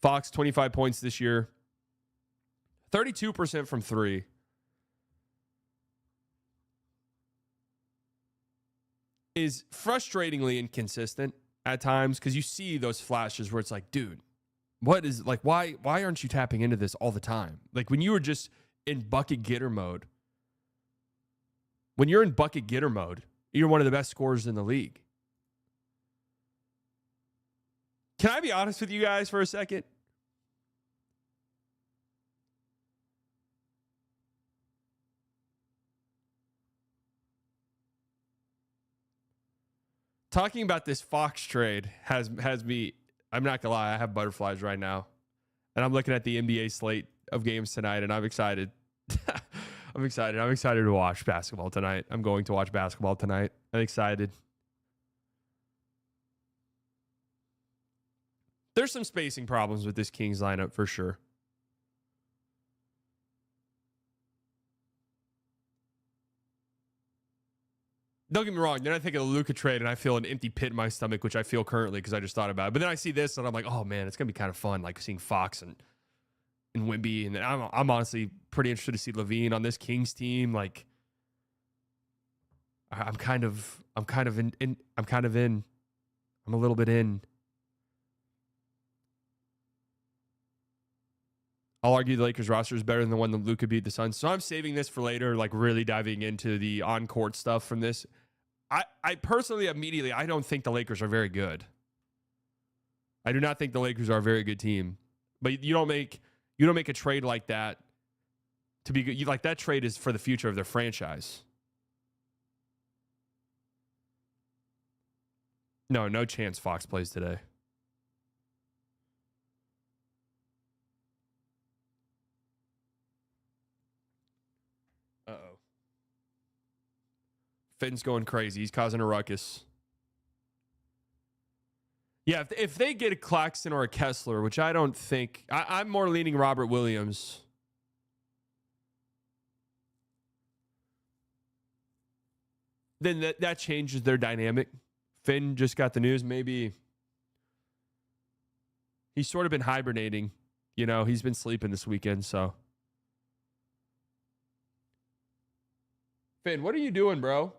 Fox, 25 points this year. 32% from 3. Is frustratingly inconsistent at times because you see those flashes where it's like, dude, what is, like, why aren't you tapping into this all the time? Like, when you were just in bucket getter mode, you're one of the best scorers in the league. Can I be honest with you guys for a second? Talking about this Fox trade has me, I'm not gonna lie, I have butterflies right now. And I'm looking at the NBA slate of games tonight, and I'm excited. I'm excited. I'm excited to watch basketball tonight. I'm going to watch basketball tonight. I'm excited. There's some spacing problems with this Kings lineup for sure. Don't get me wrong. Then I think of the Luka trade, and I feel an empty pit in my stomach, which I feel currently because I just thought about it. But then I see this, and I'm like, oh, man, it's going to be kind of fun, like seeing Fox and Wemby. And I'm honestly pretty interested to see Levine on this Kings team. Like, I'm a little bit in. I'll argue the Lakers roster is better than the one that Luka beat the Suns. So I'm saving this for later, like really diving into the on-court stuff from this. I personally, immediately, I don't think the Lakers are very good. I do not think the Lakers are a very good team. But you don't make a trade like that to be good. Like, that trade is for the future of their franchise. No chance Fox plays today. Uh-oh. Finn's going crazy. He's causing a ruckus. Yeah, if they get a Claxton or a Kessler, which I don't think... I'm more leaning Robert Williams. Then that changes their dynamic. Finn just got the news. Maybe he's sort of been hibernating. You know, he's been sleeping this weekend, so... Finn, what are you doing, bro?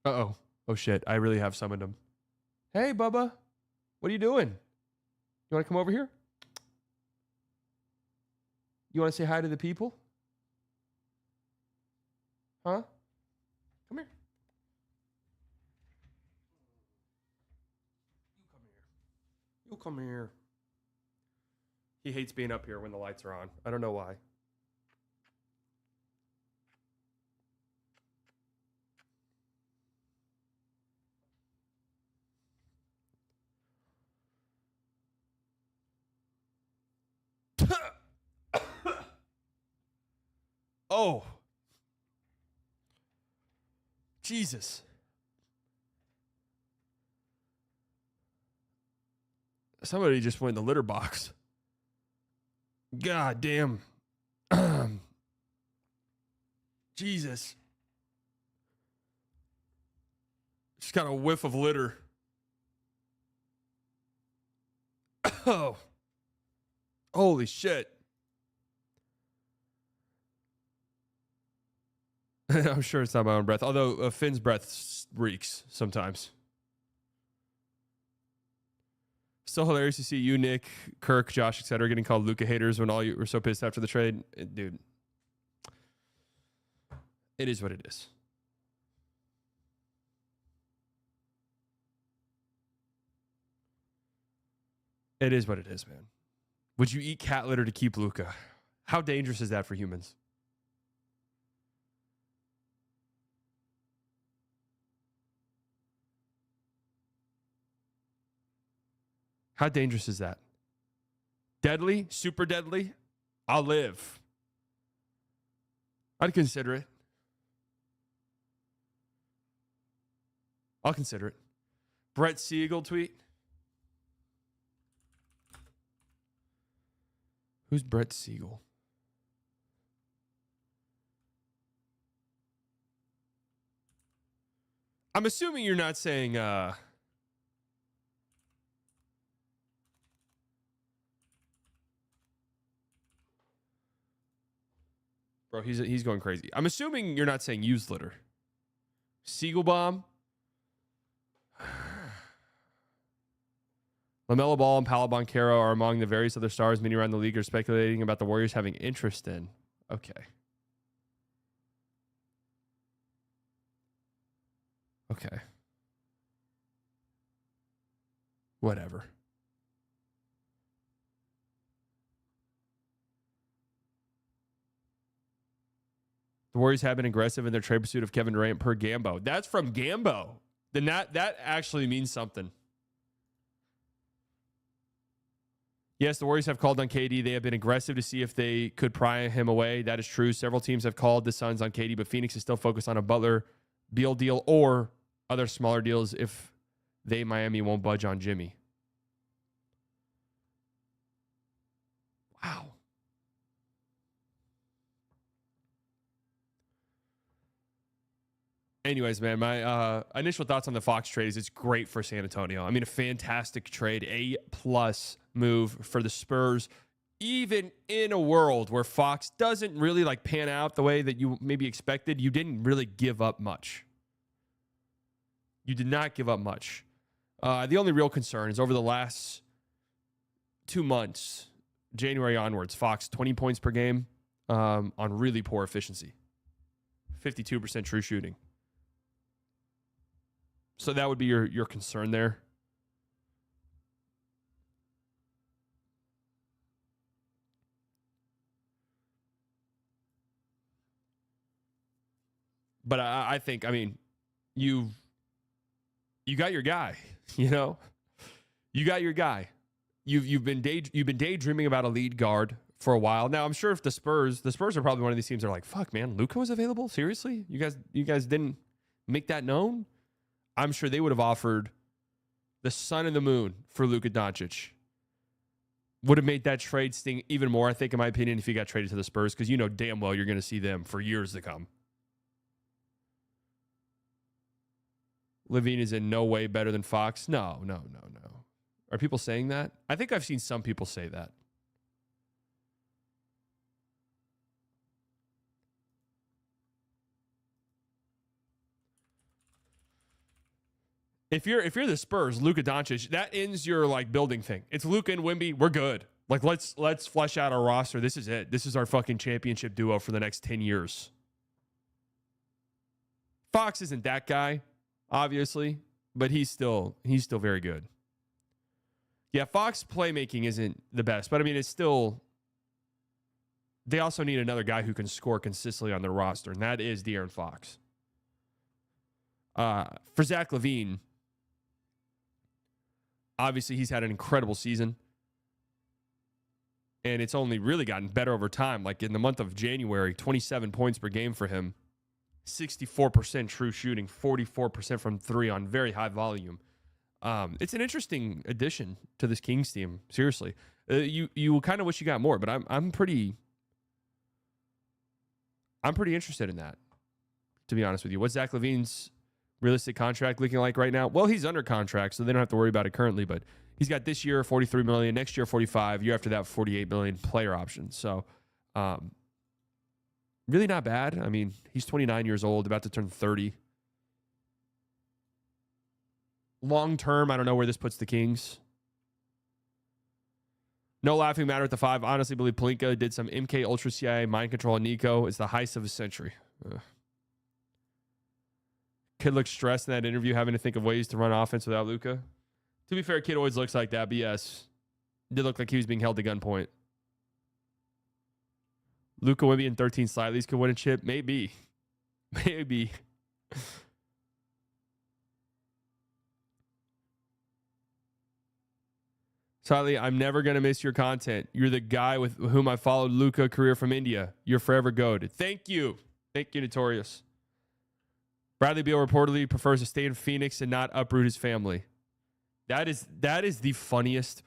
Uh-oh. Oh, shit. I really have summoned him. Hey, Bubba. What are you doing? You want to come over here? You want to say hi to the people? Huh? Come here. You come here. He hates being up here when the lights are on. I don't know why. Oh. Jesus. Somebody just went in the litter box. God damn. Jesus. Just got a whiff of litter. Oh. Holy shit. I'm sure it's not my own breath. Although Finn's breath reeks sometimes. Still hilarious to see you, Nick, Kirk, Josh, etc. getting called Luka haters when all you were so pissed after the trade. Dude. It is what it is. It is what it is, man. Would you eat cat litter to keep Luka? How dangerous is that for humans? How dangerous is that? Deadly? Super deadly? I'll live. I'd consider it. I'll consider it. Brett Siegel tweet. Who's Brett Siegel? I'm assuming you're not saying bro, he's going crazy. I'm assuming you're not saying used litter. Siegel bomb. LaMelo Ball and Paolo Banchero are among the various other stars many around the league are speculating about the Warriors having interest in. Okay. Okay. Whatever. The Warriors have been aggressive in their trade pursuit of Kevin Durant per Gambo. That's from Gambo. Then that actually means something. Yes, the Warriors have called on KD. They have been aggressive to see if they could pry him away. That is true. Several teams have called the Suns on KD, but Phoenix is still focused on a Butler Beal deal or other smaller deals if Miami won't budge on Jimmy. Wow. Anyways, man, my initial thoughts on the Fox trade is it's great for San Antonio. I mean, a fantastic trade, A+ move for the Spurs, even in a world where Fox doesn't really like pan out the way that you maybe expected. You didn't really give up much. You did not give up much. The only real concern is over the last 2 months, January onwards, Fox 20 points per game on really poor efficiency, 52% true shooting. So that would be your concern there. But I think, I mean, you got your guy, you know? You got your guy. You've been daydreaming about a lead guard for a while. Now, I'm sure if the Spurs are probably one of these teams that are like, fuck, man, Luka was available? Seriously? You guys didn't make that known? I'm sure they would have offered the sun and the moon for Luka Doncic. Would have made that trade sting even more, I think, in my opinion, if he got traded to the Spurs, because you know damn well you're going to see them for years to come. Levine is in no way better than Fox. No. Are people saying that? I think I've seen some people say that. If you're the Spurs, Luka Doncic, that ends your like building thing. It's Luka and Wemby. We're good. Like let's flesh out our roster. This is it. This is our fucking championship duo for the next 10 years. Fox isn't that guy, obviously, but he's still very good. Yeah, Fox playmaking isn't the best, but I mean it's still. They also need another guy who can score consistently on their roster, and that is De'Aaron Fox. For Zach LaVine. Obviously, he's had an incredible season. And it's only really gotten better over time. Like in the month of January, 27 points per game for him. 64% true shooting, 44% from three on very high volume. It's an interesting addition to this Kings team. Seriously. You kind of wish you got more, but I'm pretty interested in that, to be honest with you. What's Zach LaVine's realistic contract looking like right now? Well, he's under contract, so they don't have to worry about it currently, but he's got this year $43 million, next year $45, year after that $48 million player option. So really not bad. I mean, he's 29 years old, about to turn 30. Long term, I don't know where this puts the Kings. No laughing matter at the 5. Honestly, believe Pelinka did some MK Ultra CIA mind control on Nico. It's the heist of a century. Kid looks stressed in that interview, having to think of ways to run offense without Luka. To be fair, Kid always looks like that, but yes, it did look like he was being held to gunpoint. Luka Wemby and 13 Slightlies could win a chip? Maybe. Maybe. Slightly, I'm never going to miss your content. You're the guy with whom I followed Luka career from India. You're forever goated. Thank you. Thank you, Notorious. Bradley Beal reportedly prefers to stay in Phoenix and not uproot his family. That is the funniest.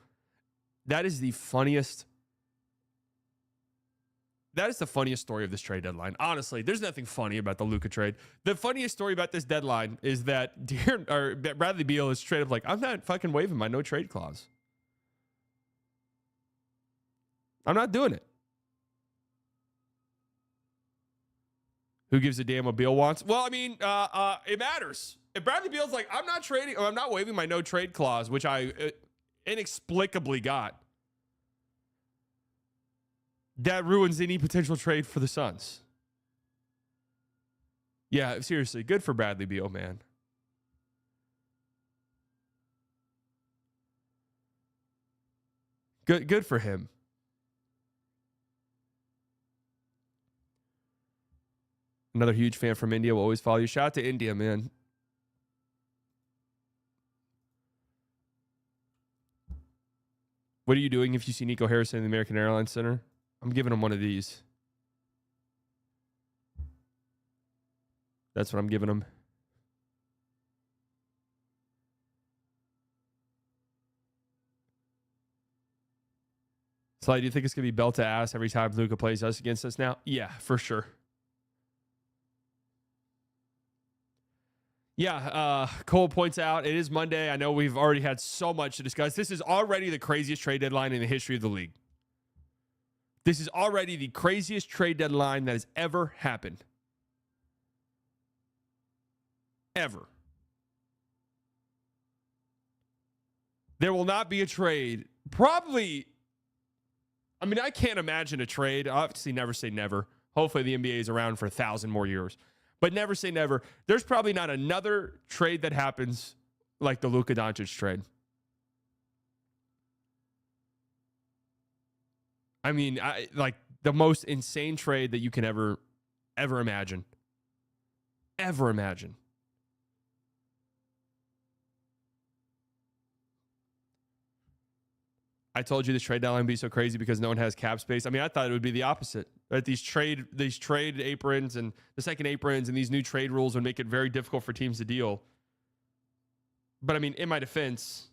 That is the funniest story of this trade deadline. Honestly, there's nothing funny about the Luka trade. The funniest story about this deadline is that Bradley Beal is straight up like, I'm not fucking waiving my no trade clause. I'm not doing it. Who gives a damn what Beal wants? Well, I mean, it matters. If Bradley Beal's like, I'm not trading, or I'm not waiving my no trade clause, which I inexplicably got, that ruins any potential trade for the Suns. Yeah, seriously, good for Bradley Beal, man. Good for him. Another huge fan from India will always follow you. Shout out to India, man. What are you doing if you see Nico Harrison in the American Airlines Center? I'm giving him one of these. That's what I'm giving him. Sly, do you think it's going to be belt to ass every time Luka plays us against us now? Yeah, for sure. Yeah, Cole points out it is Monday. I know we've already had so much to discuss. This is already the craziest trade deadline in the history of the league. This is already the craziest trade deadline that has ever happened. Ever. There will not be a trade. Probably. I mean, I can't imagine a trade. Obviously, never say never. Hopefully, the NBA is around for 1,000 more years. But never say never. There's probably not another trade that happens like the Luka Doncic trade. I mean, like the most insane trade that you can ever imagine. Ever imagine. I told you this trade deadline would be so crazy because no one has cap space. I mean, I thought it would be the opposite. Right? These trade aprons and the second aprons and these new trade rules would make it very difficult for teams to deal. But I mean, in my defense,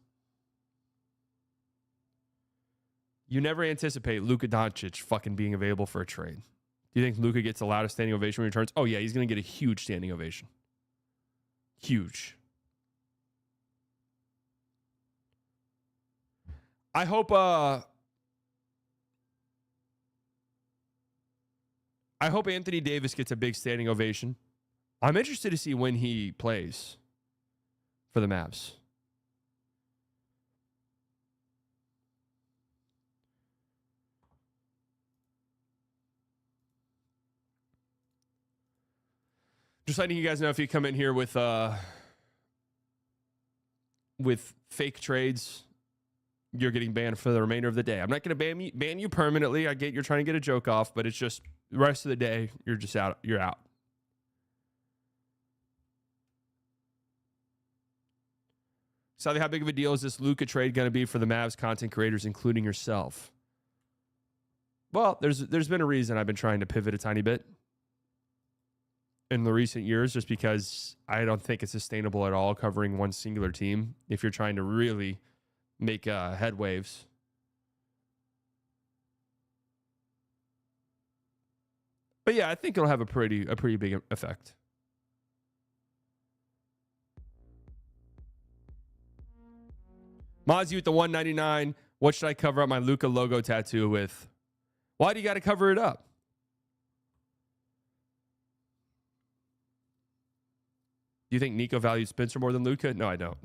you never anticipate Luka Doncic fucking being available for a trade. Do you think Luka gets the loudest standing ovation when he returns? Oh yeah, he's going to get a huge standing ovation. Huge. I hope Anthony Davis gets a big standing ovation. I'm interested to see when he plays for the Mavs. Just letting you guys know, if you come in here with fake trades, you're getting banned for the remainder of the day. I'm not going to ban you permanently. I get you're trying to get a joke off, but it's just the rest of the day, you're just out. You're out. Sally, how big of a deal is this Luka trade going to be for the Mavs content creators, including yourself? Well, there's been a reason I've been trying to pivot a tiny bit in the recent years, just because I don't think it's sustainable at all covering one singular team if you're trying to really make head waves. But yeah, I think it'll have a pretty big effect. Moz, you at the 199. What should I cover up my Luka logo tattoo with? Why do you got to cover it up? Do you think Nico values Spencer more than Luka? No, I don't.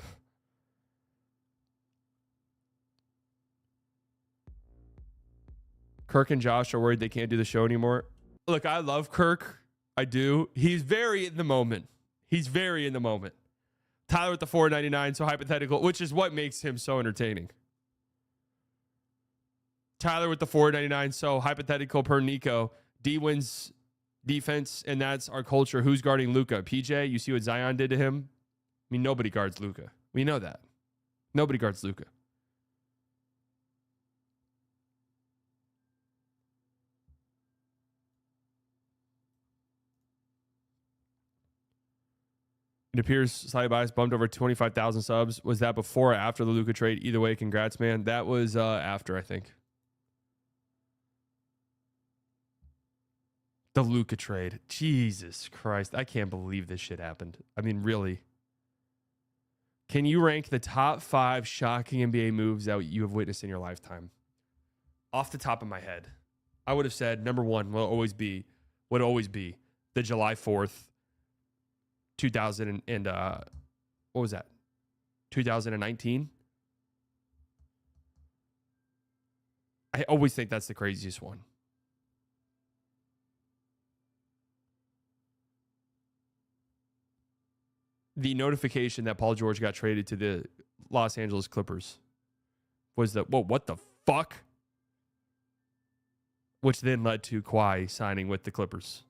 Kirk and Josh are worried they can't do the show anymore. Look, I love Kirk. I do. He's very in the moment. Tyler with the 499, so hypothetical, which is what makes him so entertaining. Tyler with the 499, so hypothetical per Nico. D wins defense, and that's our culture. Who's guarding Luka? PJ, you see what Zion did to him? I mean, nobody guards Luka. We know that. Nobody guards Luka. It appears Sly Bias bumped over 25,000 subs. Was that before or after the Luka trade? Either way, congrats, man. That was after, I think. The Luka trade. Jesus Christ. I can't believe this shit happened. I mean, really. Can you rank the top 5 shocking NBA moves that you have witnessed in your lifetime? Off the top of my head, I would have said number 1 would always be the July 4th, 2000 and what was that? 2019. I always think that's the craziest one. The notification that Paul George got traded to the Los Angeles Clippers was what the fuck? Which then led to Kawhi signing with the Clippers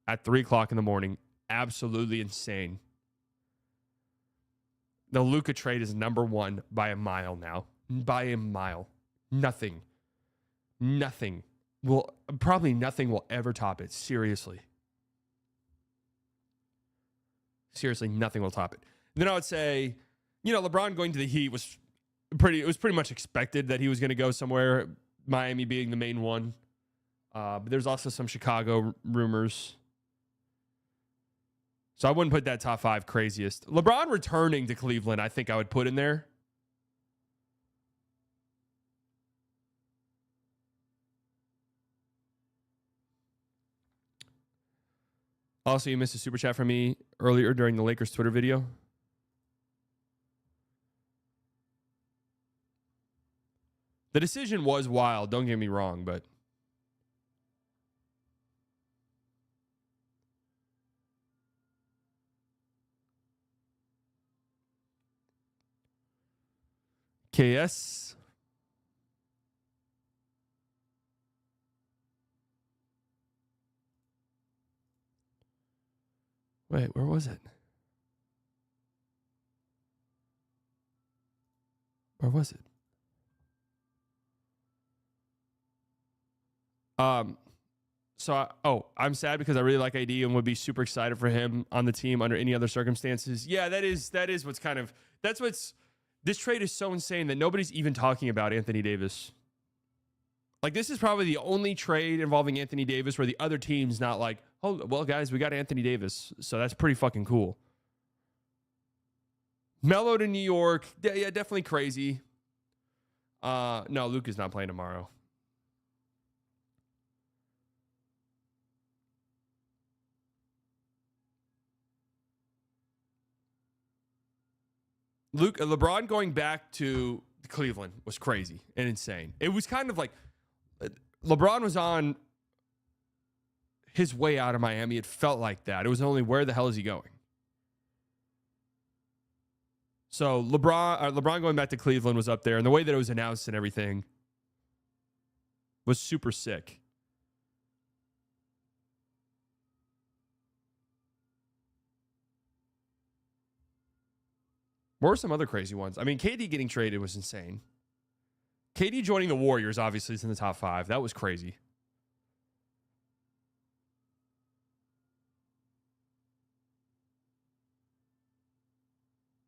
at 3 o'clock in the morning. Absolutely insane. The Luka trade is number one by a mile now. By a mile. Nothing will ever top it. Seriously, nothing will top it. Then I would say, LeBron going to the Heat was pretty much expected that he was going to go somewhere, Miami being the main one. But there's also some Chicago rumors. So I wouldn't put that top 5 craziest. LeBron returning to Cleveland, I think I would put in there. Also, you missed a super chat from me earlier during the Lakers Twitter video. The decision was wild, don't get me wrong, but KS. Wait, where was it? Where was it? I'm sad because I really like AD and would be super excited for him on the team under any other circumstances. Yeah, that is this trade is so insane that nobody's even talking about Anthony Davis. Like, this is probably the only trade involving Anthony Davis where the other team's not like, oh, well, guys, we got Anthony Davis. So that's pretty fucking cool. Melo to New York. Yeah, definitely crazy. No, Luka's not playing tomorrow. LeBron going back to Cleveland was crazy and insane. It was kind of like LeBron was on his way out of Miami. It felt like that. It was only, where the hell is he going? So LeBron going back to Cleveland was up there, and the way that it was announced and everything was super sick. What were some other crazy ones? I mean, KD getting traded was insane. KD joining the Warriors, obviously, is in the top 5. That was crazy.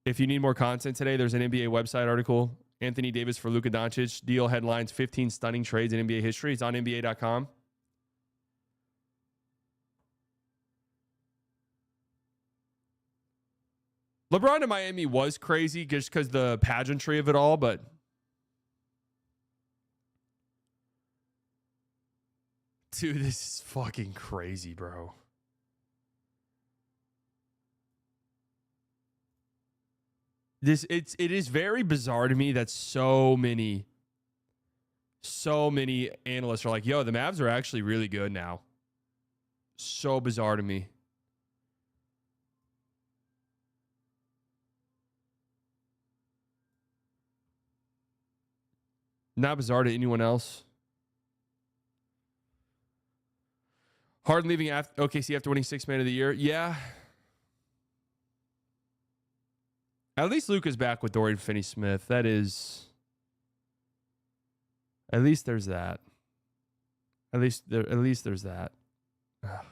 If you need more content today, there's an NBA website article. Anthony Davis for Luka Doncic. Deal headlines 15 stunning trades in NBA history. It's on NBA.com. LeBron to Miami was crazy just because the pageantry of it all, but dude, this is fucking crazy, bro. It is very bizarre to me that so many analysts are like, yo, the Mavs are actually really good now. So bizarre to me. Not bizarre to anyone else. Harden leaving OKC after winning 6th Man of the Year. Yeah. At least Luka's back with Dorian Finney-Smith. That is... At least there's that. At least there's that. Ugh.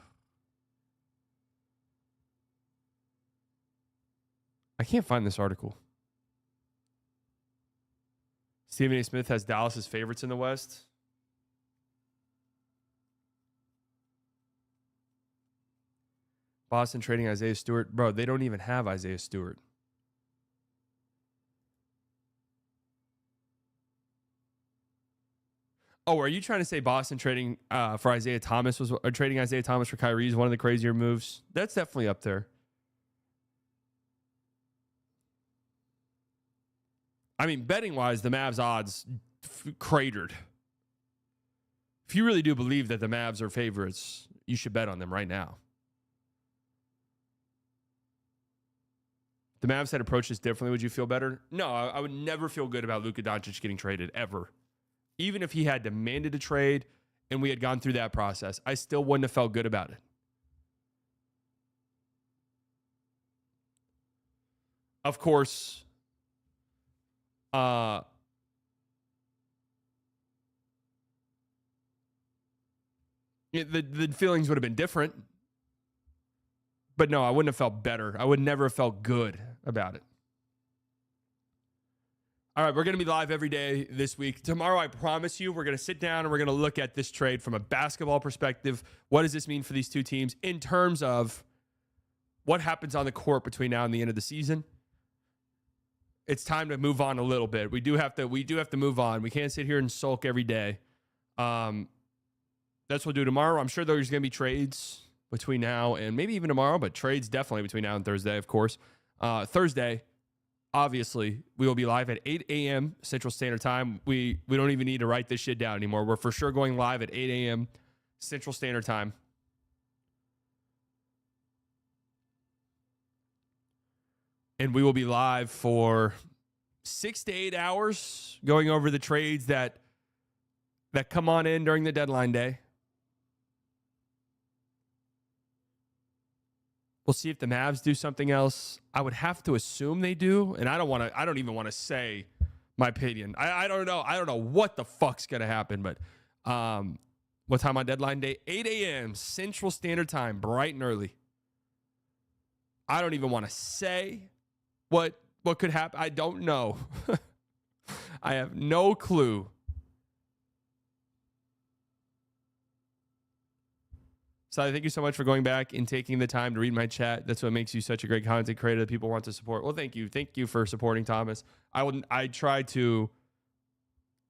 I can't find this article. Stephen A. Smith has Dallas' favorites in the West. Boston trading Isaiah Stewart. Bro, they don't even have Isaiah Stewart. Oh, are you trying to say Boston trading for Isaiah Thomas trading Isaiah Thomas for Kyrie is one of the crazier moves? That's definitely up there. I mean, betting-wise, the Mavs odds cratered. If you really do believe that the Mavs are favorites, you should bet on them right now. The Mavs had approached this differently. Would you feel better? No, I would never feel good about Luka Doncic getting traded, ever. even if he had demanded a trade and we had gone through that process, I still wouldn't have felt good about it. Of course, the feelings would have been different. But no, I wouldn't have felt better. I would never have felt good about it. All right, we're going to be live every day this week. Tomorrow, I promise you, we're going to sit down and we're going to look at this trade from a basketball perspective. What does this mean for these two teams in terms of what happens on the court between now and the end of the season? It's time to move on a little bit. We do have to move on. We can't sit here and sulk every day. That's what we'll do tomorrow. I'm sure there's going to be trades between now and maybe even tomorrow, but trades definitely between now and Thursday, of course. Thursday, obviously, we will be live at 8 a.m. Central Standard Time. We don't even need to write this shit down anymore. We're for sure going live at 8 a.m. Central Standard Time. And we will be live for 6 to 8 hours going over the trades that come on in during the deadline day. We'll see if the Mavs do something else. I would have to assume they do, and I don't even want to say my opinion. I don't know. I don't know what the fuck's gonna happen, but what time on deadline day? 8 a.m. Central Standard Time, bright and early. I don't even want to say what could happen. I don't know. I have no clue. So thank you so much for going back and taking the time to read my chat. That's what makes you such a great content creator that people want to support. Well, thank you. Thank you for supporting Thomas. I try to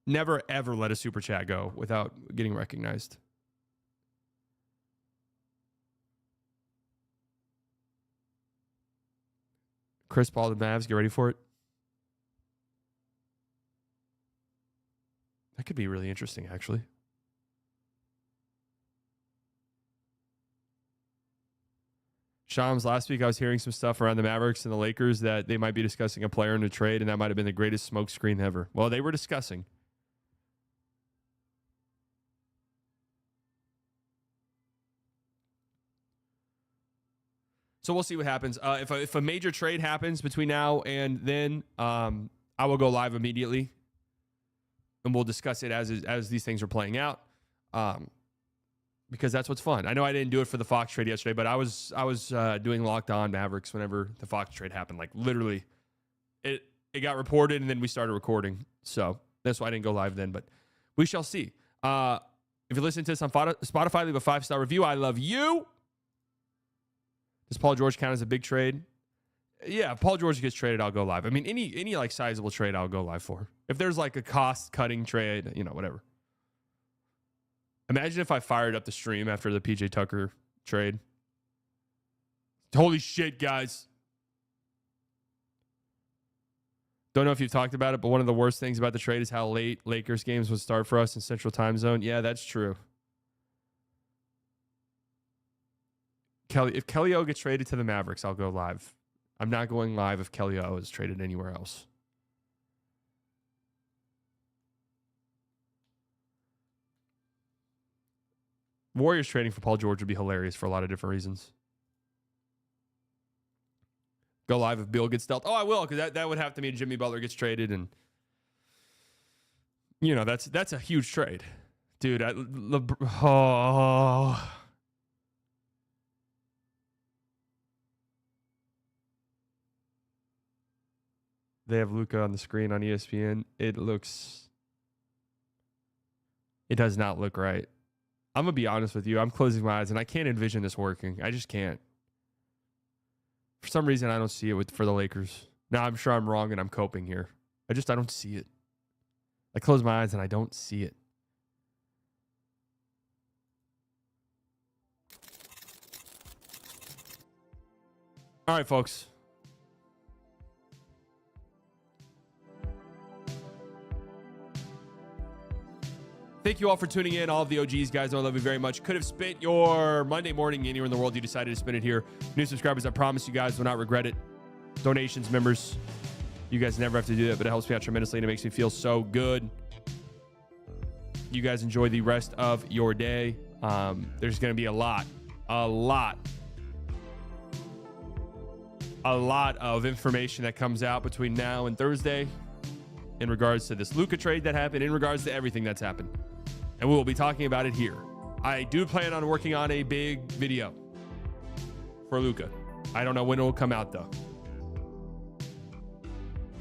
never, ever let a super chat go without getting recognized. Chris Paul, the Mavs, get ready for it. That could be really interesting, actually. Shams, last week I was hearing some stuff around the Mavericks and the Lakers that they might be discussing a player in a trade, and that might have been the greatest smokescreen ever. Well, they were discussing. So we'll see what happens. If a major trade happens between now and then, I will go live immediately, and we'll discuss it as these things are playing out. Because that's what's fun. I know I didn't do it for the Fox trade yesterday, but I was doing Locked On Mavericks whenever the Fox trade happened. Like literally, it got reported and then we started recording. So that's why I didn't go live then. But we shall see. If you listen to this on Spotify, leave a 5-star review. I love you. Does Paul George count as a big trade? Yeah, if Paul George gets traded, I'll go live. I mean, any like sizable trade, I'll go live for. If there's like a cost cutting trade, whatever. Imagine if I fired up the stream after the PJ Tucker trade. Holy shit, guys. Don't know if you've talked about it, but one of the worst things about the trade is how late Lakers games would start for us in Central Time Zone. Yeah, that's true. If Kelly O gets traded to the Mavericks, I'll go live. I'm not going live if Kelly O is traded anywhere else. Warriors trading for Paul George would be hilarious for a lot of different reasons. Go live if Bill gets dealt. Oh, I will, because that would have to mean Jimmy Butler gets traded, and that's a huge trade, dude. They have Luka on the screen on ESPN. It does not look right. I'm going to be honest with you. I'm closing my eyes, and I can't envision this working. I just can't. For some reason, I don't see it for the Lakers. Now, I'm sure I'm wrong, and I'm coping here. I don't see it. I close my eyes, and I don't see it. All right, folks. Thank you all for tuning in. All of the OGs, guys, I love you very much. Could have spent your Monday morning anywhere in the world. You decided to spend it here. New subscribers, I promise you guys will not regret it. Donations, members, you guys never have to do that, but it helps me out tremendously and it makes me feel so good. You guys enjoy the rest of your day. There's going to be a lot of information that comes out between now and Thursday in regards to this Luka trade that happened, in regards to everything that's happened. And we will be talking about it here. I do plan on working on a big video for Luka. I don't know when it will come out, though.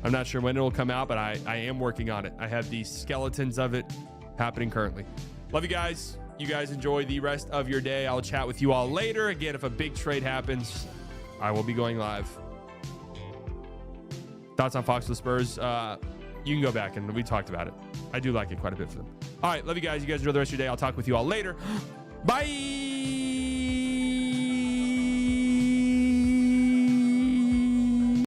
I'm not sure when it will come out, but I am working on it. I have the skeletons of it happening currently. Love you guys. You guys enjoy the rest of your day. I'll chat with you all later. Again, if a big trade happens, I will be going live. Thoughts on Fox with Spurs? You can go back and we talked about it. I do like it quite a bit for them. All right, love you guys. You guys enjoy the rest of your day. I'll talk with you all later. Bye.